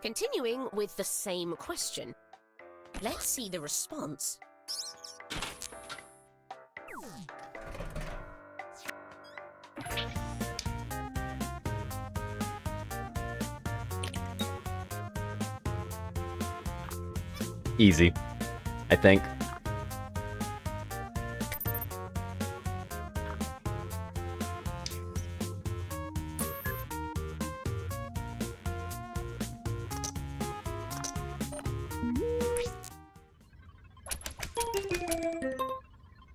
Continuing with the same question. Let's see the response. Easy, I think.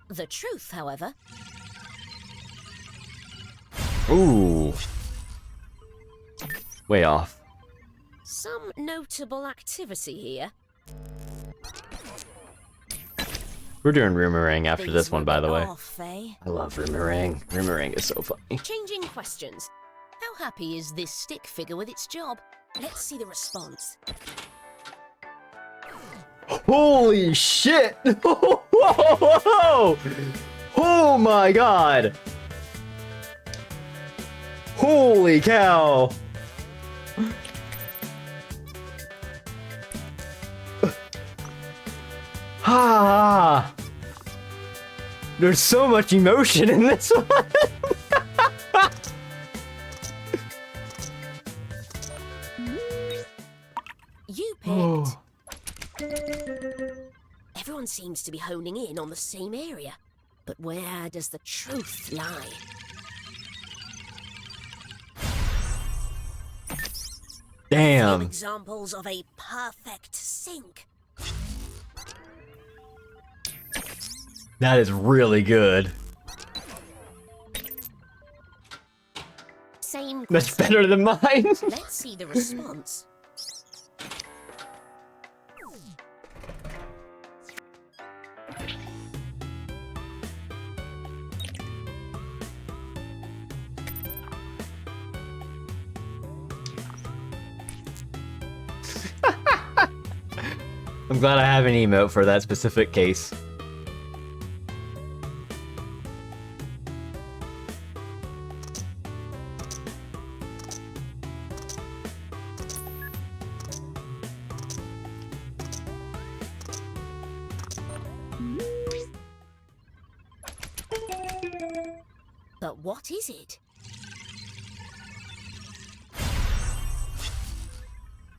The truth, however, Ooh. Way off. Some notable activity here. We're doing Roomerang after this one, by the way. off, eh? I love Roomerang. Roomerang is so funny. Changing questions. How happy is this stick figure with its job? Let's see the response. Holy shit! Whoa! Oh my god! Holy cow! Ah! There's so much emotion in this one! You picked. Oh. Everyone seems to be honing in on the same area. But where does the truth lie? Damn. Examples of a perfect sync. That is really good. Same That's question. better than mine. Let's see the response. I'm glad I have an emote for that specific case. But what is it?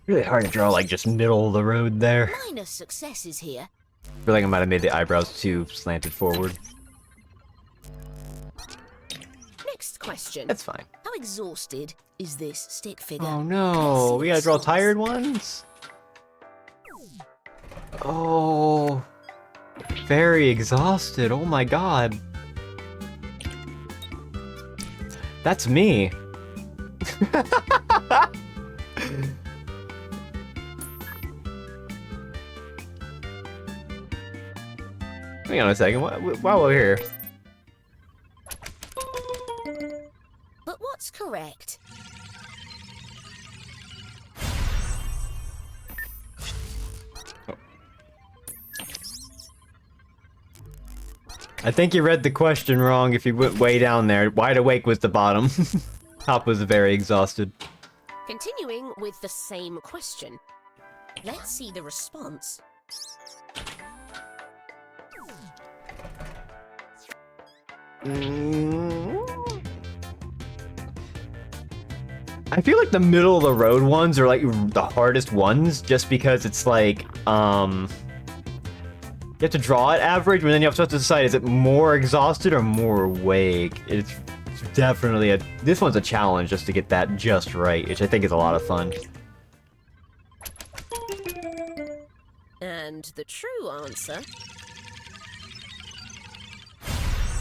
Really hard to draw, like, just middle of the road there. Minor successes here. I feel like I might have made the eyebrows too slanted forward. Next question. That's fine. How exhausted is this stick figure? Oh Let's no, see we the gotta draw response. tired ones? Oh. Very exhausted, oh my god. That's me. Hang on a second, while we're here. But what's correct? I think you read the question wrong if you went way down there. Wide awake was the bottom. Top was very exhausted. Continuing with the same question. Let's see the response. I feel like the middle of the road ones are like the hardest ones just because it's like, you have to draw it average, but then you have to decide, is it more exhausted or more awake? It's definitely this one's a challenge just to get that just right, which I think is a lot of fun. And the true answer.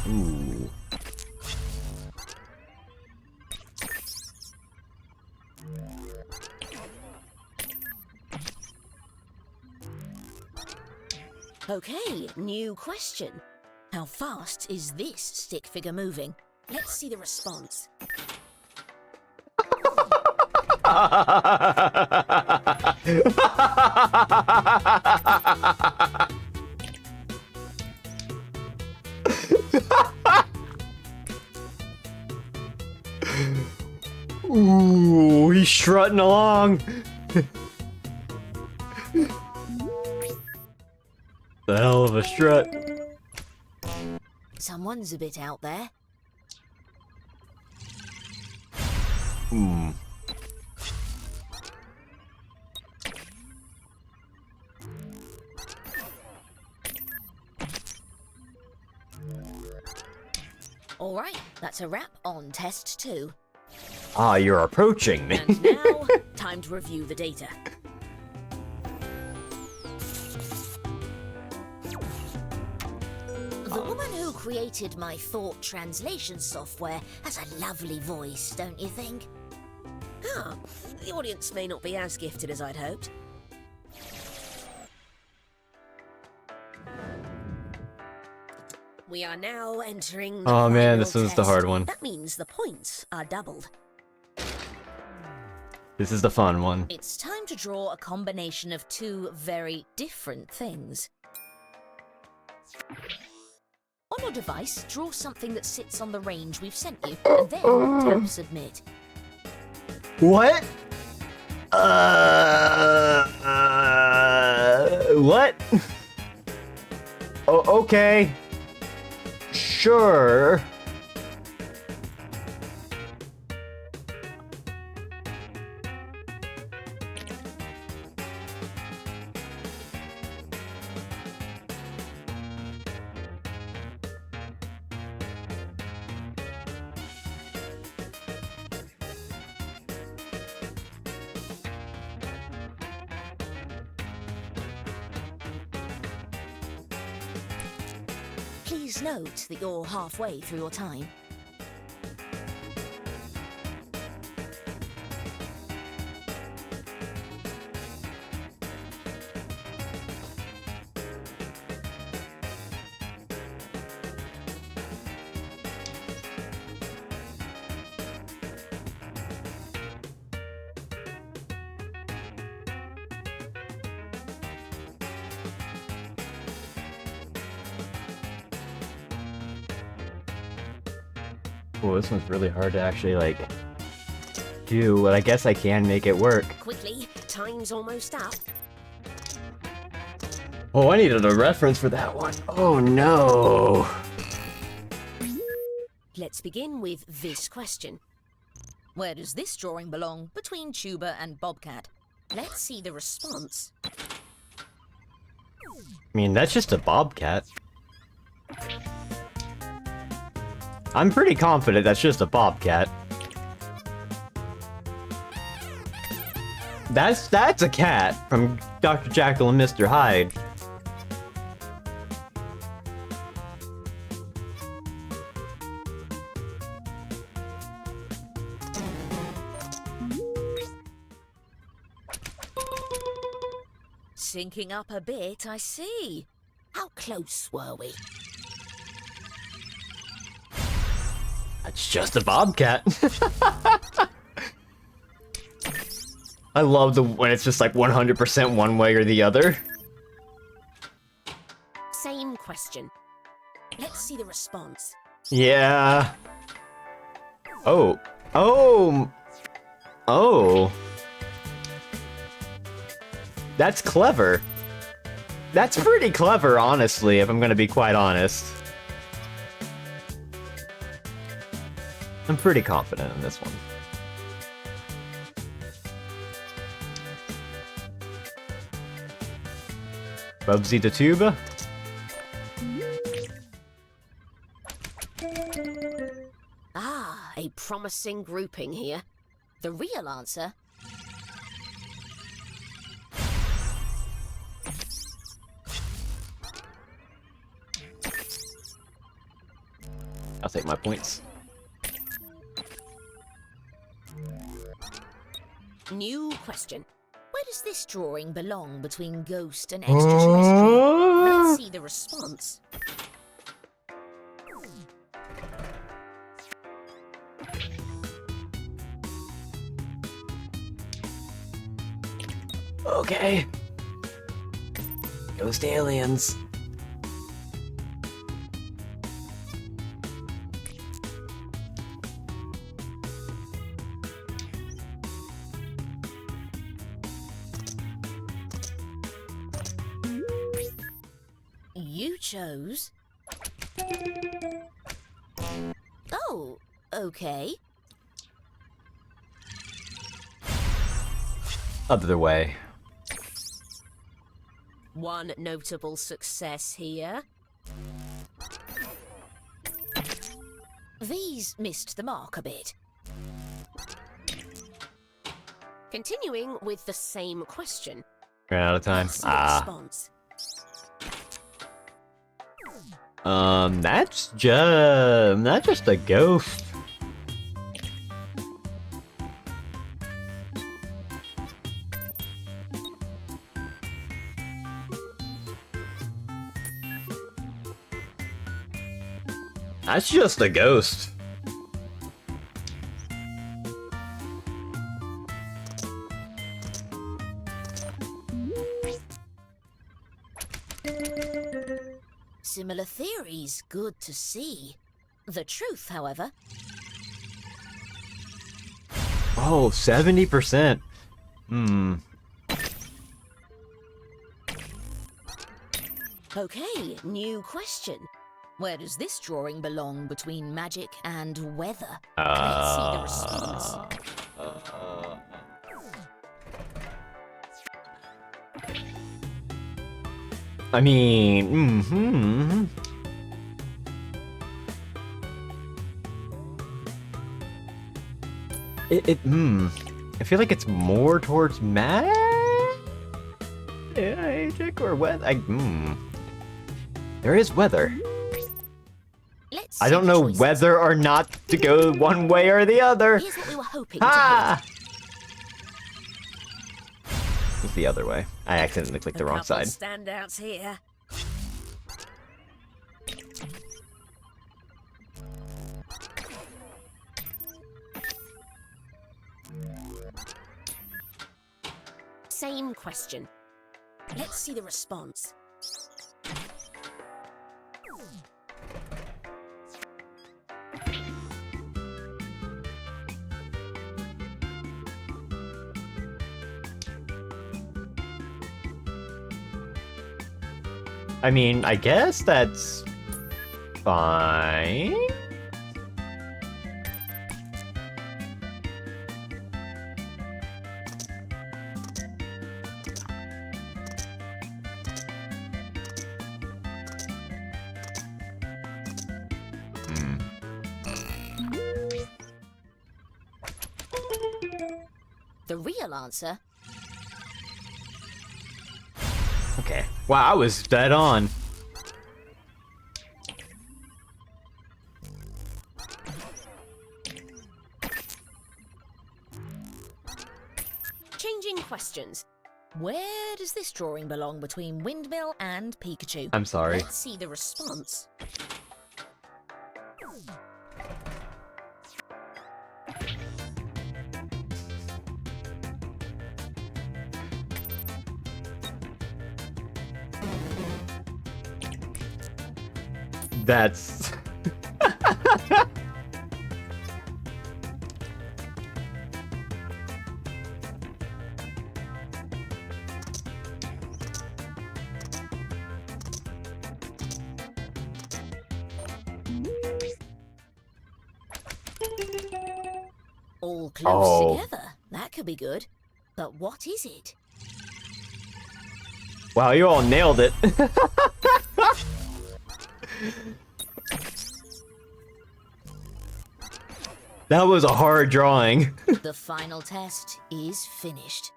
Ooh. Okay, new question. How fast is this stick figure moving? Let's see the response. Ooh, he's strutting along. The hell of a strut. Someone's a bit out there. Hmm. Alright, that's a wrap on test 2. Ah, you're approaching me. And now, time to review the data. The woman who created my thought translation software has a lovely voice, don't you think? Ah, the audience may not be as gifted as I'd hoped. We are now entering the Oh man, final this is the test. hard one. That means the points are doubled. This is the fun one. It's time to draw a combination of two very different things. On your device, draw something that sits on the range we've sent you, and then tap submit. What? What? Oh, okay. Sure. Please note that you're halfway through your time. Oh, this one's really hard to actually, like, do, but I guess I can make it work. Quickly, time's almost up. Oh, I needed a reference for that one. Oh, no. Let's begin with this question. Where does this drawing belong between Tuba and Bobcat? Let's see the response. I mean, that's just a bobcat. I'm pretty confident that's just a bobcat. That's a cat from Dr. Jekyll and Mr. Hyde. Syncing up a bit, I see. How close were we? It's just a bobcat. I love when it's just like 100% one way or the other. Same question. Let's see the response. Yeah. Oh. Oh. Oh. That's clever. That's pretty clever, honestly, if I'm gonna be quite honest. I'm pretty confident in this one. Bubsy the Tuba? Ah, a promising grouping here. The real answer? I'll take my points. New question. Where does this drawing belong between ghost and extraterrestrial? Let's see the response. Okay. Ghost aliens. chose. Oh, okay. Other way. One notable success here. These missed the mark a bit. Continuing with the same question. Ran out of time. Let's see the response. That's just a ghost. That's just a ghost. Similar theories, good to see. The truth, however, Oh, 70%. Hmm. okay, new question. Where does this drawing belong between magic and weather? Let's see the response. I mean, I feel like it's more towards magic or weather. There is weather. Let's I see don't the know choices. whether or not to go one way or the other. Here's what we were hoping to hear. Ah! It's the other way. I accidentally clicked the wrong Couple side. standouts here. Same question. Let's see the response. I mean, I guess that's fine. The real answer, Okay. Wow, I was dead on. Changing questions. where does this drawing belong between windmill and Pikachu? I'm sorry. Let's see the response. That's... All close Oh. together. That could be good. But what is it? Wow, you all nailed it. That was a hard drawing. The final test is finished.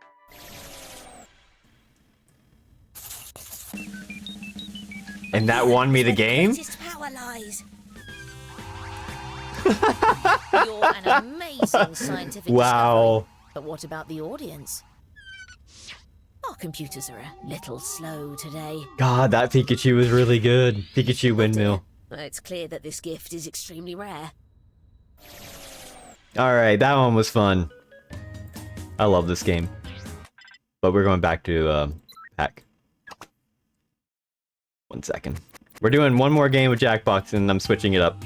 And that won me the game? Greatest power lies. You're an amazing scientific Wow. discovery. But what about the audience? Our computers are a little slow today. God, that Pikachu was really good. Pikachu windmill. It's clear that this gift is extremely rare. Alright, that one was fun. I love this game. But we're going back to, Pack. 1 second. We're doing one more game with Jackbox and I'm switching it up.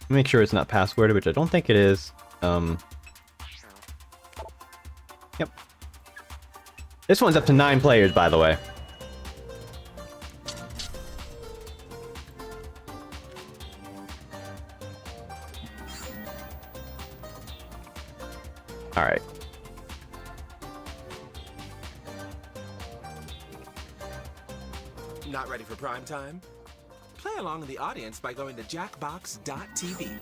Make sure it's not passworded, which I don't think it is. Yep. This one's up to 9 players, by the way. Alright. Not ready for prime time? Play along in the audience by going to jackbox.tv.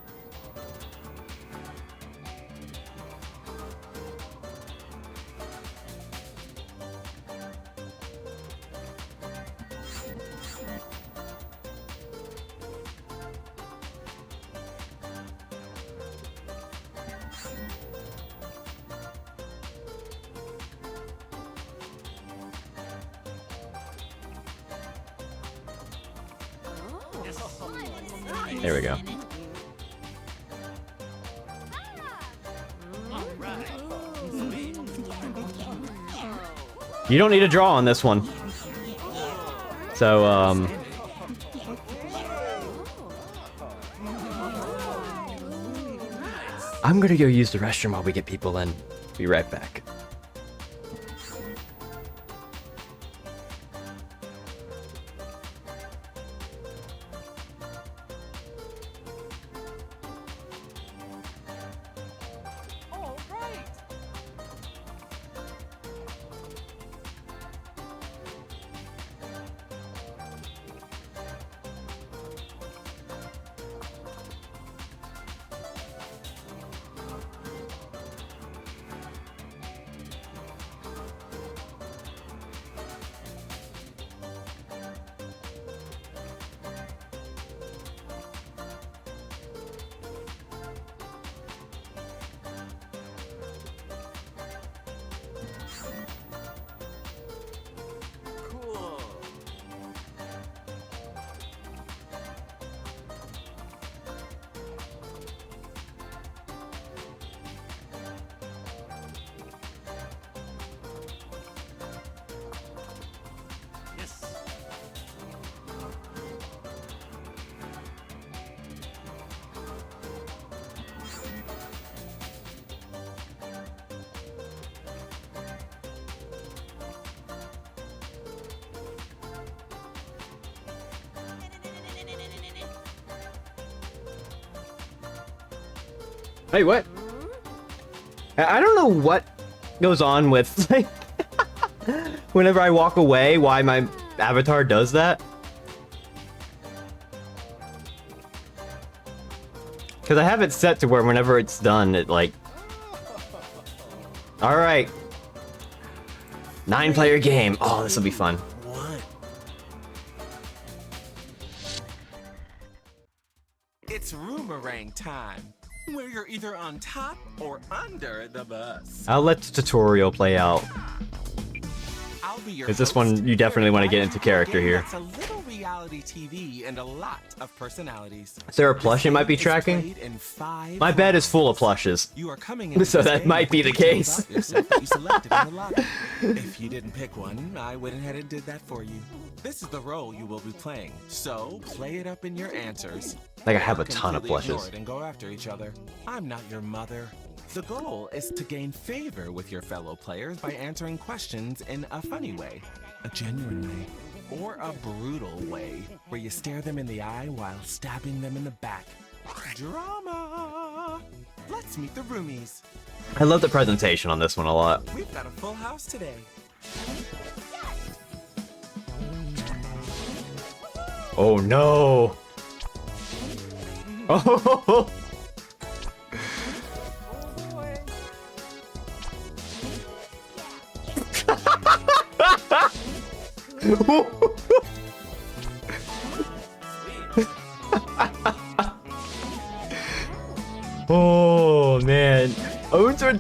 There we go. You don't need a draw on this one. So, I'm gonna go use the restroom while we get people in. Be right back. Hey, what? I don't know what goes on with, like, whenever I walk away, why my avatar does that. Because I have it set to where whenever it's done, it, like... Alright. 9-player game. Oh, this will be fun. It's Roomerang time, where you're either on top or under the bus. I'll let the tutorial play out. I'll be your Because this host, one, you definitely want to get into character here. It's a little reality TV and a lot of personalities. Is there a plush it might be It's tracking? played in 5 My bed is rounds. full of plushes. You are coming in So this that game might be the with details case. about yourself that you selected in the lobby. If you didn't pick one, I went ahead and did that for you. This is the role you will be playing, so play it up in your answers. Like, I have a Don't ton of completely ignore plushes. it and go after each other. I'm not your mother. The goal is to gain favor with your fellow players by answering questions in a funny way, a genuine way, or a brutal way, where you stare them in the eye while stabbing them in the back. Drama! Let's meet the roomies. I love the presentation on this one a lot. We've got a full house today. Oh no! Oh! Oh man, Owner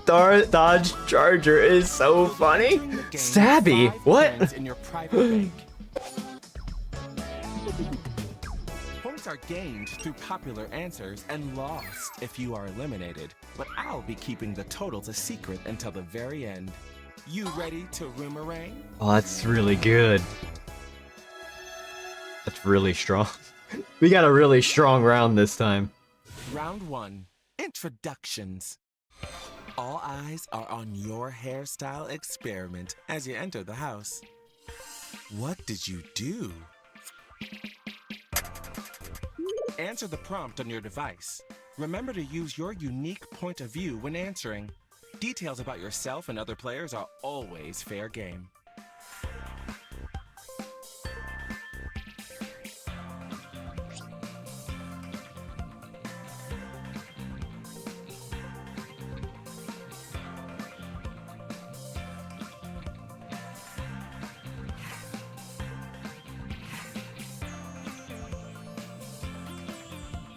Dodge Charger is so funny. Stabby, what? In your private bank. Points are gained through popular answers and lost if you are eliminated. But I'll be keeping the totals a secret until the very end. You ready to Roomerang? Oh, that's really good. That's really strong. We got a really strong round this time. Round 1. Introductions. All eyes are on your hairstyle experiment as you enter the house. What did you do? Answer the prompt on your device. Remember to use your unique point of view when answering. Details about yourself and other players are always fair game.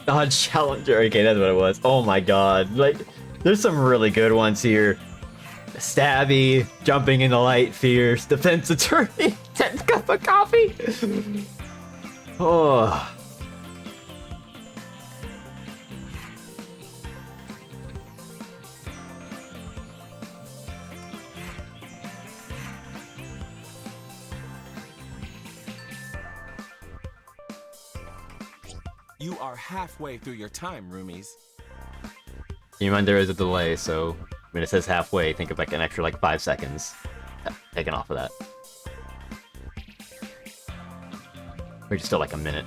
Dodge Challenger. Okay, that's what it was. Oh my god. Like, there's some really good ones here. Stabby, jumping in the light, fierce, defense attorney, 10th cup of coffee. Oh. You are halfway through your time, roomies. Keep in mind there is a delay, so when it says halfway, think of like an extra like 5 seconds taken off of that. Which is still like a minute.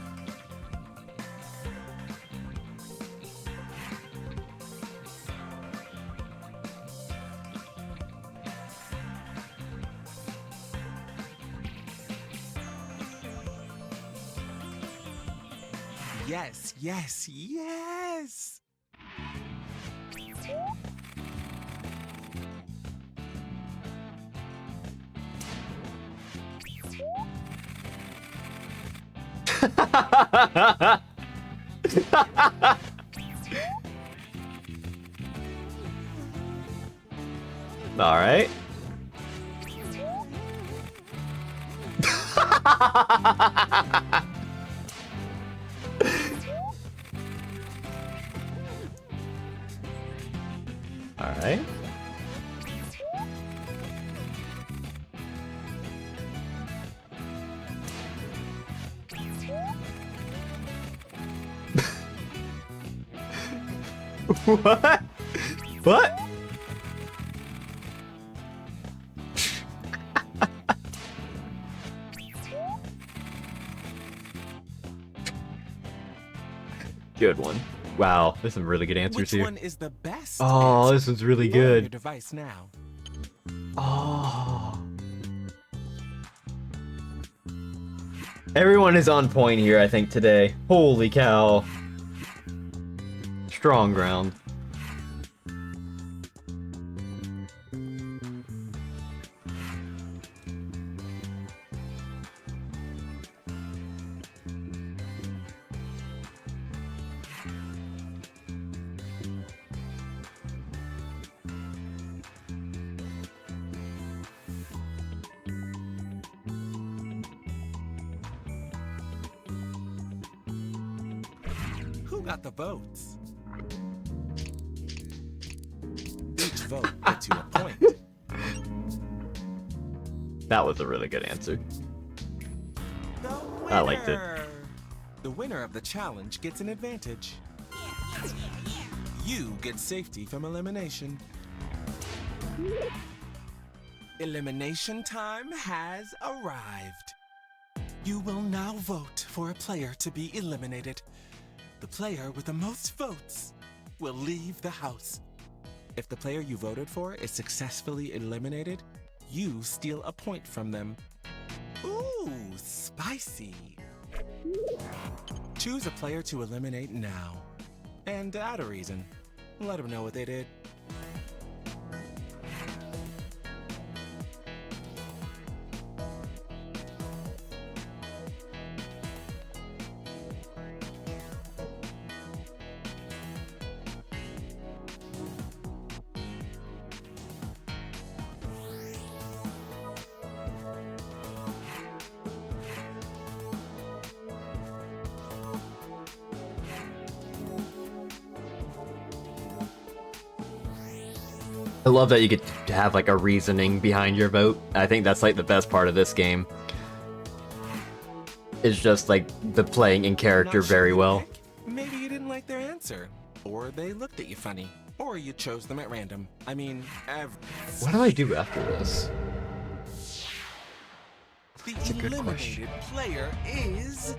Yes, yes, yes! All right. All right. What? What? Good one. Wow, there's some really good answers Which here. one is the best? Oh, answer? this one's really Lower Your good. device now. Oh. Everyone is on point here, I think, today. Holy cow. Strong ground. Who got the votes? Each vote gets you a point. That was a really good answer. The winner! I liked it. The winner of the challenge gets an advantage. You get safety from elimination. Elimination time has arrived. You will now vote for a player to be eliminated. The player with the most votes will leave the house. If the player you voted for is successfully eliminated, you steal a point from them. Ooh, spicy. Choose a player to eliminate now. And add a reason. Let them know what they did. I love that you get to have like a reasoning behind your vote. I think that's like the best part of this game. It's just like the playing in character Not sure very who to well. pick? Maybe you didn't like their answer. Or they looked at you funny. or you chose them at random. I mean, What do I do after this? the That's a good eliminated player is...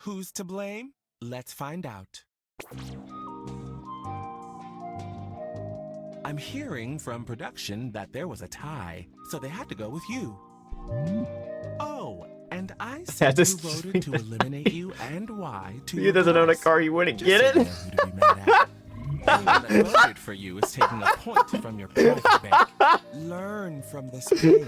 Who's to blame? Let's find out. I'm hearing from production that there was a tie, so they had to go with you. Oh, and I said this- who voted to eliminate you and why to He your doesn't own a device. car, you wouldn't Just get so you it. know who to be mad at. Anyone that voted for you is taking a point from your private bank. Learn from this pain.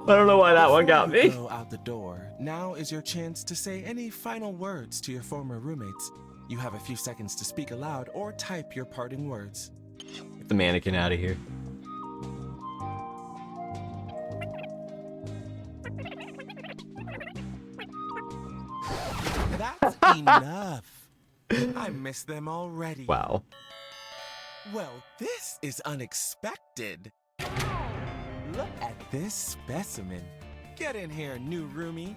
I don't know why that one got Before you me. Go out the door. Now is your chance to say any final words to your former roommates. You have a few seconds to speak aloud or type your parting words. Get the mannequin out of here. That's enough. I miss them already. Wow. Well, this is unexpected. Look at this specimen. Get in here, new roomie.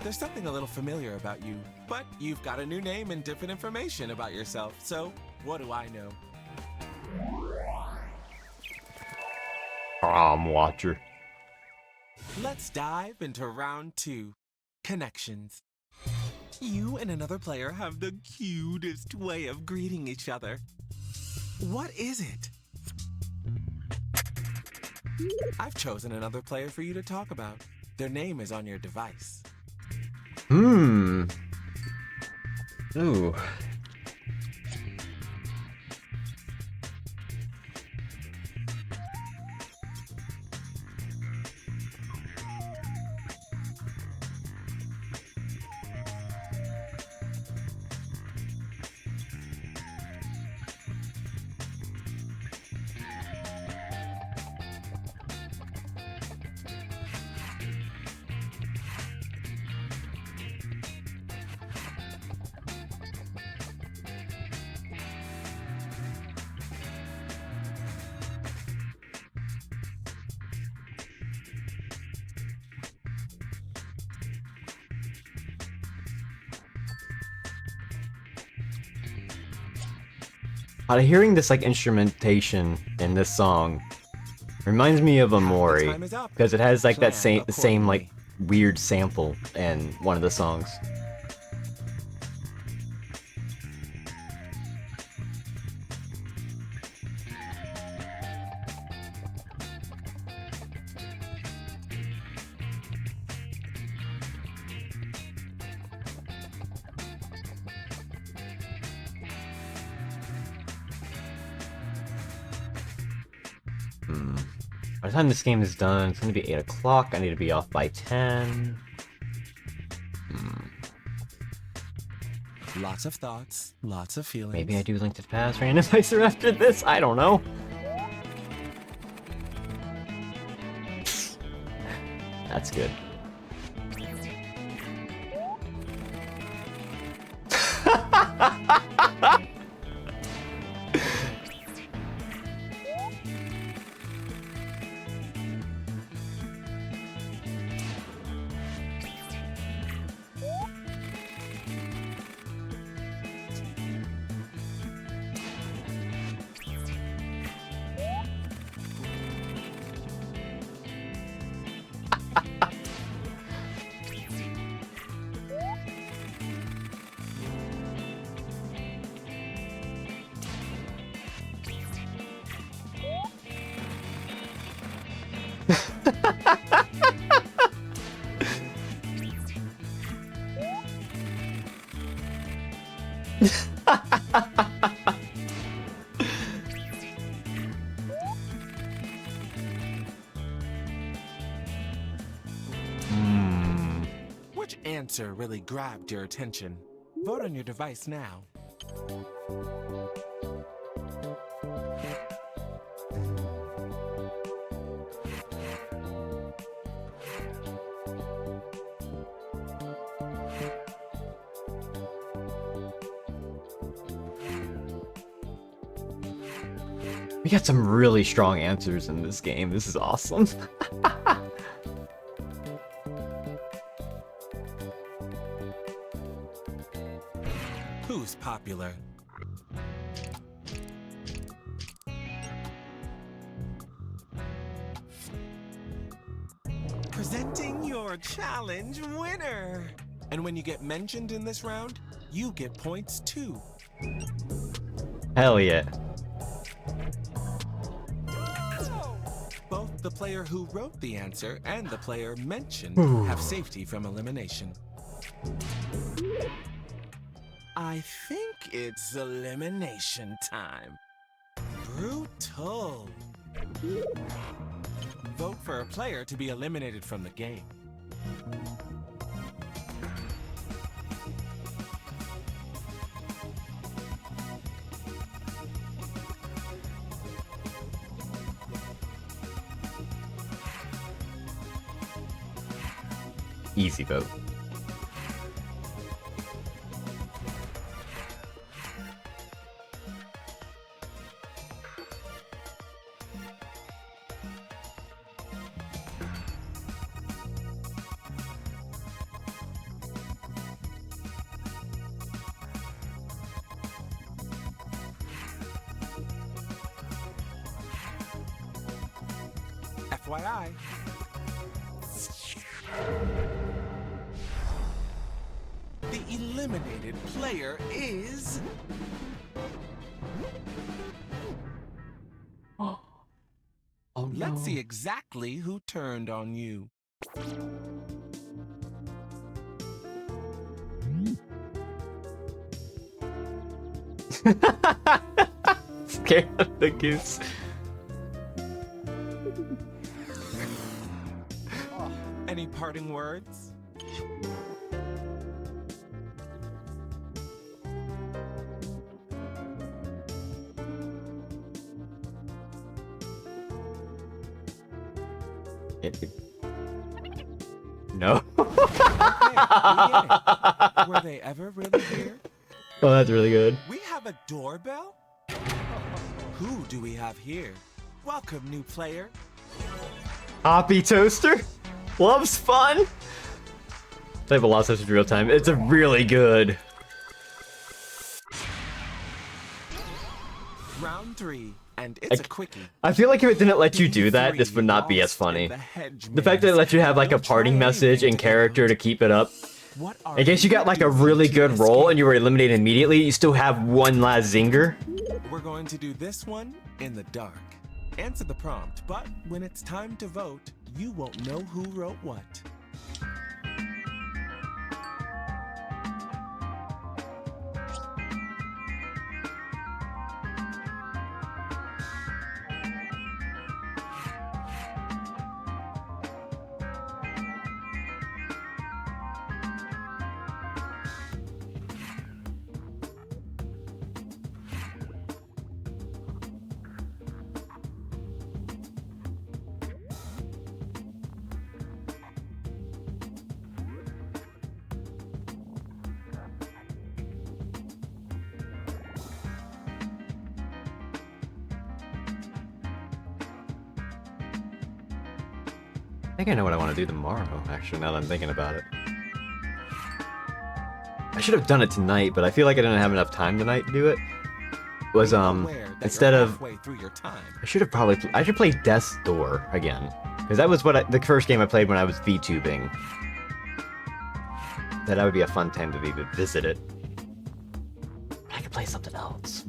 There's something a little familiar about you, but you've got a new name and different information about yourself, so what do I know? Watcher. Let's dive into round 2. Connections. You and another player have the cutest way of greeting each other. What is it? I've chosen another player for you to talk about. Their name is on your device. Ooh. Hearing this like instrumentation in this song reminds me of Amori time is up. because it has like that Plan the same like accordingly. weird sample in one of the songs. By the time this game is done, it's gonna be 8 o'clock. I need to be off by 10. Lots of thoughts, lots of feelings. Maybe I do Link to the Past randomizer after this? I don't know. That's good. Which answer really grabbed your attention? Vote on your device now. We got some really strong answers in this game. This is awesome. Who's popular? Presenting your challenge winner! And when you get mentioned in this round, you get points too. Hell yeah. Both the player who wrote the answer and the player mentioned have safety from elimination. I think it's elimination time. Brutal. Vote for a player to be eliminated from the game. Easy vote. FYI. The eliminated player is... Oh no. Let's see exactly who turned on you. Scared of the goose. Any parting words? No. Were they ever really here? Oh, that's really good. We have a doorbell? Who do we have here? Welcome, new player. Hoppy Toaster? Loves fun? Play Velocious in real time. It's a really good. Round 3, and it's a quickie. I feel like if it didn't let you do that, this would not be as funny. The fact that it lets you have like a parting message in character to keep it up. In case you got like a really good roll and you were eliminated immediately, you still have one last zinger. We're going to do this one in the dark. Answer the prompt, but when it's time to vote, you won't know who wrote what. I think I know what I want to do tomorrow, actually, now that I'm thinking about it. I should have done it tonight, but I feel like I didn't have enough time tonight to do it. Was, instead of... I should play Death's Door again. Because that was the first game I played when I was Vtubing. That would be a fun time to visit it. But I could play something else.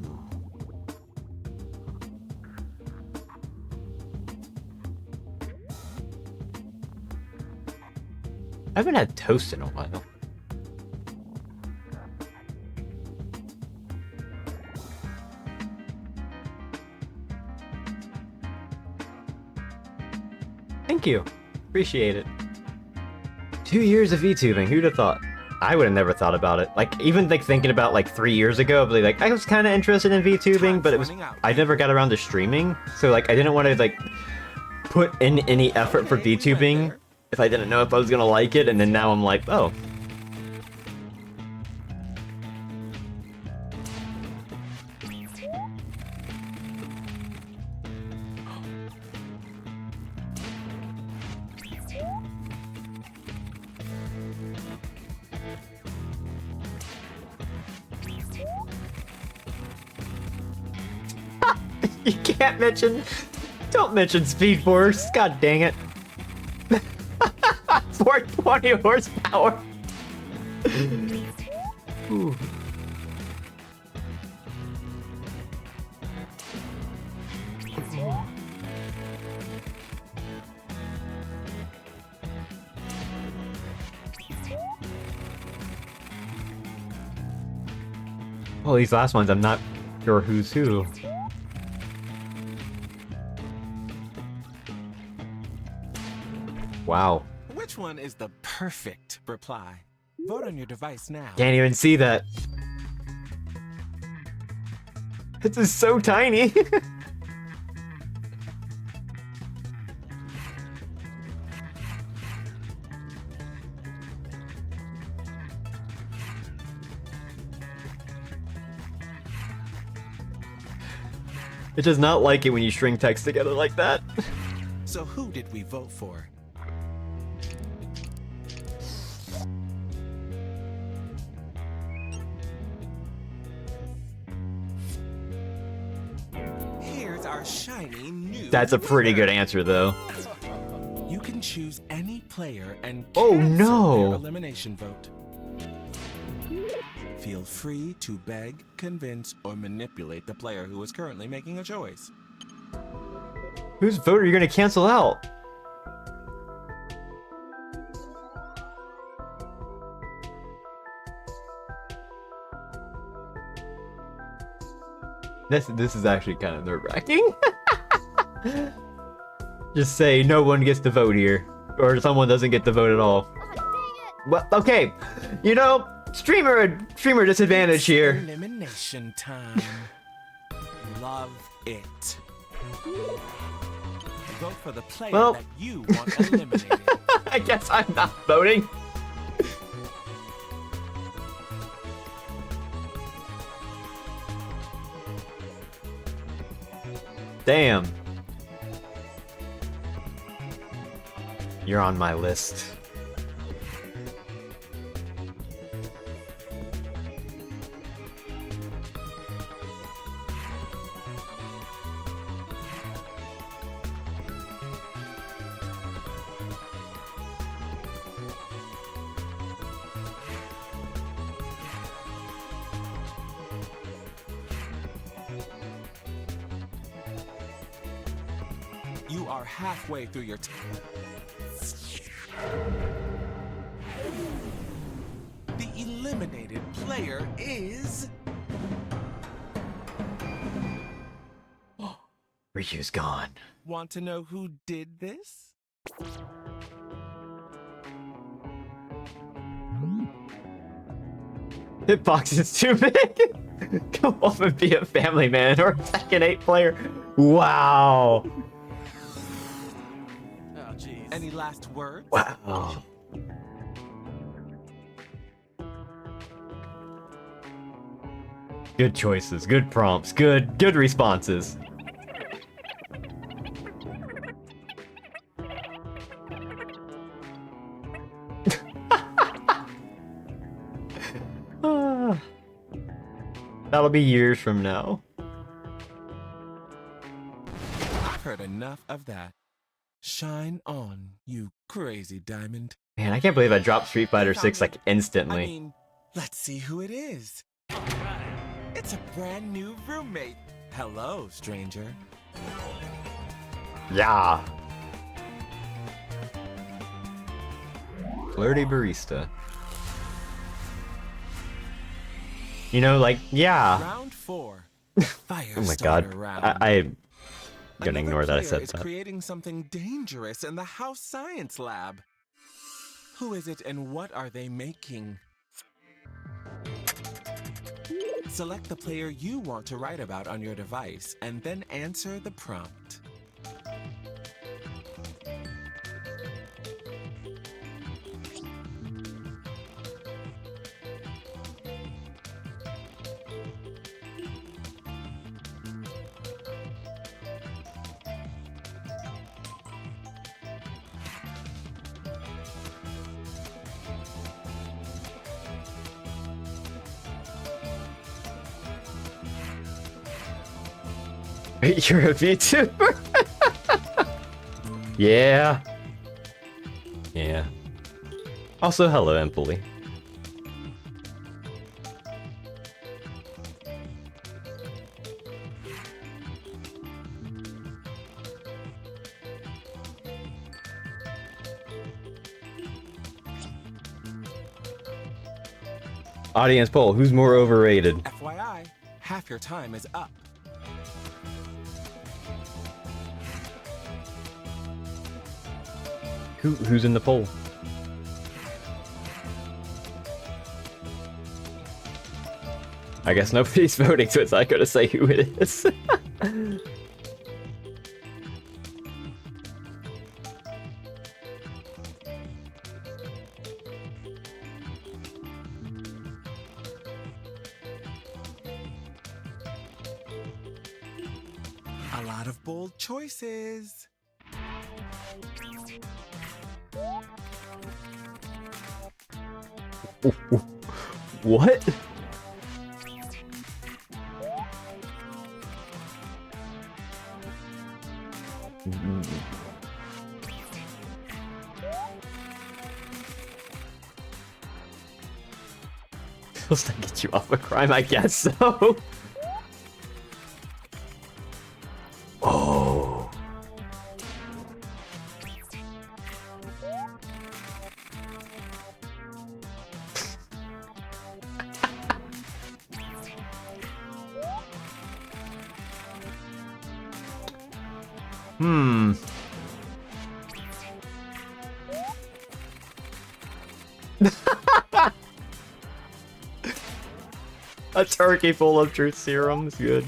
I haven't had toast in a while. Thank you. Appreciate it. 2 years of VTubing, who'd have thought? I would have never thought about it. Like, even like thinking about like 3 years ago, I'd be like, I was kind of interested in VTubing, but I never got around to streaming. So like, I didn't want to like put in any effort for VTubing if I didn't know if I was gonna like it, and then now I'm like, oh. You can't mention... Don't mention Speed Force. God dang it. 420 horsepower. Ooh. Well, these last ones, I'm not sure who's who. Wow. Which one is the perfect reply? Vote on your device now. Can't even see that. This is so tiny. It does not like it when you string text together like that. So who did we vote for? Here's our shiny new That's a pretty winner. good answer, though. You can choose any player and Oh, cancel no. their elimination vote. Feel free to beg, convince, or manipulate the player who is currently making a choice. Whose vote are you gonna cancel out? This is actually kind of nerve-wracking. Just say no one gets to vote here, or someone doesn't get to vote at all. Well, okay, you know, streamer disadvantage here. Elimination time. Love it. Vote for the player Well. that you want eliminated. I guess I'm not voting. Damn. You're on my list. You are halfway through your The eliminated player is... Ryu's gone. Want to know who did this? Hitbox is too big. Go off and be a family man or a second 8 player. Wow. Oh, jeez. Any last words? Wow. Good choices, good prompts, good responses. That'll be years from now. I've heard enough of that. Shine on, you crazy diamond. Man, I can't believe I dropped Street Fighter 6 like instantly. I mean, let's see who it is. It's a brand new roommate. Hello, stranger. Yeah. Flirty barista. You know, like, yeah. Round 4. Fire Oh my starter god. round. I'm gonna Another ignore that I player said is that. creating something dangerous in the house science lab. Who is it and what are they making? Select the player you want to write about on your device and then answer the prompt. You're a VTuber? Yeah. Yeah. Also, hello, Empoli. Audience poll, who's more overrated? FYI, half your time is up. Who's in the poll? I guess nobody's voting, so it's not gonna say who it is. A lot of bold choices. What? Feels to get you off a crime, I guess so. Oh. Hmm. A turkey full of truth serum is good.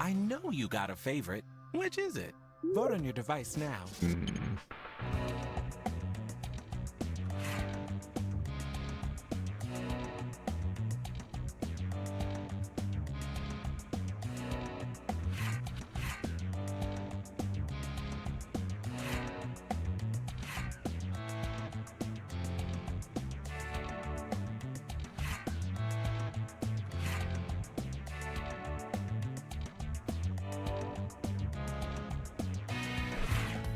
I know you got a favorite. Which is it? Vote on your device now.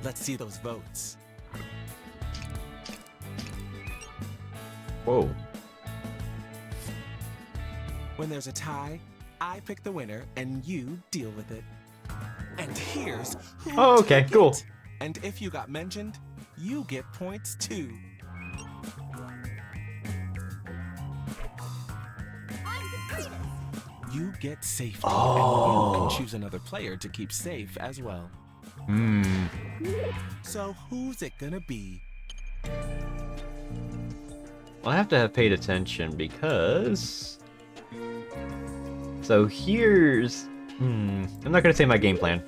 Let's see those votes. Whoa. When there's a tie, I pick the winner and you deal with it. And here's who Oh, okay, took cool. it. And if you got mentioned, you get points too. You get safety, and you can choose another player to keep safe as well. Hmm. So who's it gonna be? Well, I have to have paid attention because... So here's... I'm not gonna say my game plan.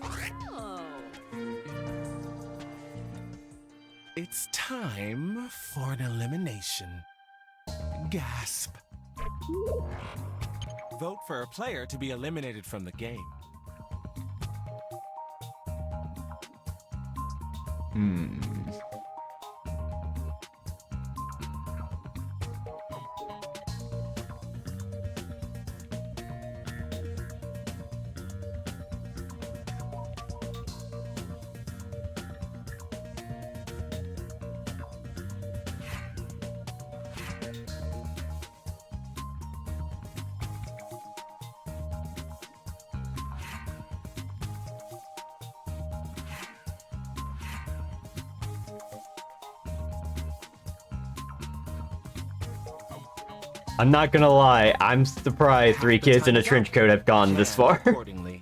It's time for an elimination. Gasp. Vote for a player to be eliminated from the game. I'm not gonna lie, I'm surprised 3 kids in a trench coat have gone this far. Accordingly.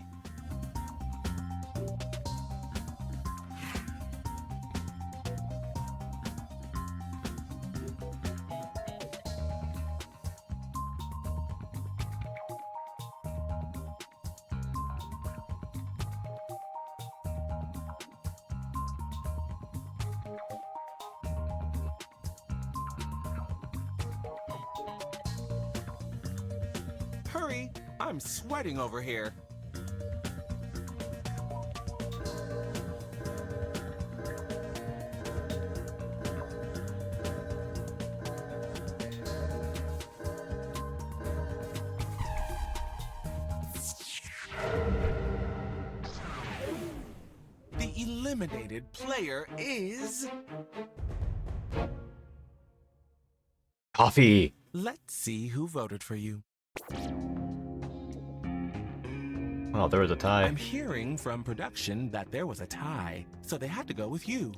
Hurry! I'm sweating over here. eliminated player is... Coffee. Let's see who voted for you. Oh, there was a tie. I'm hearing from production that there was a tie, so they had to go with you.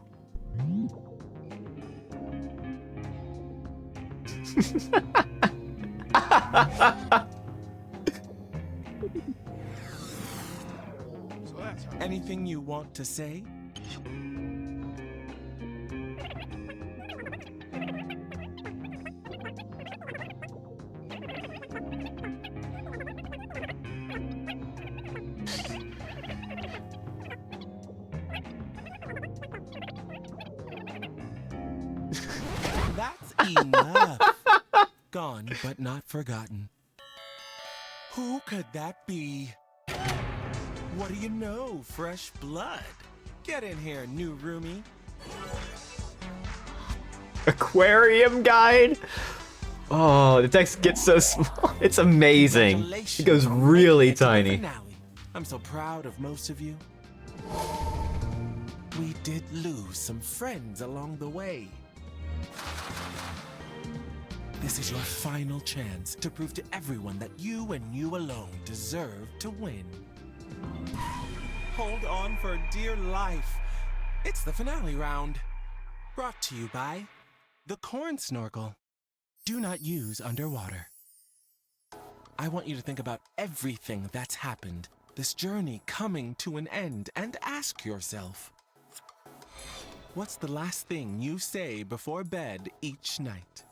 Anything you want to say? That's enough. Gone, but not forgotten. Who could that be? What do you know, fresh blood? Get in here, new roomie. Aquarium guide. Oh, the text gets so small. It's amazing. It goes really It's the tiny. finale. I'm so proud of most of you. We did lose some friends along the way. This is your final chance to prove to everyone that you and you alone deserve to win. Hold on for dear life. It's the finale round. Brought to you by the Corn Snorkel. Do not use underwater. I want you to think about everything that's happened, this journey coming to an end, and ask yourself, what's the last thing you say before bed each night?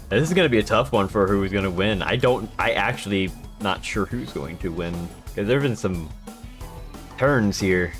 This is gonna be a tough one for who's gonna win. I actually not sure who's going to win because there've been some turns here.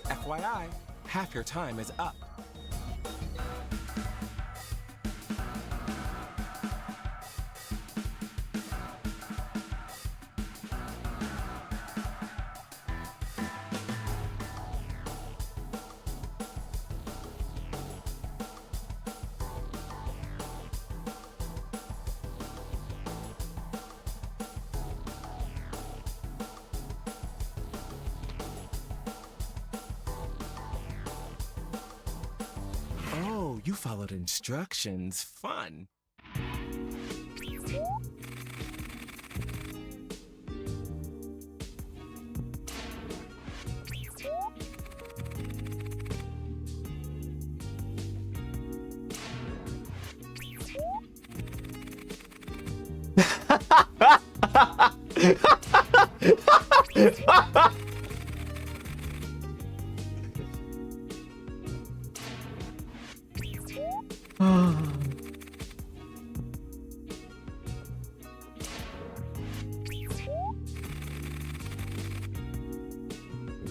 FYI, half your time is up. Oh, you followed instructions. Fun.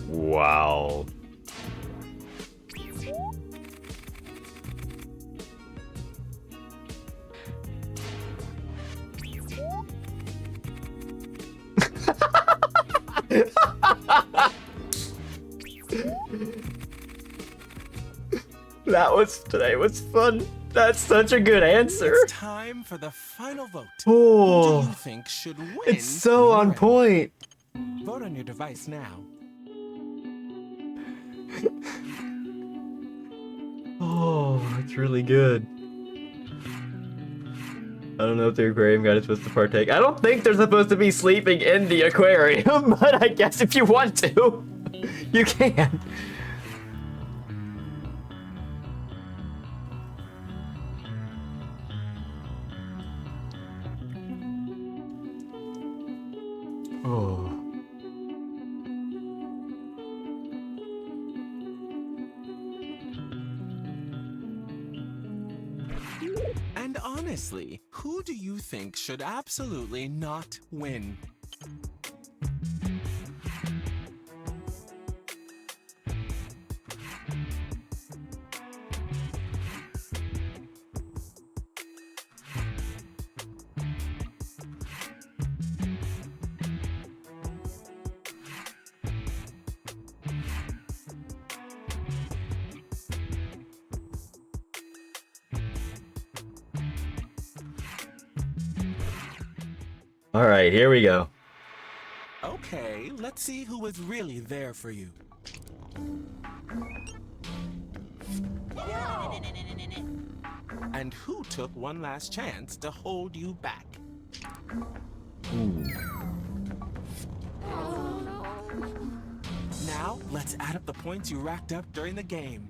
Wow. Today was fun. That's such a good answer. It's time for the final vote. Oh, Who do you think should win? it's so on Lorraine? point. Vote on your device now. Oh, it's really good. I don't know if the aquarium guide is supposed to partake. I don't think they're supposed to be sleeping in the aquarium, but I guess if you want to, you can. Oh. And honestly, who do you think should absolutely not win? All right, here we go. Okay, let's see who was really there for you. And who took one last chance to hold you back? Now, let's add up the points you racked up during the game.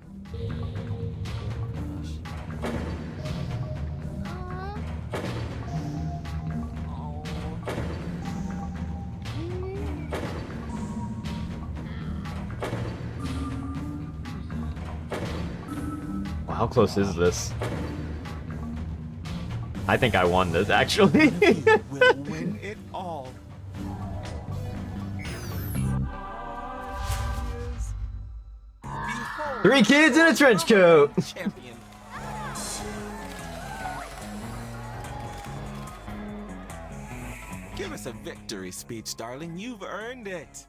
Wow, how close is this? I think I won this, actually. Will win it all. Behold, 3 kids in a trench coat. champion. Give us a victory speech, darling. You've earned it.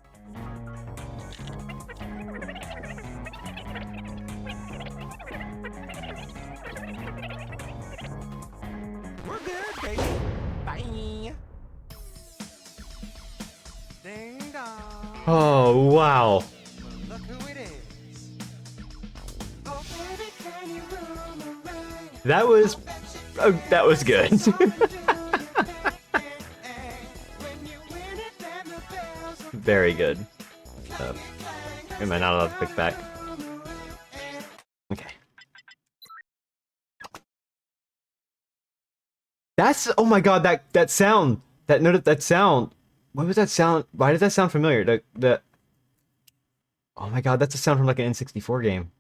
We're good, baby. Bye. Ding dong. Oh, wow. Look who it is. That was... Oh, that was good. Very good. Am I not allowed to pick back? Okay. That's... Oh my god, that sound! That sound! What was that sound? Why does that sound familiar? Oh my god, that's a sound from like an N64 game.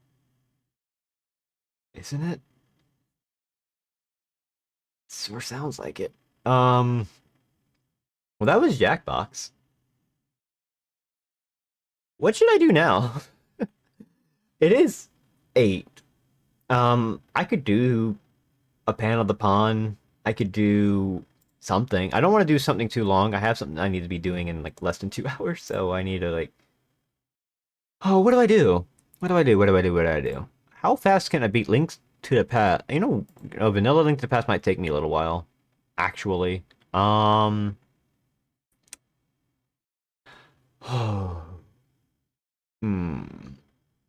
Isn't it? Sure sounds like it. Well, that was Jackbox. What should I do now? It is 8. I could do a Pan of the Pawn. I could do something. I don't want to do something too long. I have something I need to be doing in like less than 2 hours, so I need to like... Oh, what do I do? What do I do? What do I do? What do I do? How fast can I beat Link to the Past? You know, Vanilla Link to the Past might take me a little while, actually.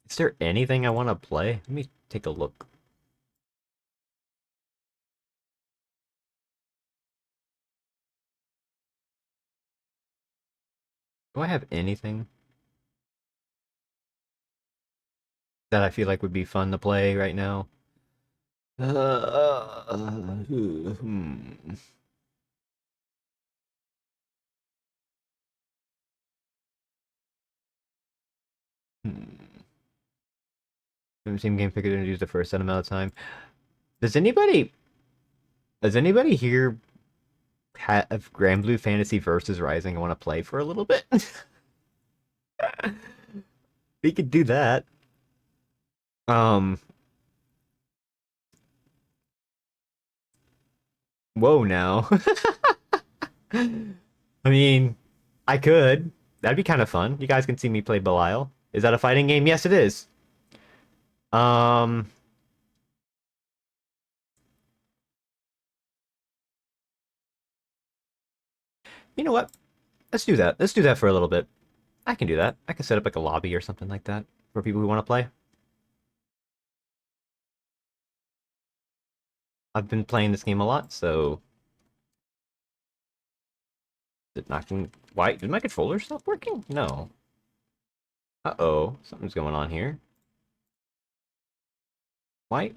Is there anything I want to play? Let me take a look. Do I have anything that I feel like would be fun to play right now? Hmm. Same game figured to use the first set amount of time. Does anybody here have Grand Blue Fantasy versus Rising I want to play for a little bit? We could do that. Whoa now. I mean, I could. That'd be kind of fun. You guys can see me play Belial. Is that a fighting game? Yes, it is. You know what? Let's do that. Let's do that for a little bit. I can do that. I can set up like a lobby or something like that for people who want to play. I've been playing this game a lot, so... Is it knocking... Why? Did my controller stop working? No. Uh-oh. Something's going on here. Why?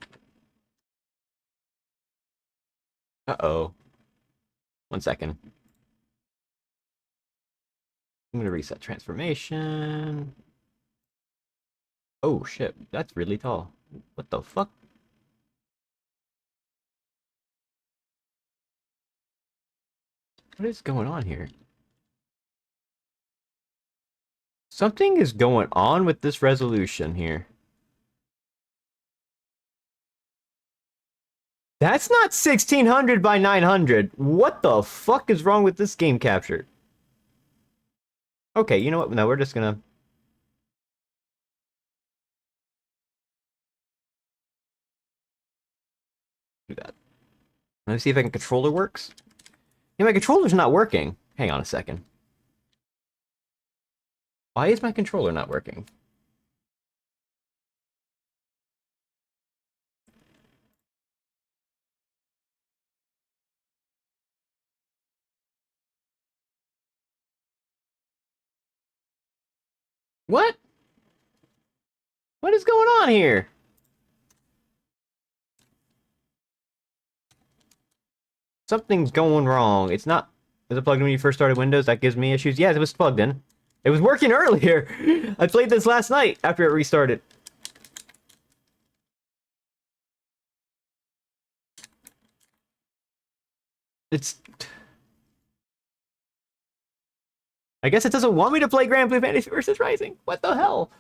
Uh-oh. 1 second. I'm gonna reset transformation. Oh shit, that's really tall. What the fuck? What is going on here? Something is going on with this resolution here. That's not 1600 by 900. What the fuck is wrong with this game capture? Okay, you know what? No, we're just gonna... do that. Let me see if my controller works. Yeah, my controller's not working. Hang on a second. Why is my controller not working? What? What is going on here? Something's going wrong. It's not... Was it plugged in when you first started Windows? That gives me issues. Yes, it was plugged in. It was working earlier. I played this last night after it restarted. It's... I guess it doesn't want me to play Grand Blue Fantasy versus Rising. What the hell?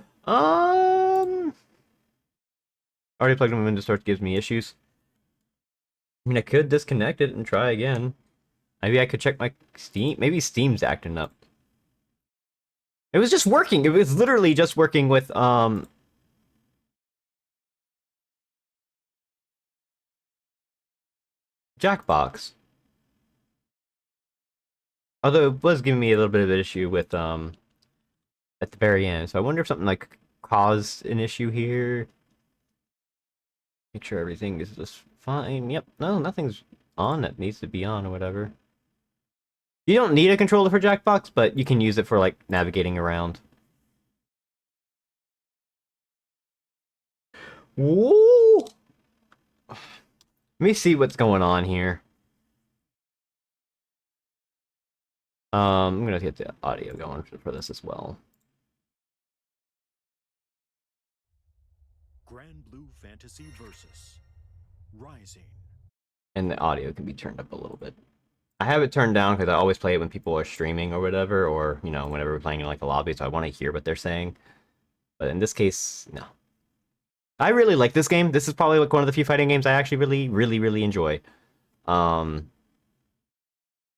Already plugged in when Windows Start gives me issues. I mean, I could disconnect it and try again. Maybe I could check my Steam. Maybe Steam's acting up. It was just working. It was literally just working with, Jackbox. Although it was giving me a little bit of an issue with, at the very end. So I wonder if something, like, caused an issue here. Make sure everything is just fine. Yep. No, nothing's on that needs to be on or whatever. You don't need a controller for Jackbox, but you can use it for, like, navigating around. Woo! Let me see what's going on here. I'm gonna get the audio going for this as well. Grand Blue Fantasy Versus Rising. And the audio can be turned up a little bit. I have it turned down because I always play it when people are streaming or whatever, or, you know, whenever we're playing in, like, a lobby, so I want to hear what they're saying. But in this case, no. I really like this game. This is probably, like, one of the few fighting games I actually really enjoy. No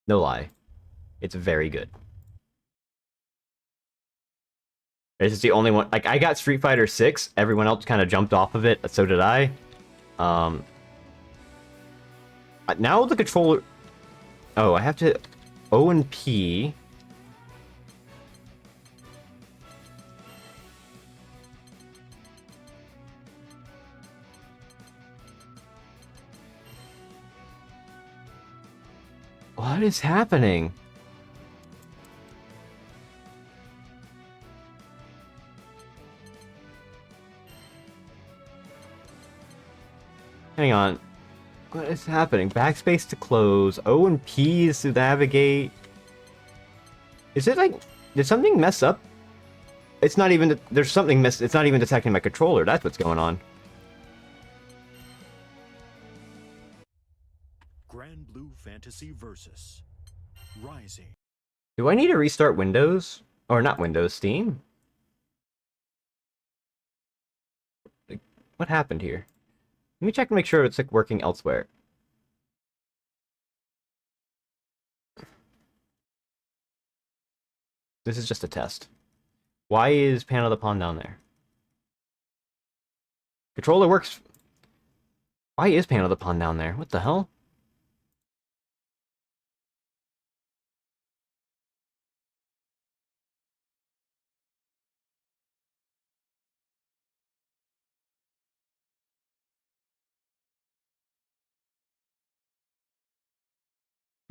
lie. It's very good. This is the only one... Like, I got Street Fighter 6. Everyone else kind of jumped off of it. So did I. Now the controller... Oh, I have to... O and P... What is happening? Hang on. What is happening? Backspace to close. O and P is to navigate. Is it like... Did something mess up? It's not even... There's something mess... It's not even detecting my controller. That's what's going on. Grand Blue Fantasy Versus Rising. Do I need to restart Windows? Or not Windows, Steam? Like, what happened here? Let me check and make sure it's, like, working elsewhere. This is just a test. Why is Pan of the Pawn down there? Controller works... Why is Pan of the Pawn down there? What the hell?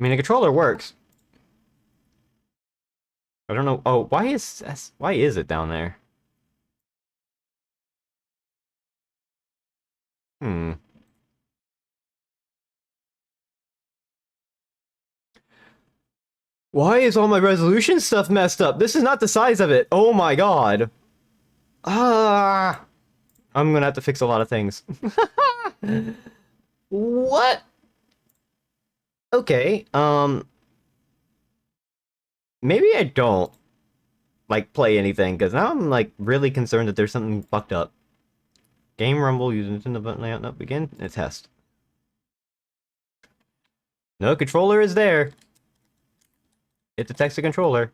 I mean, the controller works. I don't know. Oh, why is it down there? Hmm. Why is all my resolution stuff messed up? This is not the size of it. Oh my god. Ah. I'm gonna have to fix a lot of things. What? Okay, maybe I don't, like, play anything, because now I'm, like, really concerned that there's something fucked up. Game Rumble, using the button layout, no, begin, and test. No, controller is there. It detects the controller.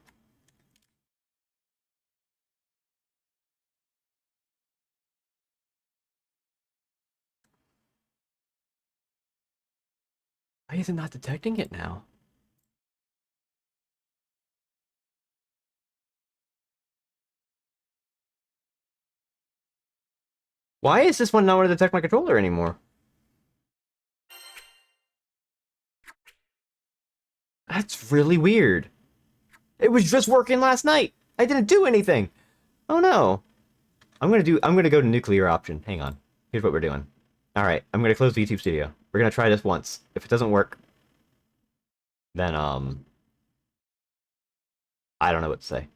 Why is it not detecting it now? Why is this one not want to detect my controller anymore? That's really weird. It was just working last night. I didn't do anything. Oh no. I'm gonna go to nuclear option. Hang on. Here's what we're doing. Alright, I'm gonna close the YouTube studio. We're gonna try this once. If it doesn't work, then I don't know what to say.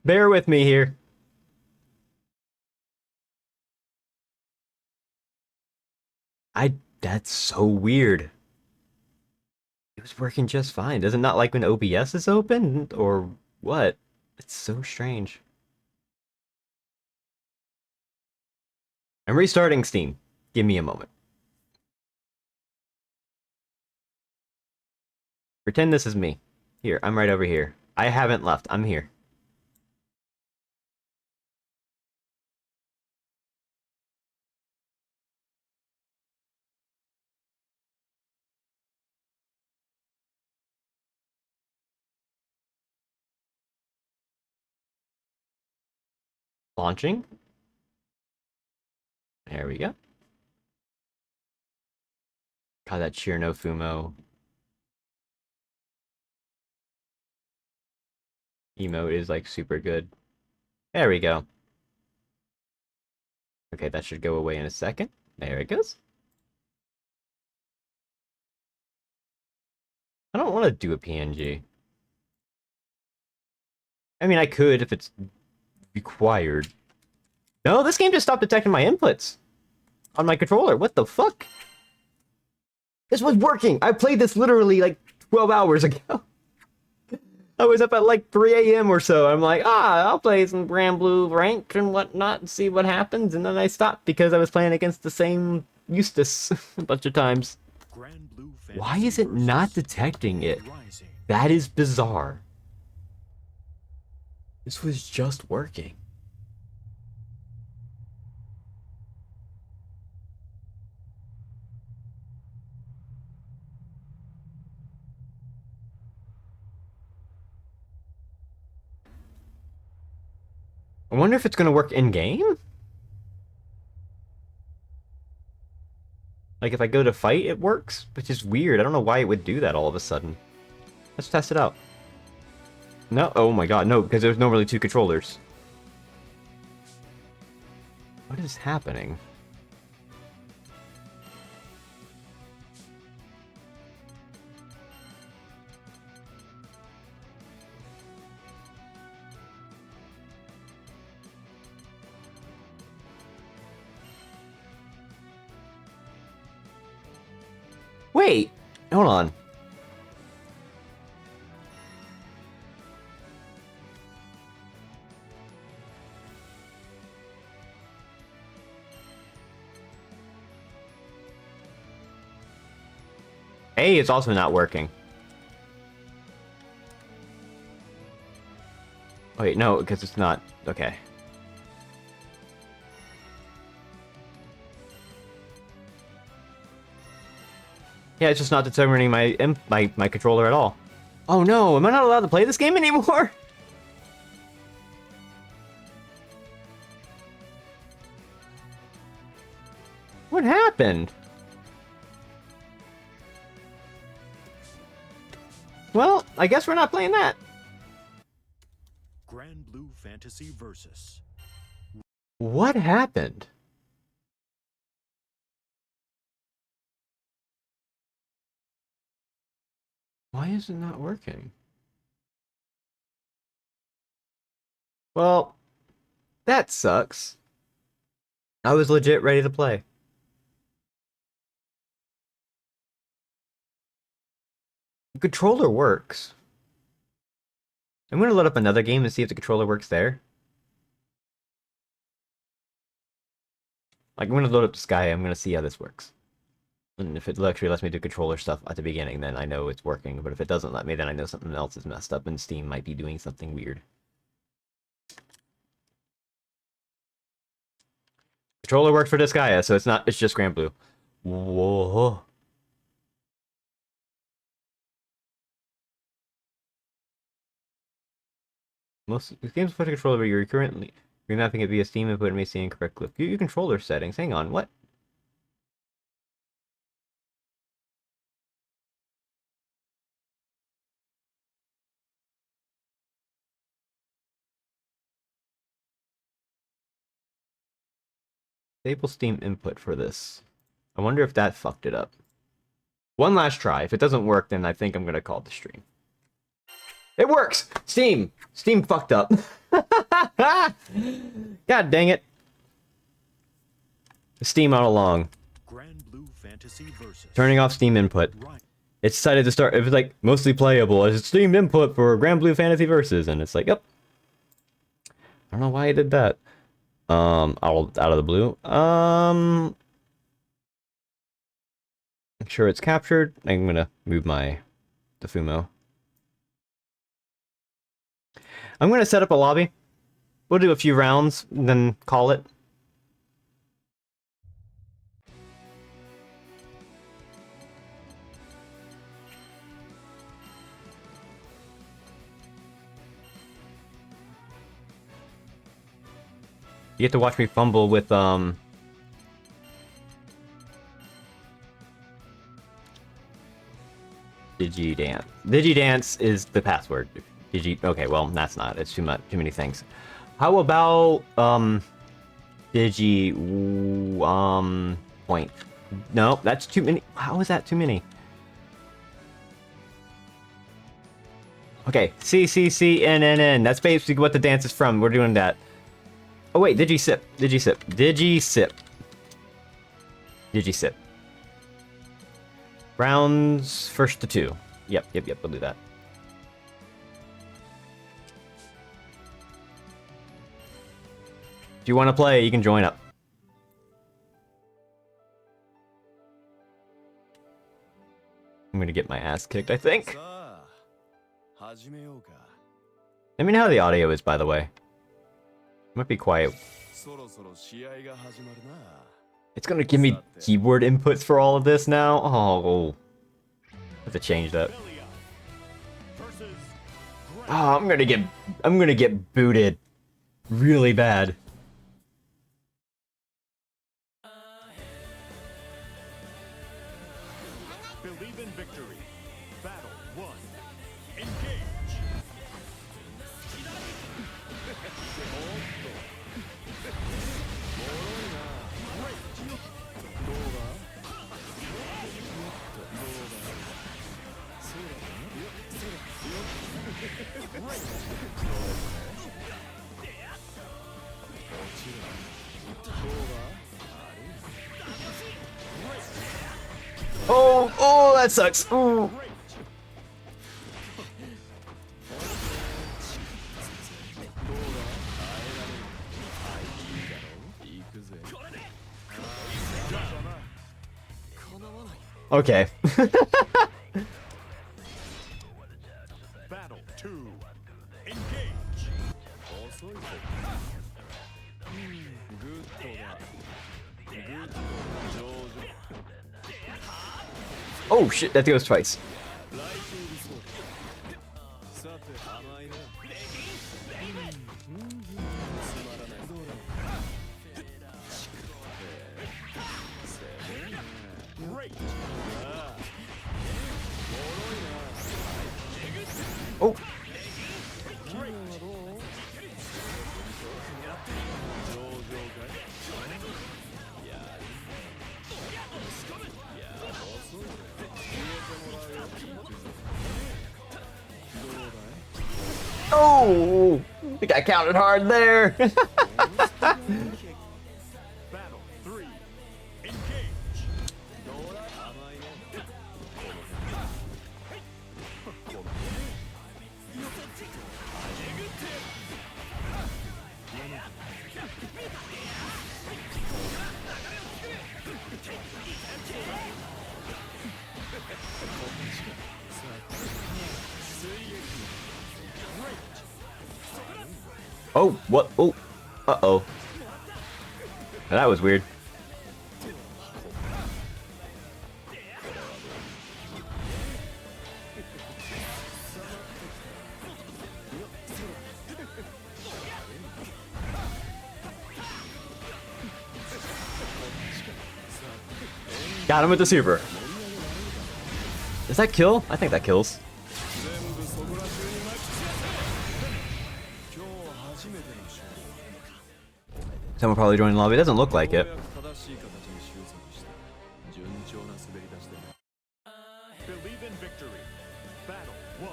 Bear with me here. That's so weird. It was working just fine. Does it not like when OBS is open? Or what? It's so strange. I'm restarting Steam. Give me a moment. Pretend this is me. Here, I'm right over here. I haven't left. I'm here. Launching. There we go. God, that sheer no Fumo emote is like super good. There we go. Okay, that should go away in a second. There it goes. I don't want to do a PNG. I mean, I could if it's required. No, this game just stopped detecting my inputs on my controller. What the fuck? This was working. I played this literally like 12 hours ago. I was up at like 3 a.m. or so. I'm like, I'll play some Grand Blue ranked and whatnot and see what happens. And then I stopped because I was playing against the same Eustace a bunch of times. Why is it not detecting it? That is bizarre. This was just working. I wonder if it's going to work in-game? Like, if I go to fight, it works? Which is weird. I don't know why it would do that all of a sudden. Let's test it out. No, oh my god, no, because there's normally two controllers. What is happening? Wait, hold on. A is also not working. Wait, no, because it's not. Okay. Yeah, it's just not determining my controller at all. Oh no, am I not allowed to play this game anymore? What happened? Well, I guess we're not playing that. Grand Blue Fantasy Versus. What happened? Why is it not working? Well, that sucks. I was legit ready to play. The controller works. I'm gonna load up another game and see if the controller works there. Like, I'm gonna load up Sky, I'm gonna see how this works. And if it actually lets me do controller stuff at the beginning, then I know it's working. But if it doesn't let me, then I know something else is messed up and Steam might be doing something weird. Controller works for Disgaea, so it's just Grand Blue. Whoa. Most games put a controller, but you're currently remapping it via Steam input and may see incorrect clip. View your controller settings. Hang on, what? Disable Steam input for this. I wonder if that fucked it up. One last try. If it doesn't work, then I think I'm gonna call the stream. It works! Steam! Steam fucked up. God dang it. Steam all along. Grand Blue Fantasy Versus. Turning off Steam input. Right. It's decided to start, it was like, mostly playable as Steam input for Grand Blue Fantasy Versus, and it's like, yep. I don't know why I did that. Out of the blue. I'm sure it's captured. I'm gonna move my Defumo. I'm gonna set up a lobby. We'll do a few rounds, and then call it. You get to watch me fumble with, Digidance. Digidance is the password. Okay, well, that's not. It's too many things. How about, point. No, that's too many. How is that too many? Okay, CCCNNN. That's basically what the dance is from. We're doing that. Oh wait, Digisip. Rounds first to 2. Yep, we'll do that. If you want to play, you can join up. I'm gonna get my ass kicked, I think. Let me know how the audio is, by the way. Might be quiet. It's gonna give me keyboard inputs for all of this now. Oh, I have to change that. Oh, I'm gonna get booted really bad. Believe in victory. Battle 1. Engage. Oh, that sucks. Oh. Okay. Battle 2. Engage. Oh shit, that goes twice. Oh. Oh, I think I counted hard there. Battle 3. Engage. Oh, what? Oh, uh-oh. That was weird. Got him with the super. Does that kill? I think that kills. Someone probably joined the lobby. It doesn't look like it. Believe in victory. Battle 1.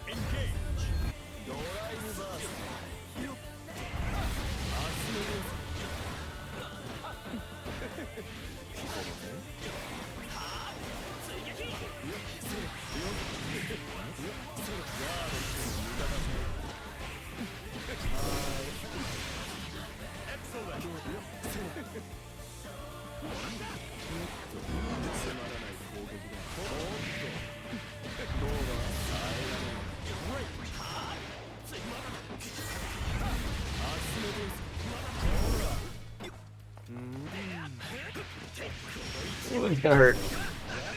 Engage. Oh, it's gonna hurt.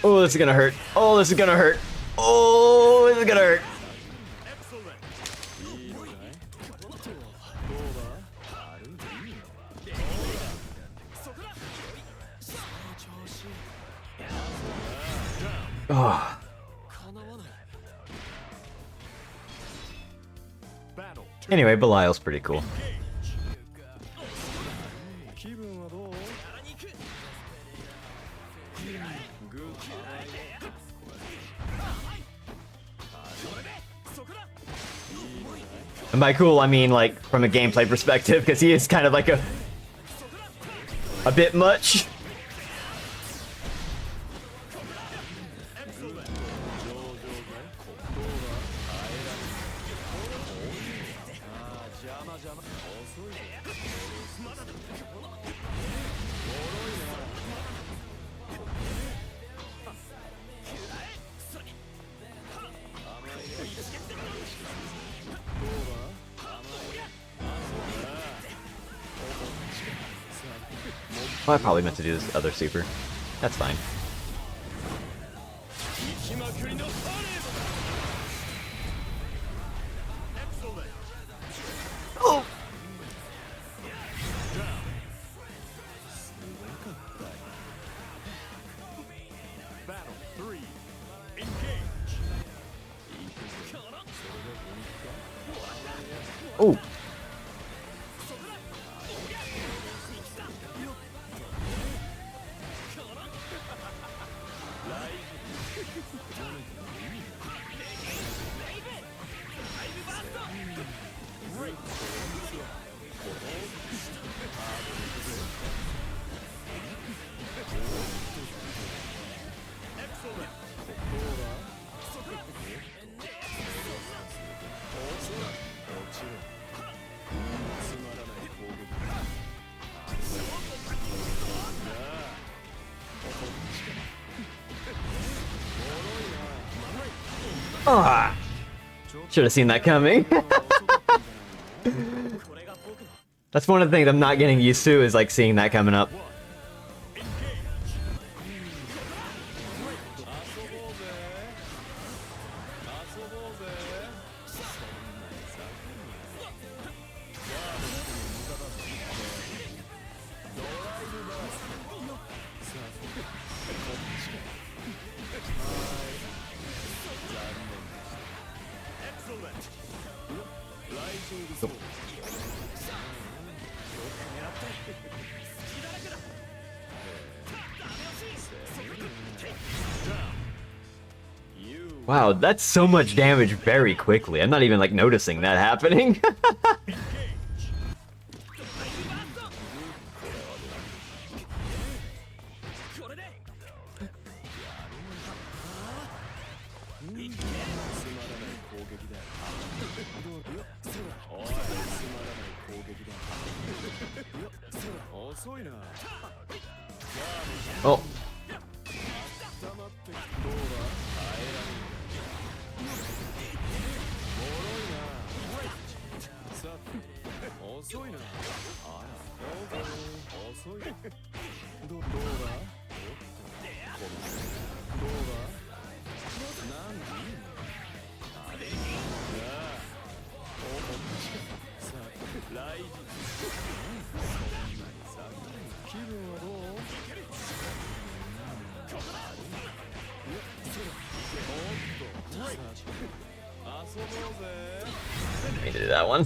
Oh, this is gonna hurt. Oh, this is gonna hurt. Oh, this is gonna hurt. Oh. Anyway, Belial's pretty cool. And by cool, I mean like from a gameplay perspective, because he is kind of like a bit much. Oh, I probably meant to do this other super. That's fine. Oh! Battle 3. Engage. Oh! Ah! Should have seen that coming. That's one of the things I'm not getting used to, is like seeing that coming up. Wow, that's so much damage very quickly. I'm not even like noticing that happening. Oh. Need to do that one.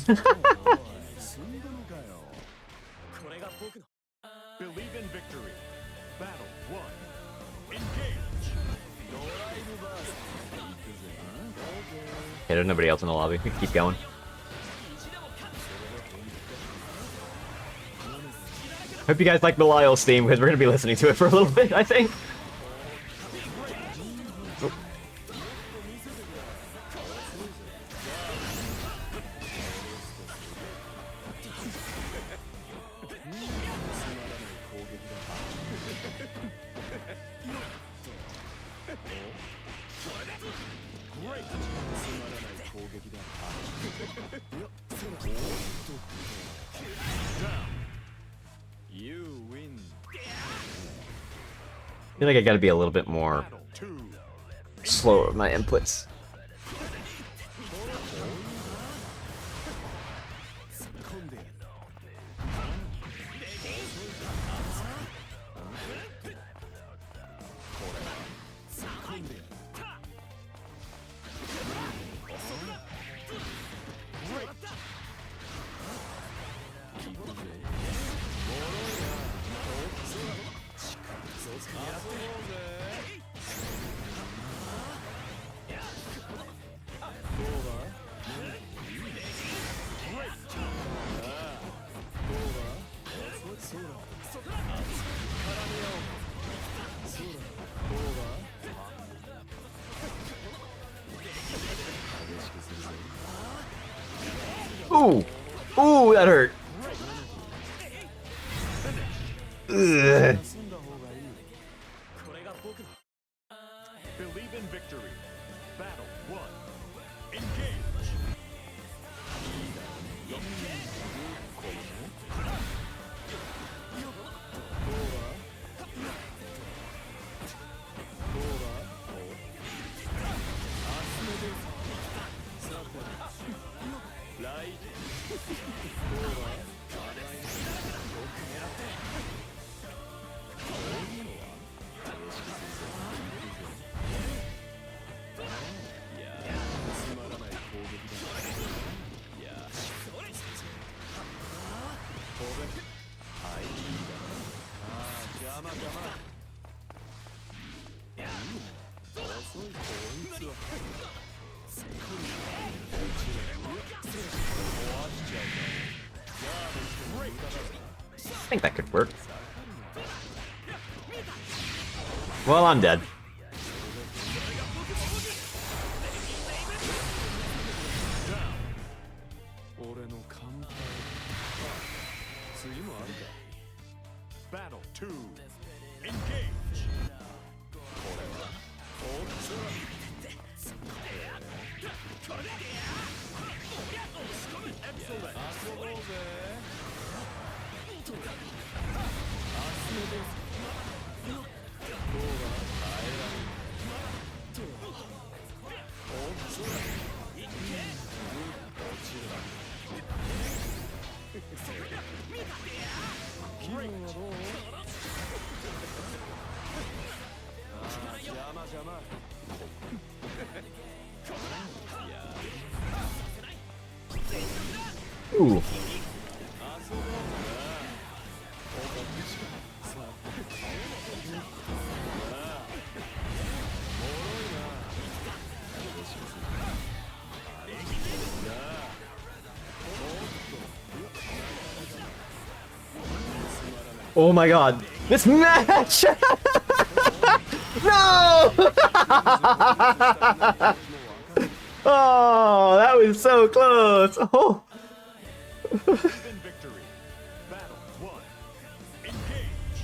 Believe in victory. Battle 1. Engage. Okay, there's nobody else in the lobby. We can keep going. Hope you guys like Belial's theme, because we're going to be listening to it for a little bit, I think. Oh. You win. I feel like I gotta be a little bit more slower with my inputs. Ooh! Ooh, that hurt! Ugh. Believe in victory. Battle 1. Engage. I think that could work. Well, I'm dead. Battle 2. Engage. Ooh. Oh my god. This match! No! Oh, that was so close. Oh. Victory. Battle 1. Engage.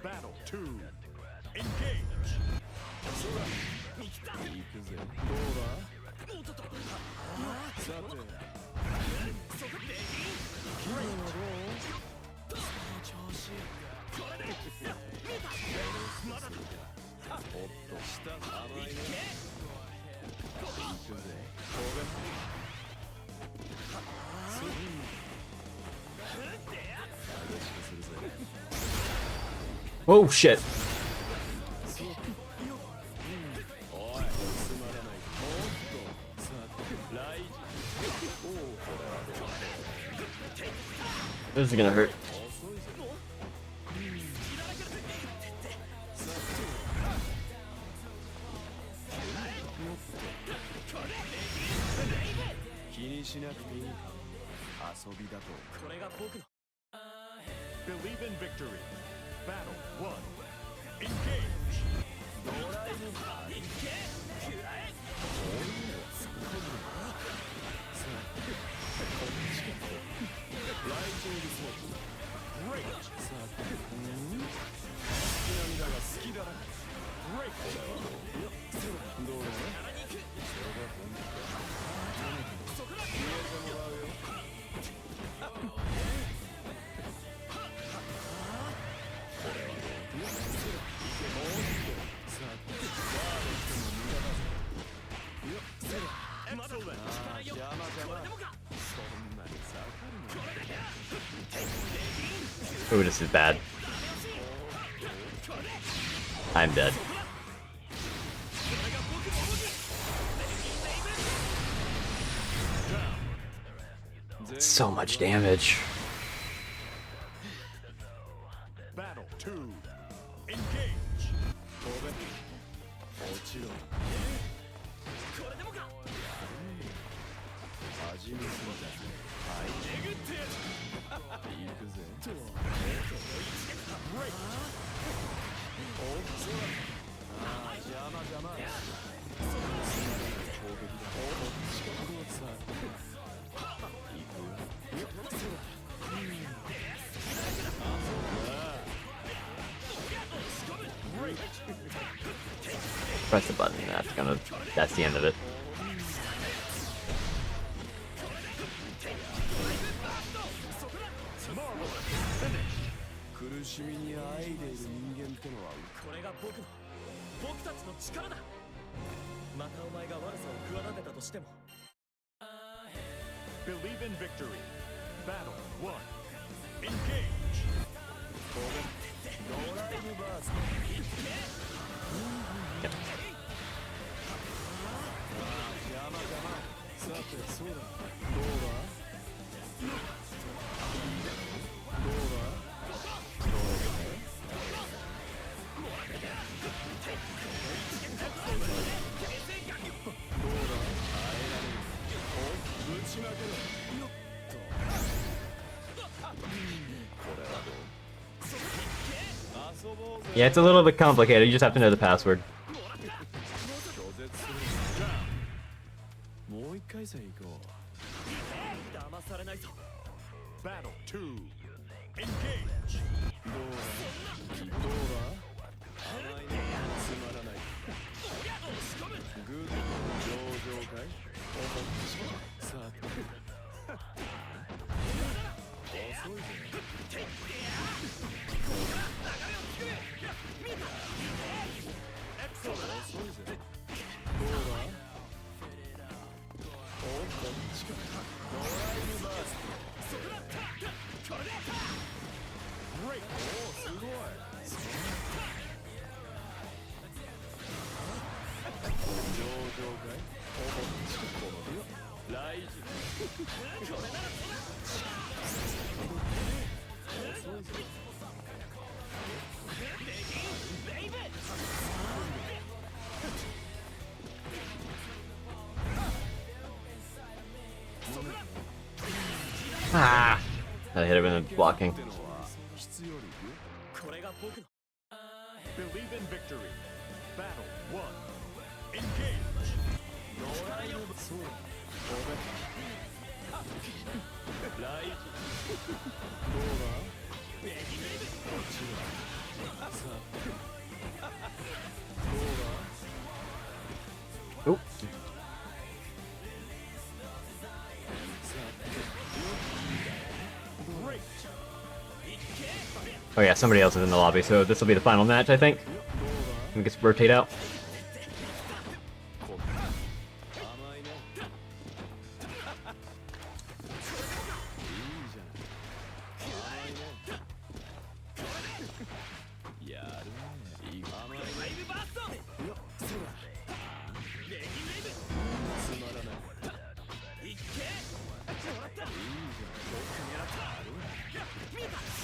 Battle 2. Engage. Oh shit. This is gonna hurt. Believe in victory. Battle 1. Engage. Great. Ooh, this is bad. I'm dead. So much damage. Battle 2. Engage. Press the button. That's the end of it. Believe in victory. Battle 1. Engage. Yeah, it's a little bit complicated. You just have to know the password. Battle 2. Engage. Ah! I hit him in the blocking. Believe in victory. Battle 1. Engage. Oop. Oh yeah, somebody else is in the lobby, so this will be the final match, I think. We can rotate out.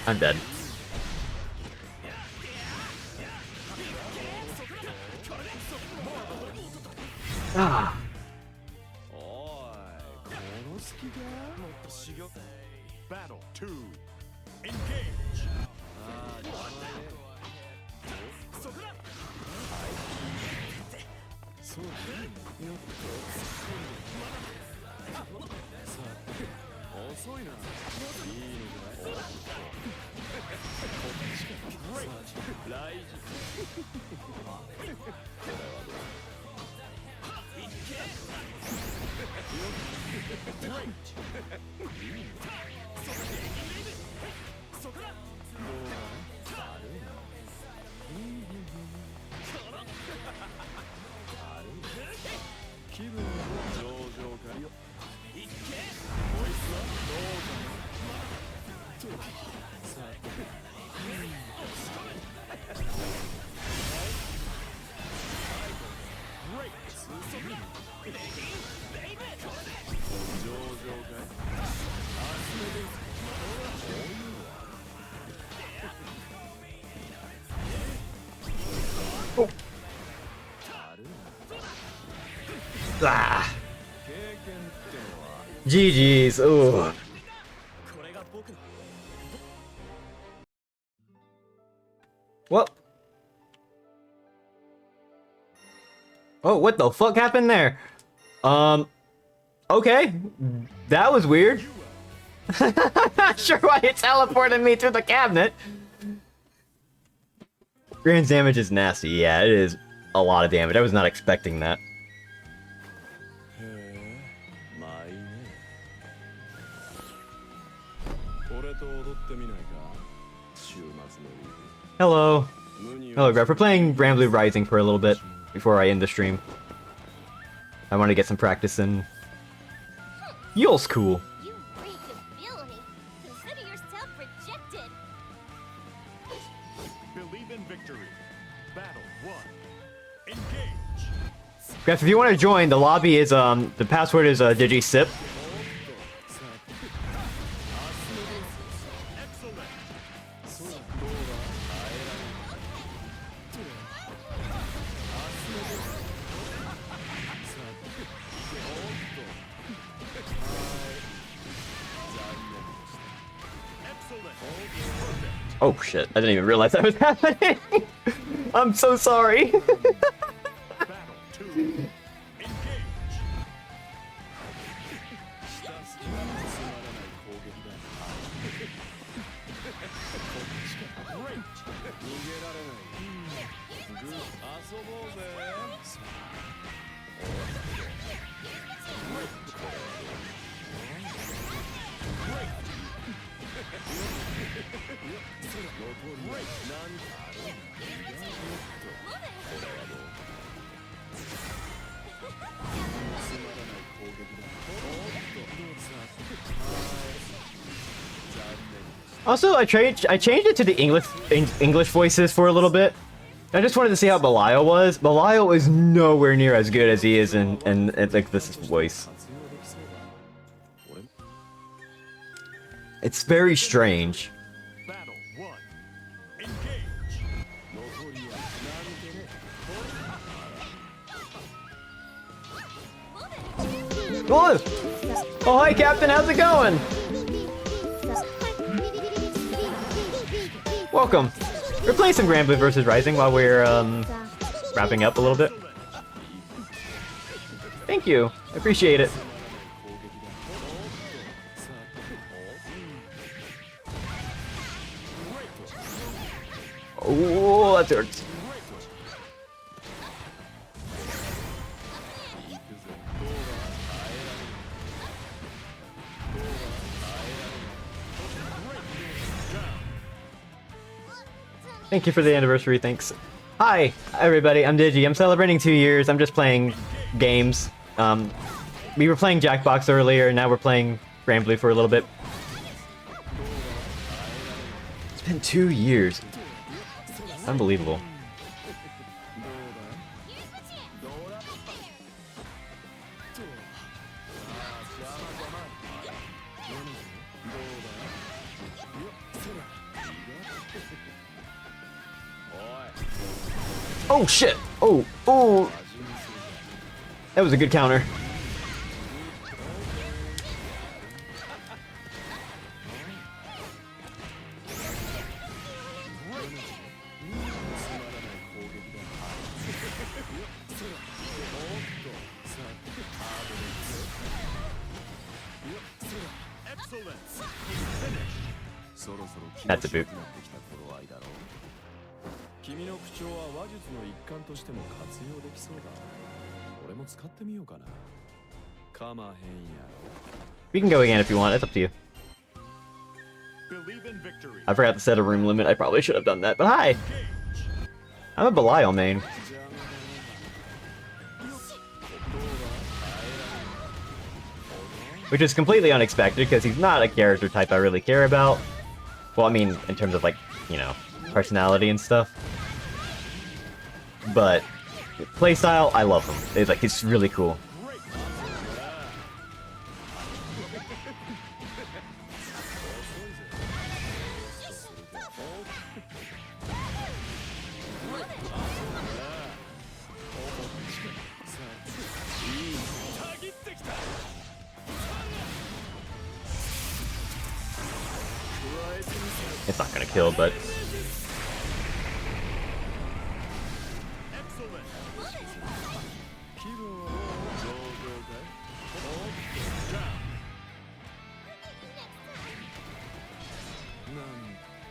I'm dead. Ah. Battle 2. Engage. Oh. Ah. GG's. Ooh. What? Oh, what the fuck happened there? Okay. That was weird. I'm not sure why it teleported me through the cabinet. Grand damage is nasty. Yeah, it is a lot of damage. I was not expecting that. Hello. Hello, Greg. We're playing Grand Blue Rising for a little bit before I end the stream. I want to get some practice in. Yule's cool. You reek of villainy. Consider yourself rejected. Believe in victory. Battle 1. Engage. Greg, if you want to join, the lobby is the password is digisip. Oh shit, I didn't even realize that was happening. I'm so sorry. Battle 2. Also, I changed it to the English voices for a little bit. I just wanted to see how Belial was. Belial is nowhere near as good as he is in like this voice. It's very strange. Oh, oh, hi, Captain. How's it going? Welcome. We're playing some Granblue vs. Rising while we're wrapping up a little bit. Thank you. I appreciate it. Oh, that hurts. Thank you for the anniversary, thanks. Hi, everybody, I'm Digi. I'm celebrating 2 years. I'm just playing games. We were playing Jackbox earlier, and now we're playing Granblue for a little bit. It's been 2 years. Unbelievable. Oh shit! Oh, oh! That was a good counter. That's a boot. We can go again if you want, it's up to you. I forgot to set a room limit, I probably should have done that, but hi! I'm a Belial main. Which is completely unexpected, because he's not a character type I really care about. Well, I mean, in terms of, like, you know, personality and stuff. But playstyle, I love him. It's like, he's really cool. It's not gonna kill, but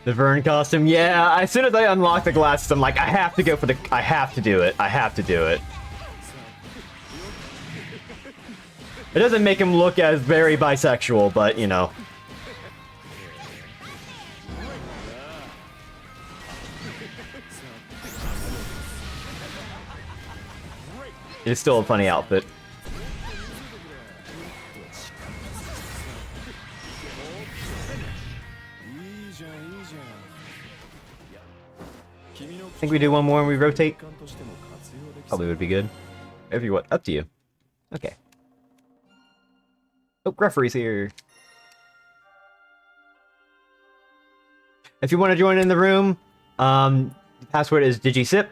the Vern costume, yeah. As soon as I unlock the glasses, I'm like, I have to go for the. I have to do it. I have to do it. It doesn't make him look as very bisexual, but you know. It's still a funny outfit. Think we do one more and we rotate? Probably would be good. If you want, up to you. Okay. Oh, referee's here. If you want to join in the room, the password is digisip.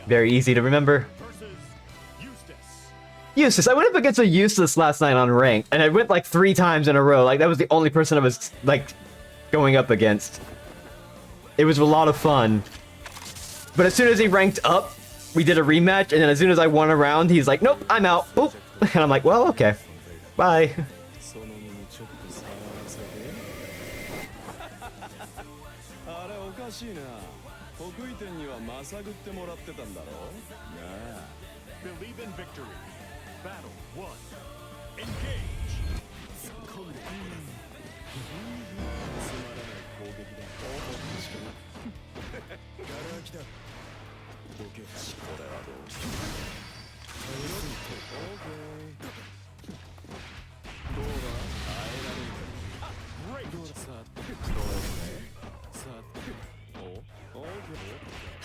Very easy to remember. Eustace. I went up against a Eustace last night on ranked, and I went like 3 times in a row. Like, that was the only person I was, like, going up against. It was a lot of fun. But as soon as he ranked up, we did a rematch, and then as soon as I won a round, he's like, nope, I'm out. Boop. And I'm like, well, okay. Bye. Believe in victory. Battle 1. Engage.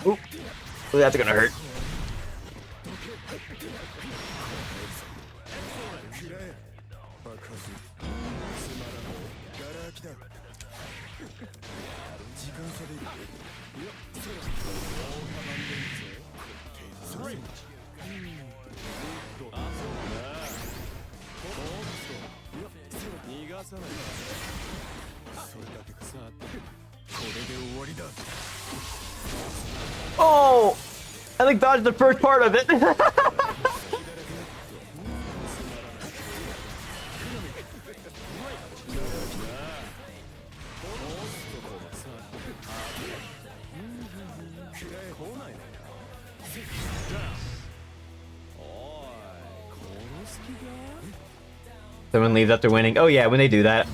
Oop. Ooh, that's gonna hurt. Oh! I like dodged the first part of it. Someone leaves after winning. Oh yeah, when they do that.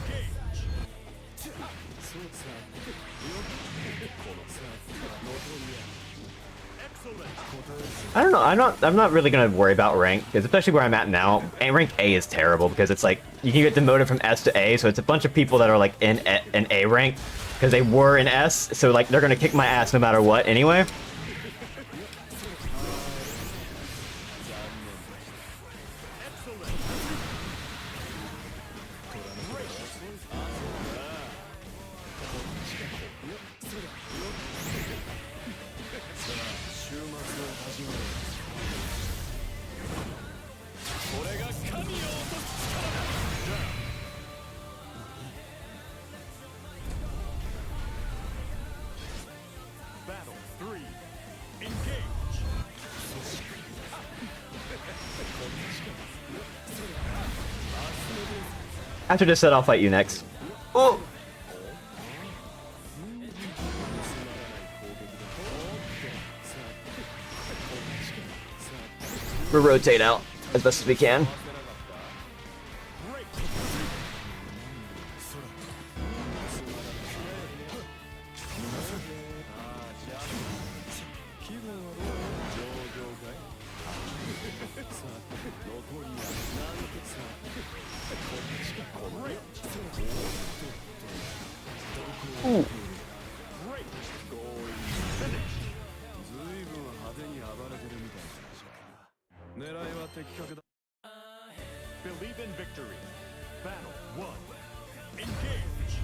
I don't know. I'm not really gonna worry about rank, because especially where I'm at now, and rank A is terrible because it's like you can get demoted from S to A, so it's a bunch of people that are like in A rank because they were in S, so like they're gonna kick my ass no matter what anyway. Battle 3. Engage. After this set, I'll fight you next. Oh! We'll rotate out as best as we can. Ooh. Believe in victory. Battle 1. Engage.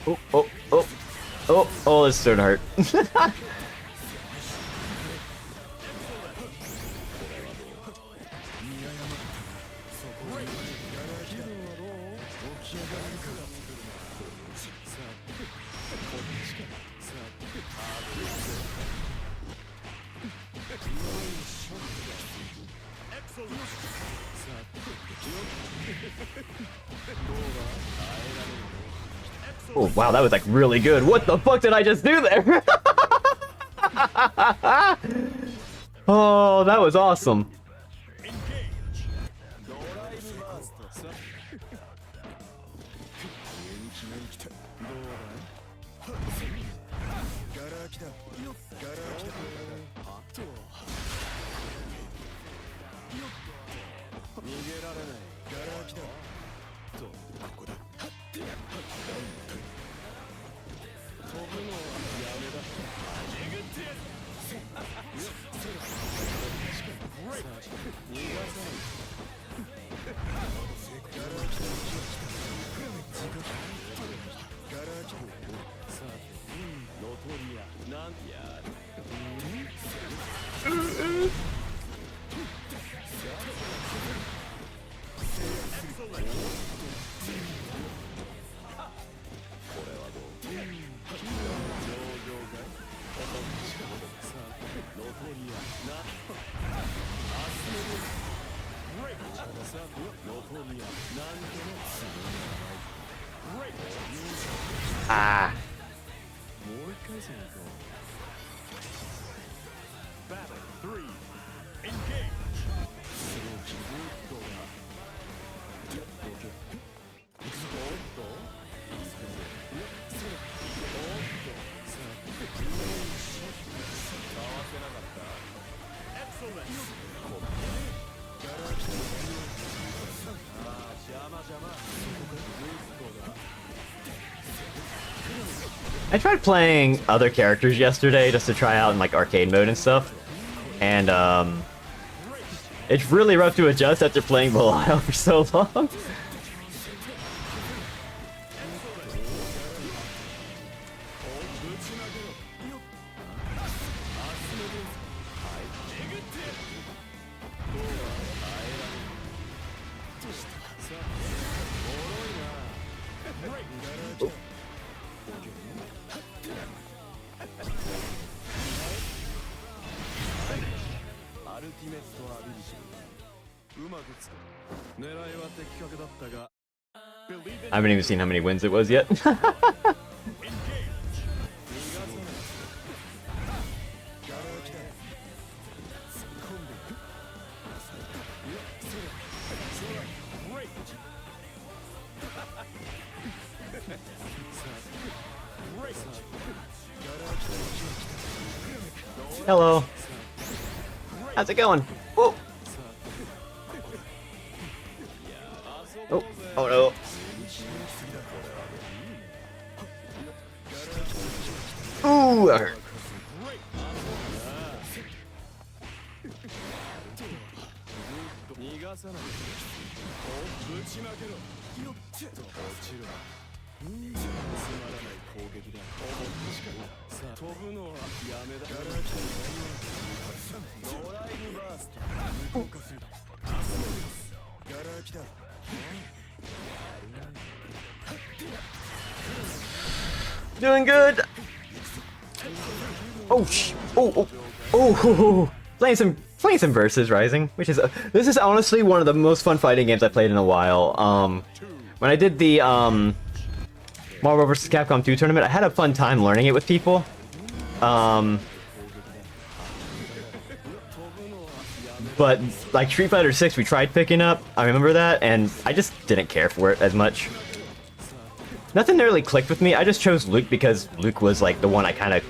Oh, oh, oh, oh, oh, this is starting to hurt. Oh, wow, that was like really good. What the fuck did I just do there? Oh, that was awesome. Ah. I tried playing other characters yesterday just to try out in like arcade mode and stuff, and it's really rough to adjust after playing Belial for so long. I haven't even seen how many wins it was yet. Hello. How's it going? Whoa. Oh, oh no. Ooh, that hurt. Doing good. Oh, oh, playing some Versus Rising, which is this is honestly one of the most fun fighting games I played in a while. When I did the Marvel vs. Capcom 2 tournament, I had a fun time learning it with people. But like Street Fighter 6, we tried picking up. I remember that, and I just didn't care for it as much. Nothing really clicked with me. I just chose Luke because Luke was like the one I kind of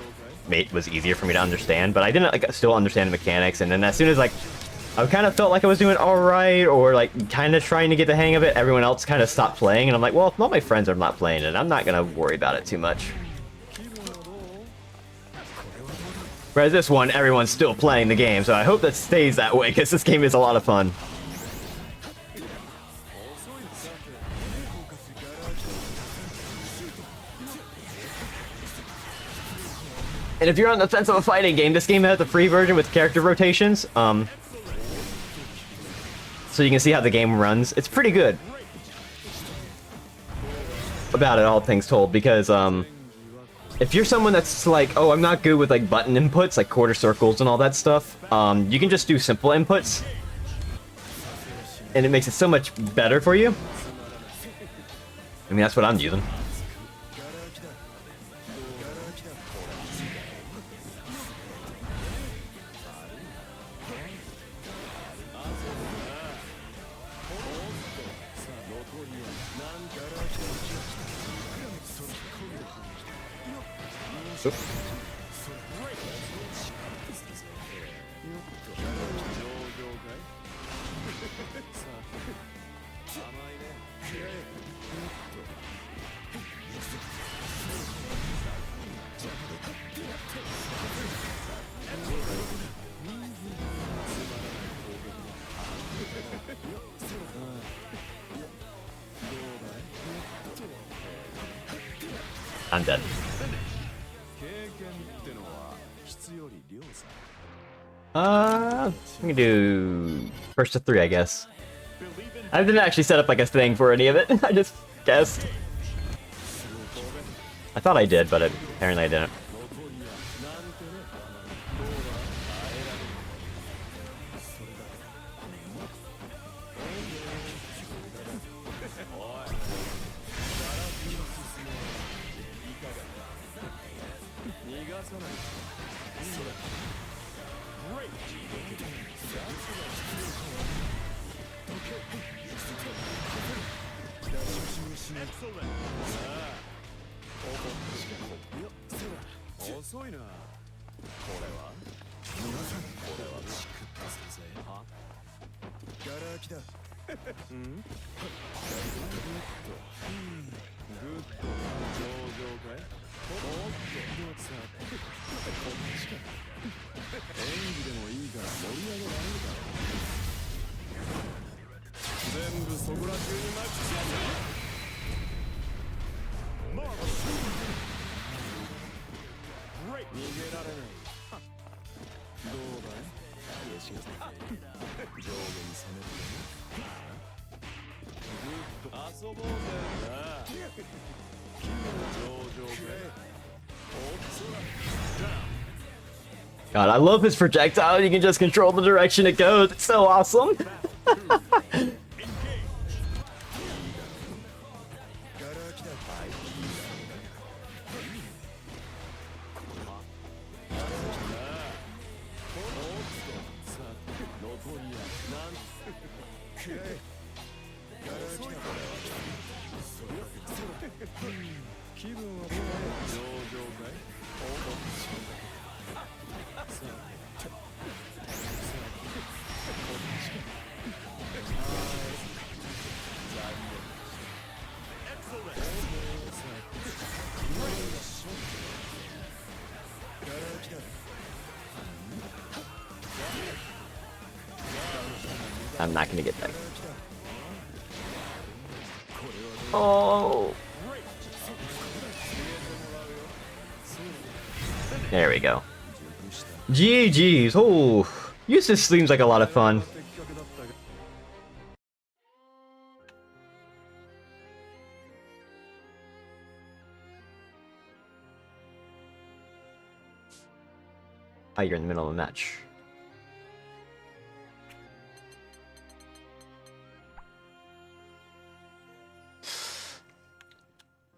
made was easier for me to understand, but I didn't like still understand the mechanics. And then as soon as like I kind of felt like I was doing all right or like kind of trying to get the hang of it, everyone else kind of stopped playing, and I'm like, well, if all my friends are not playing it, I'm not gonna worry about it too much. Whereas this one, everyone's still playing the game, so I hope that stays that way because this game is a lot of fun. And if you're on the fence of a fighting game, this game has a free version with character rotations. So you can see how the game runs. It's pretty good. About it, all things told, because if you're someone that's like, oh, I'm not good with like button inputs, like quarter circles and all that stuff, you can just do simple inputs. And it makes it so much better for you. I mean, that's what I'm using. Oops. I'm dead. We can do first to 3, I guess. I didn't actually set up like a thing for any of it. I just guessed. I thought I did, but apparently I didn't. God, I love his projectile. You can just control the direction it goes. It's so awesome. I'm not gonna get that. Oh. There we go. GG's. Oh, Eustace seems like a lot of fun. Oh, you're in the middle of a match.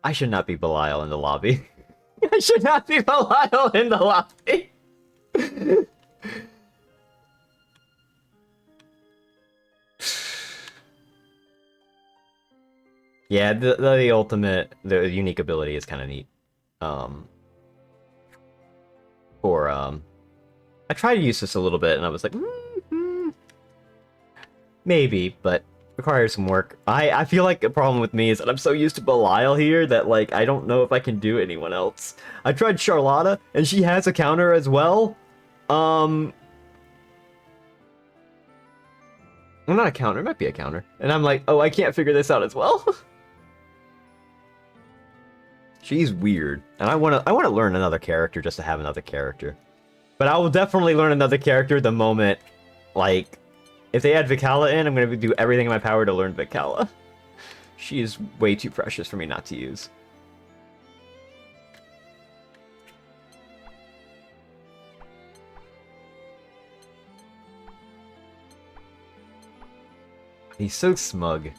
I should not be Belial in the lobby. I should not be Belial in the lobby. Yeah, the ultimate, the unique ability is kind of neat. I tried to use this a little bit, and I was like, maybe, but requires some work. I feel like the problem with me is that I'm so used to Belial here that, like, I don't know if I can do anyone else. I tried Charlotta, and she has a counter as well. Well, not a counter, it might be a counter. And I'm like, oh, I can't figure this out as well. She's weird. And I wanna learn another character just to have another character. But I will definitely learn another character the moment, like, if they add Vicala in, I'm gonna do everything in my power to learn Vicala. She is way too precious for me not to use. He's so smug.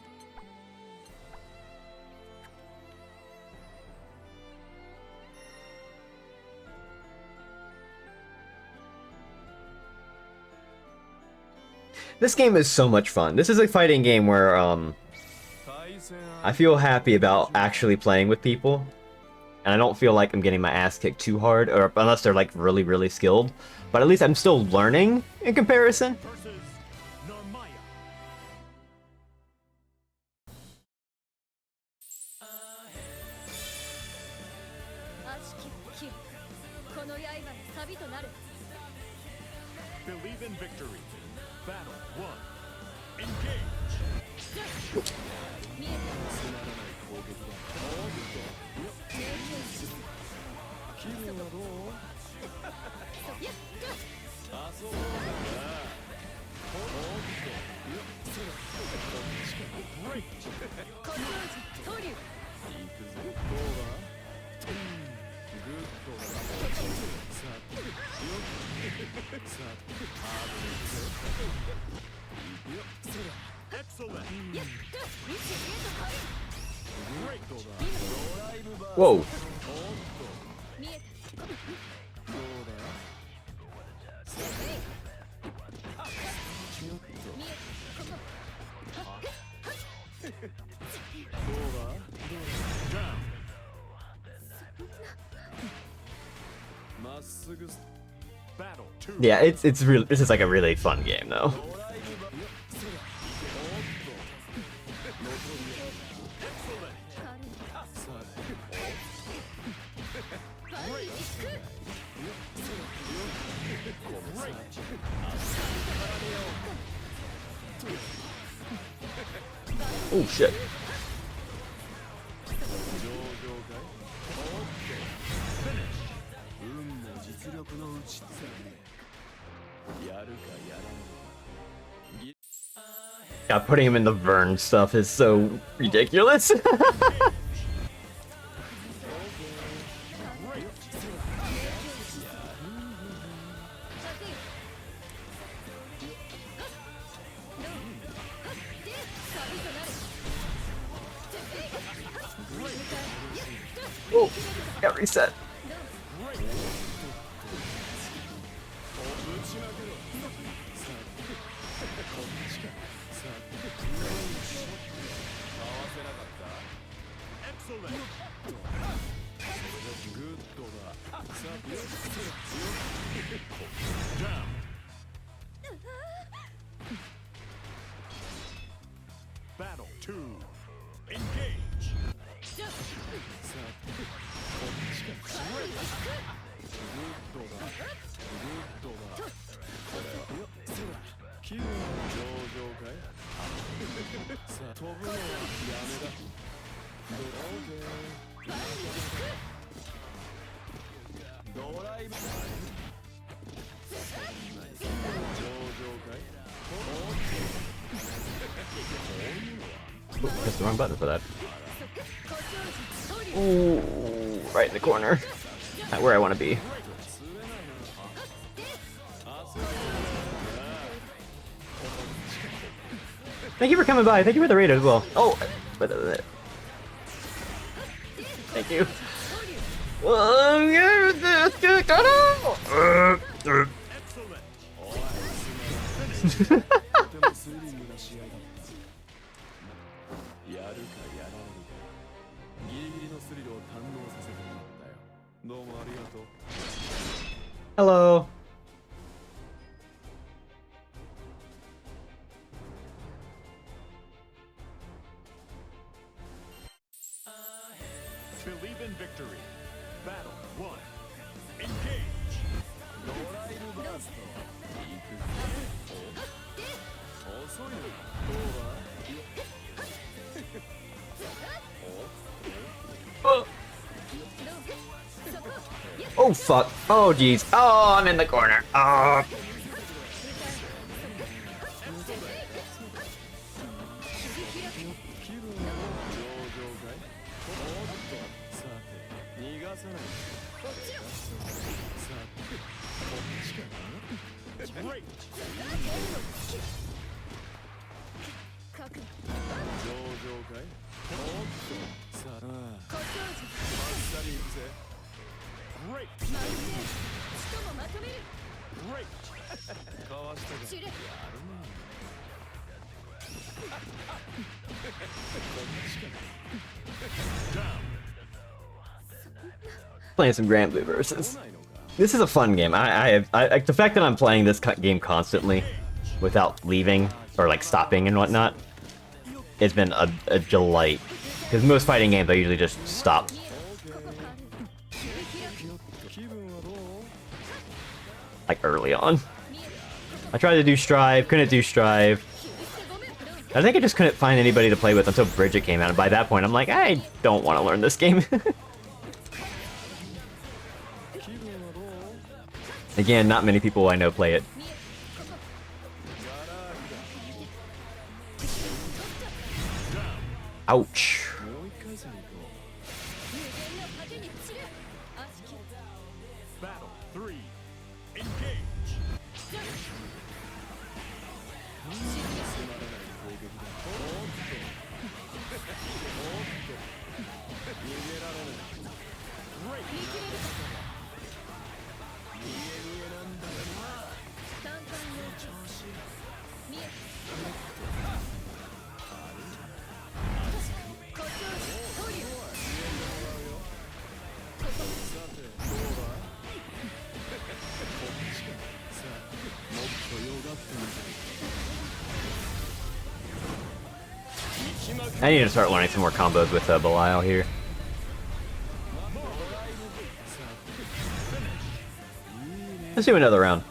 This game is so much fun. This is a fighting game where, I feel happy about actually playing with people. And I don't feel like I'm getting my ass kicked too hard, or unless they're, like, really, really skilled. But at least I'm still learning in comparison. Believe in victory. Battle 1. Engage! Whoa. Yeah, it's really, this is like a really fun game though. Oh shit. Yeah, putting him in the Vern stuff is so ridiculous. Oh, got reset. Battle 2. Engage. Ooh, pressed the wrong button for that. Ooh, right in the corner. Not where I want to be. Thank you for coming by. Thank you for the raid as well. Oh, thank you. Hello. Believe in victory. Battle 1. Engage. Oh fuck. Oh jeez. Oh, I'm in the corner. Oh. Playing some Grand Blue versus. This is a fun game. The fact that I'm playing this game constantly, without leaving or like stopping and whatnot, it's been a delight. Because most fighting games I usually just stop. Like early on. I tried to do Strive, couldn't do Strive. I think I just couldn't find anybody to play with until Bridget came out, and by that point I'm like, I don't want to learn this game. Again, not many people I know play it. Ouch. Battle 3. Engage. I need to start learning some more combos with Belial here. Let's do another round.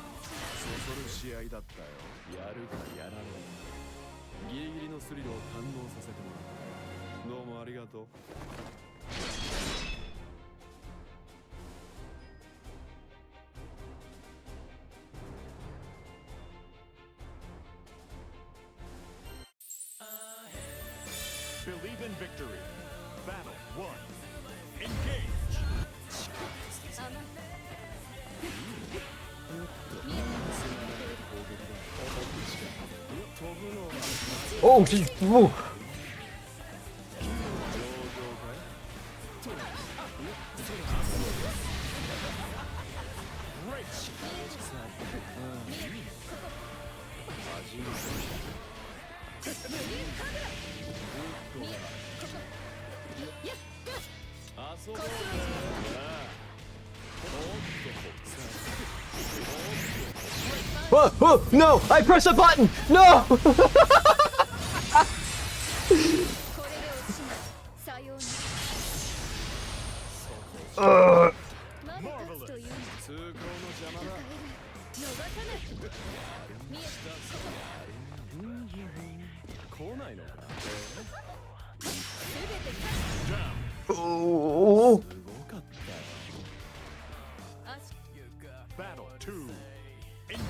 Believe in victory. Battle 1. Engage. Oh, she's. Ooh. Whoa, whoa, no! I pressed a button! No! Oh. Battle 2. Engage.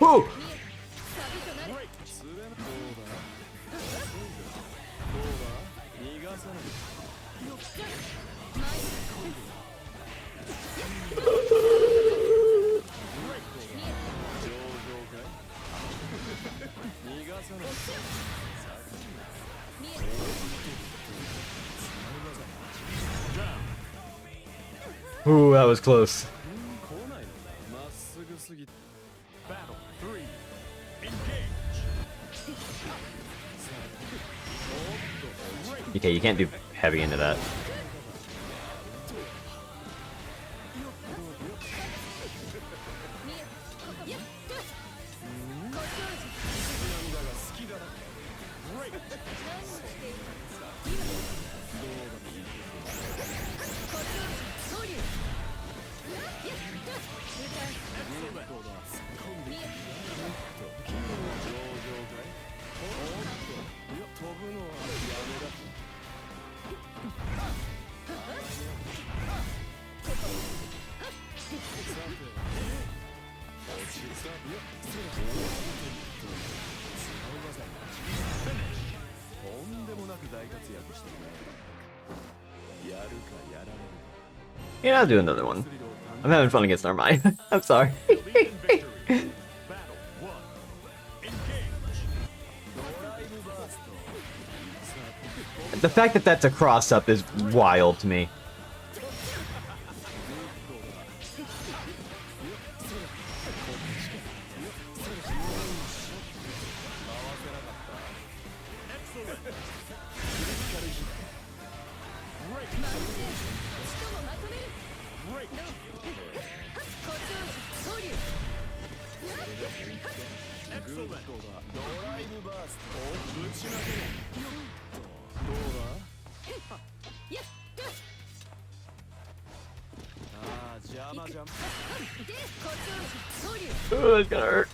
Whoa! Ooh, that was close. Battle 3. Engage. Okay, you can't do heavy into that. Yeah, I'll do another one. I'm having fun against Armine. I'm sorry. The fact that that's a cross-up is wild to me. Oh, it's gonna hurt.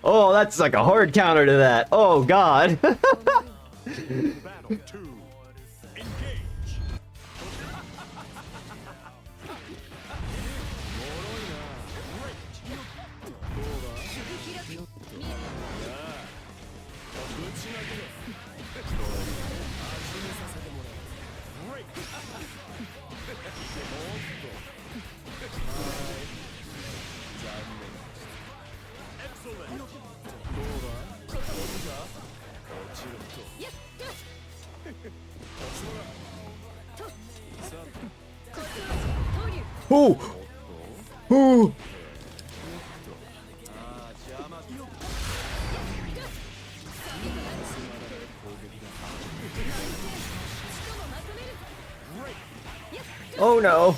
Oh, that's like a hard counter to that. Oh, God. Battle 2. Engage. Oh! Oh! Oh no!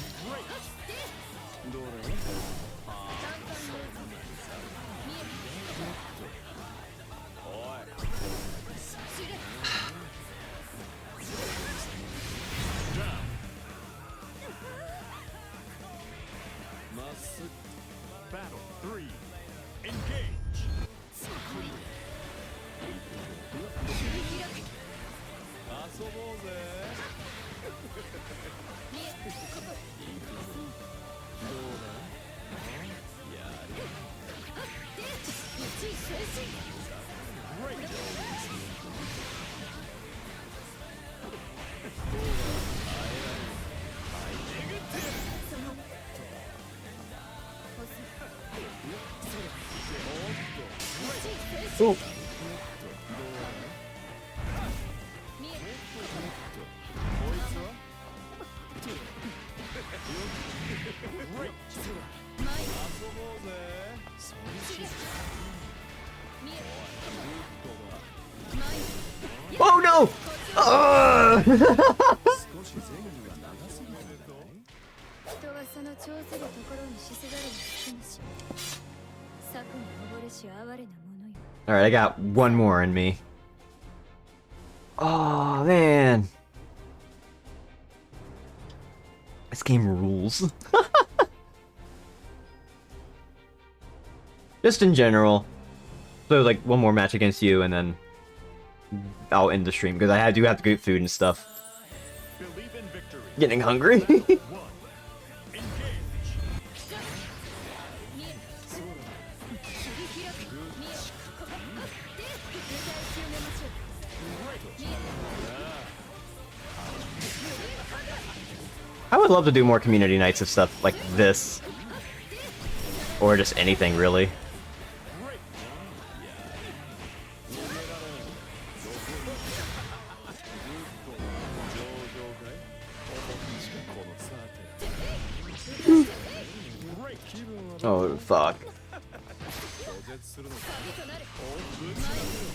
Battle 3. Engage. Oh! Oh no! Ugh! 人はその長するところにしすがるにつきまし策に溺れし哀れなものよ Alright, I got one more in me. Oh man. This game rules. Just in general. So like one more match against you and then I'll end the stream because do have to get food and stuff. Getting hungry. I would love to do more community nights of stuff like this. Or just anything, really. Oh, fuck.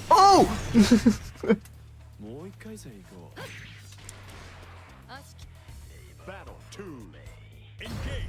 Oh! Battle 2. Engage.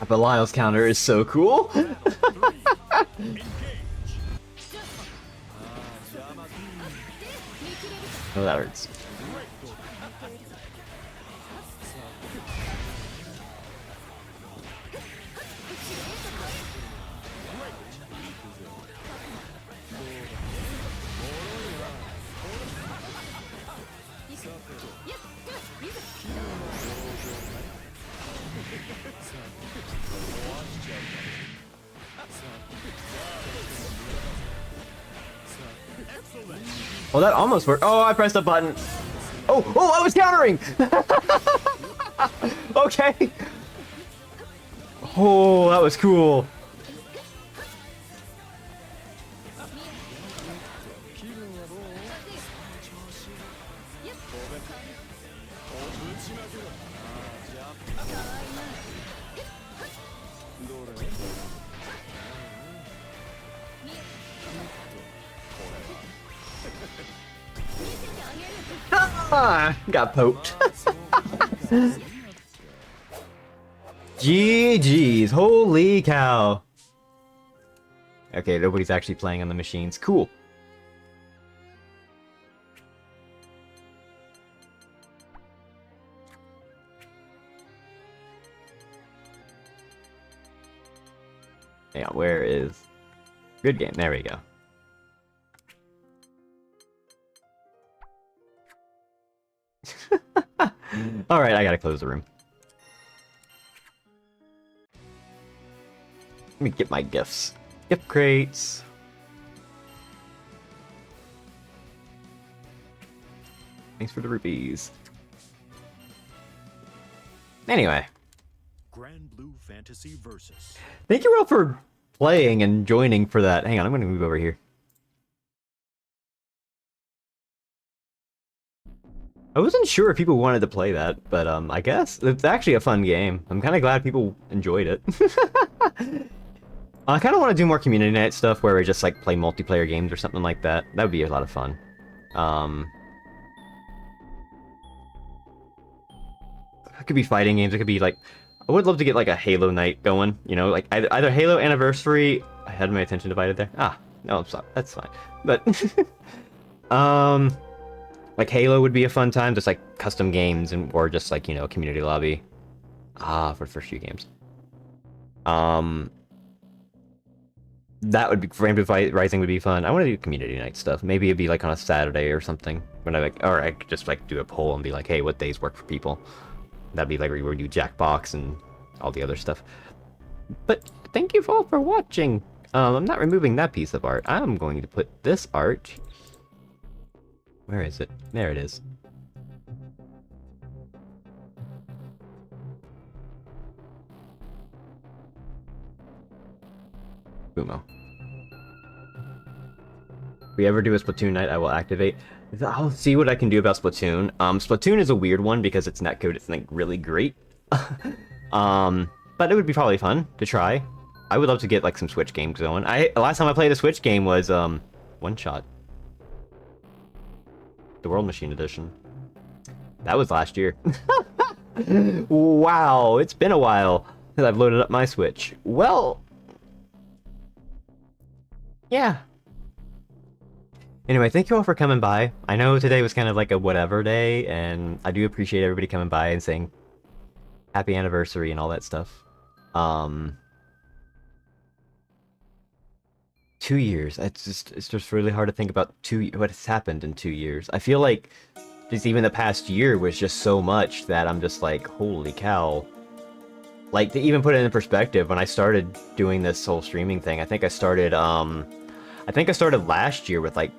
But Lyle's counter is so cool. Oh, that hurts. Well, that almost worked. Oh, I pressed a button. Oh, I was countering. Okay. Oh, that was cool. Ah, got poked. GG's, holy cow. Okay, nobody's actually playing on the machines. Cool. Yeah, where is... Good game. There we go. Alright, I gotta close the room. Let me get my gifts. Gift crates. Thanks for the rupees. Anyway. Grand Blue Fantasy Versus. Thank you all for playing and joining for that. Hang on, I'm gonna move over here. I wasn't sure if people wanted to play that, but I guess it's actually a fun game. I'm kind of glad people enjoyed it. I kind of want to do more community night stuff where we just like play multiplayer games or something like that. That would be a lot of fun. It could be fighting games. It could be like, I would love to get like a Halo night going. You know, like either Halo Anniversary. I had my attention divided there. Ah, no, I'm sorry. That's fine. But like Halo would be a fun time, just like custom games or just like, you know, community lobby. For the first few games. That would be, Rainbow Rising would be fun. I want to do community night stuff. Maybe it'd be like on a Saturday or something. When or I could just like do a poll and be like, hey, what days work for people? That'd be like where we do Jackbox and all the other stuff. But thank you all for watching. I'm not removing that piece of art. I'm going to put this art. Where is it? There it is. Bumo. If we ever do a Splatoon night, I will activate. I'll see what I can do about Splatoon. Splatoon is a weird one because its netcode is like really great. But it would be probably fun to try. I would love to get like some Switch games going. Last time I played a Switch game was One Shot. The World Machine Edition. That was last year. Wow, it's been a while since I've loaded up my Switch. Well, yeah. Anyway, thank you all for coming by. I know today was kind of like a whatever day, and I do appreciate everybody coming by and saying happy anniversary and all that stuff. 2 years. It's just really hard to think about what has happened in 2 years. I feel like just even the past year was just so much that I'm just like, holy cow. Like, to even put it in perspective, when I started doing this whole streaming thing, I think I started last year with like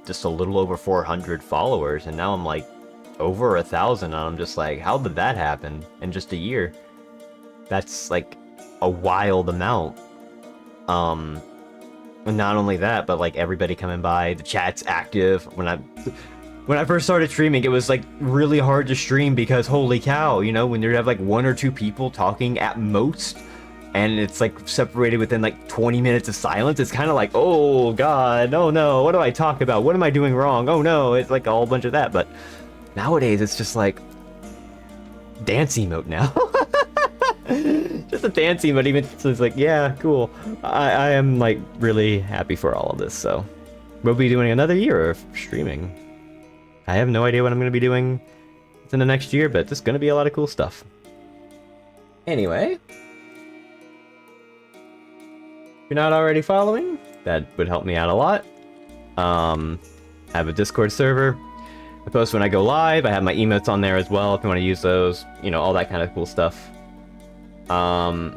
just a little over 400 followers, and now I'm like over 1,000, and I'm just like, how did that happen in just a year? That's like a wild amount. And not only that, but like everybody coming by, the chat's active. When I first started streaming, it was like really hard to stream because holy cow, you know, when you have like 1 or 2 people talking at most, and it's like separated within like 20 minutes of silence, it's kind of like, oh god, oh no, what do I talk about? What am I doing wrong? Oh no, it's like a whole bunch of that. But nowadays it's just like dance emote now. Just a dance emote, even so it's like, yeah, cool. I am like really happy for all of this. So we'll be doing another year of streaming. I have no idea what I'm going to be doing in the next year, but it's going to be a lot of cool stuff. Anyway, if you're not already following, that would help me out a lot. I have a Discord server. I post when I go live. I have my emotes on there as well if you want to use those. You know, all that kind of cool stuff. I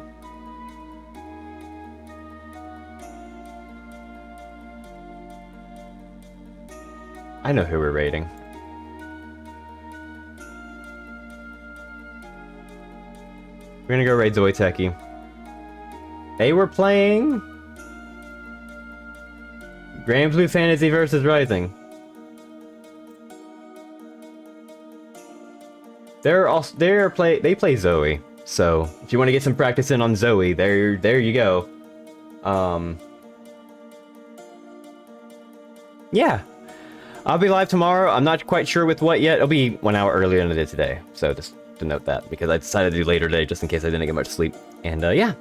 know who we're raiding. We're gonna go raid Zoiteki. They were playing Grand Blue Fantasy versus Rising. They play Zoe. So if you want to get some practice in on Zoe, there you go. Yeah. I'll be live tomorrow. I'm not quite sure with what yet. It'll be 1 hour earlier than it did today. So just to note that, because I decided to do later today just in case I didn't get much sleep. And yeah.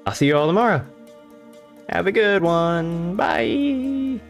I'll see you all tomorrow. Have a good one. Bye.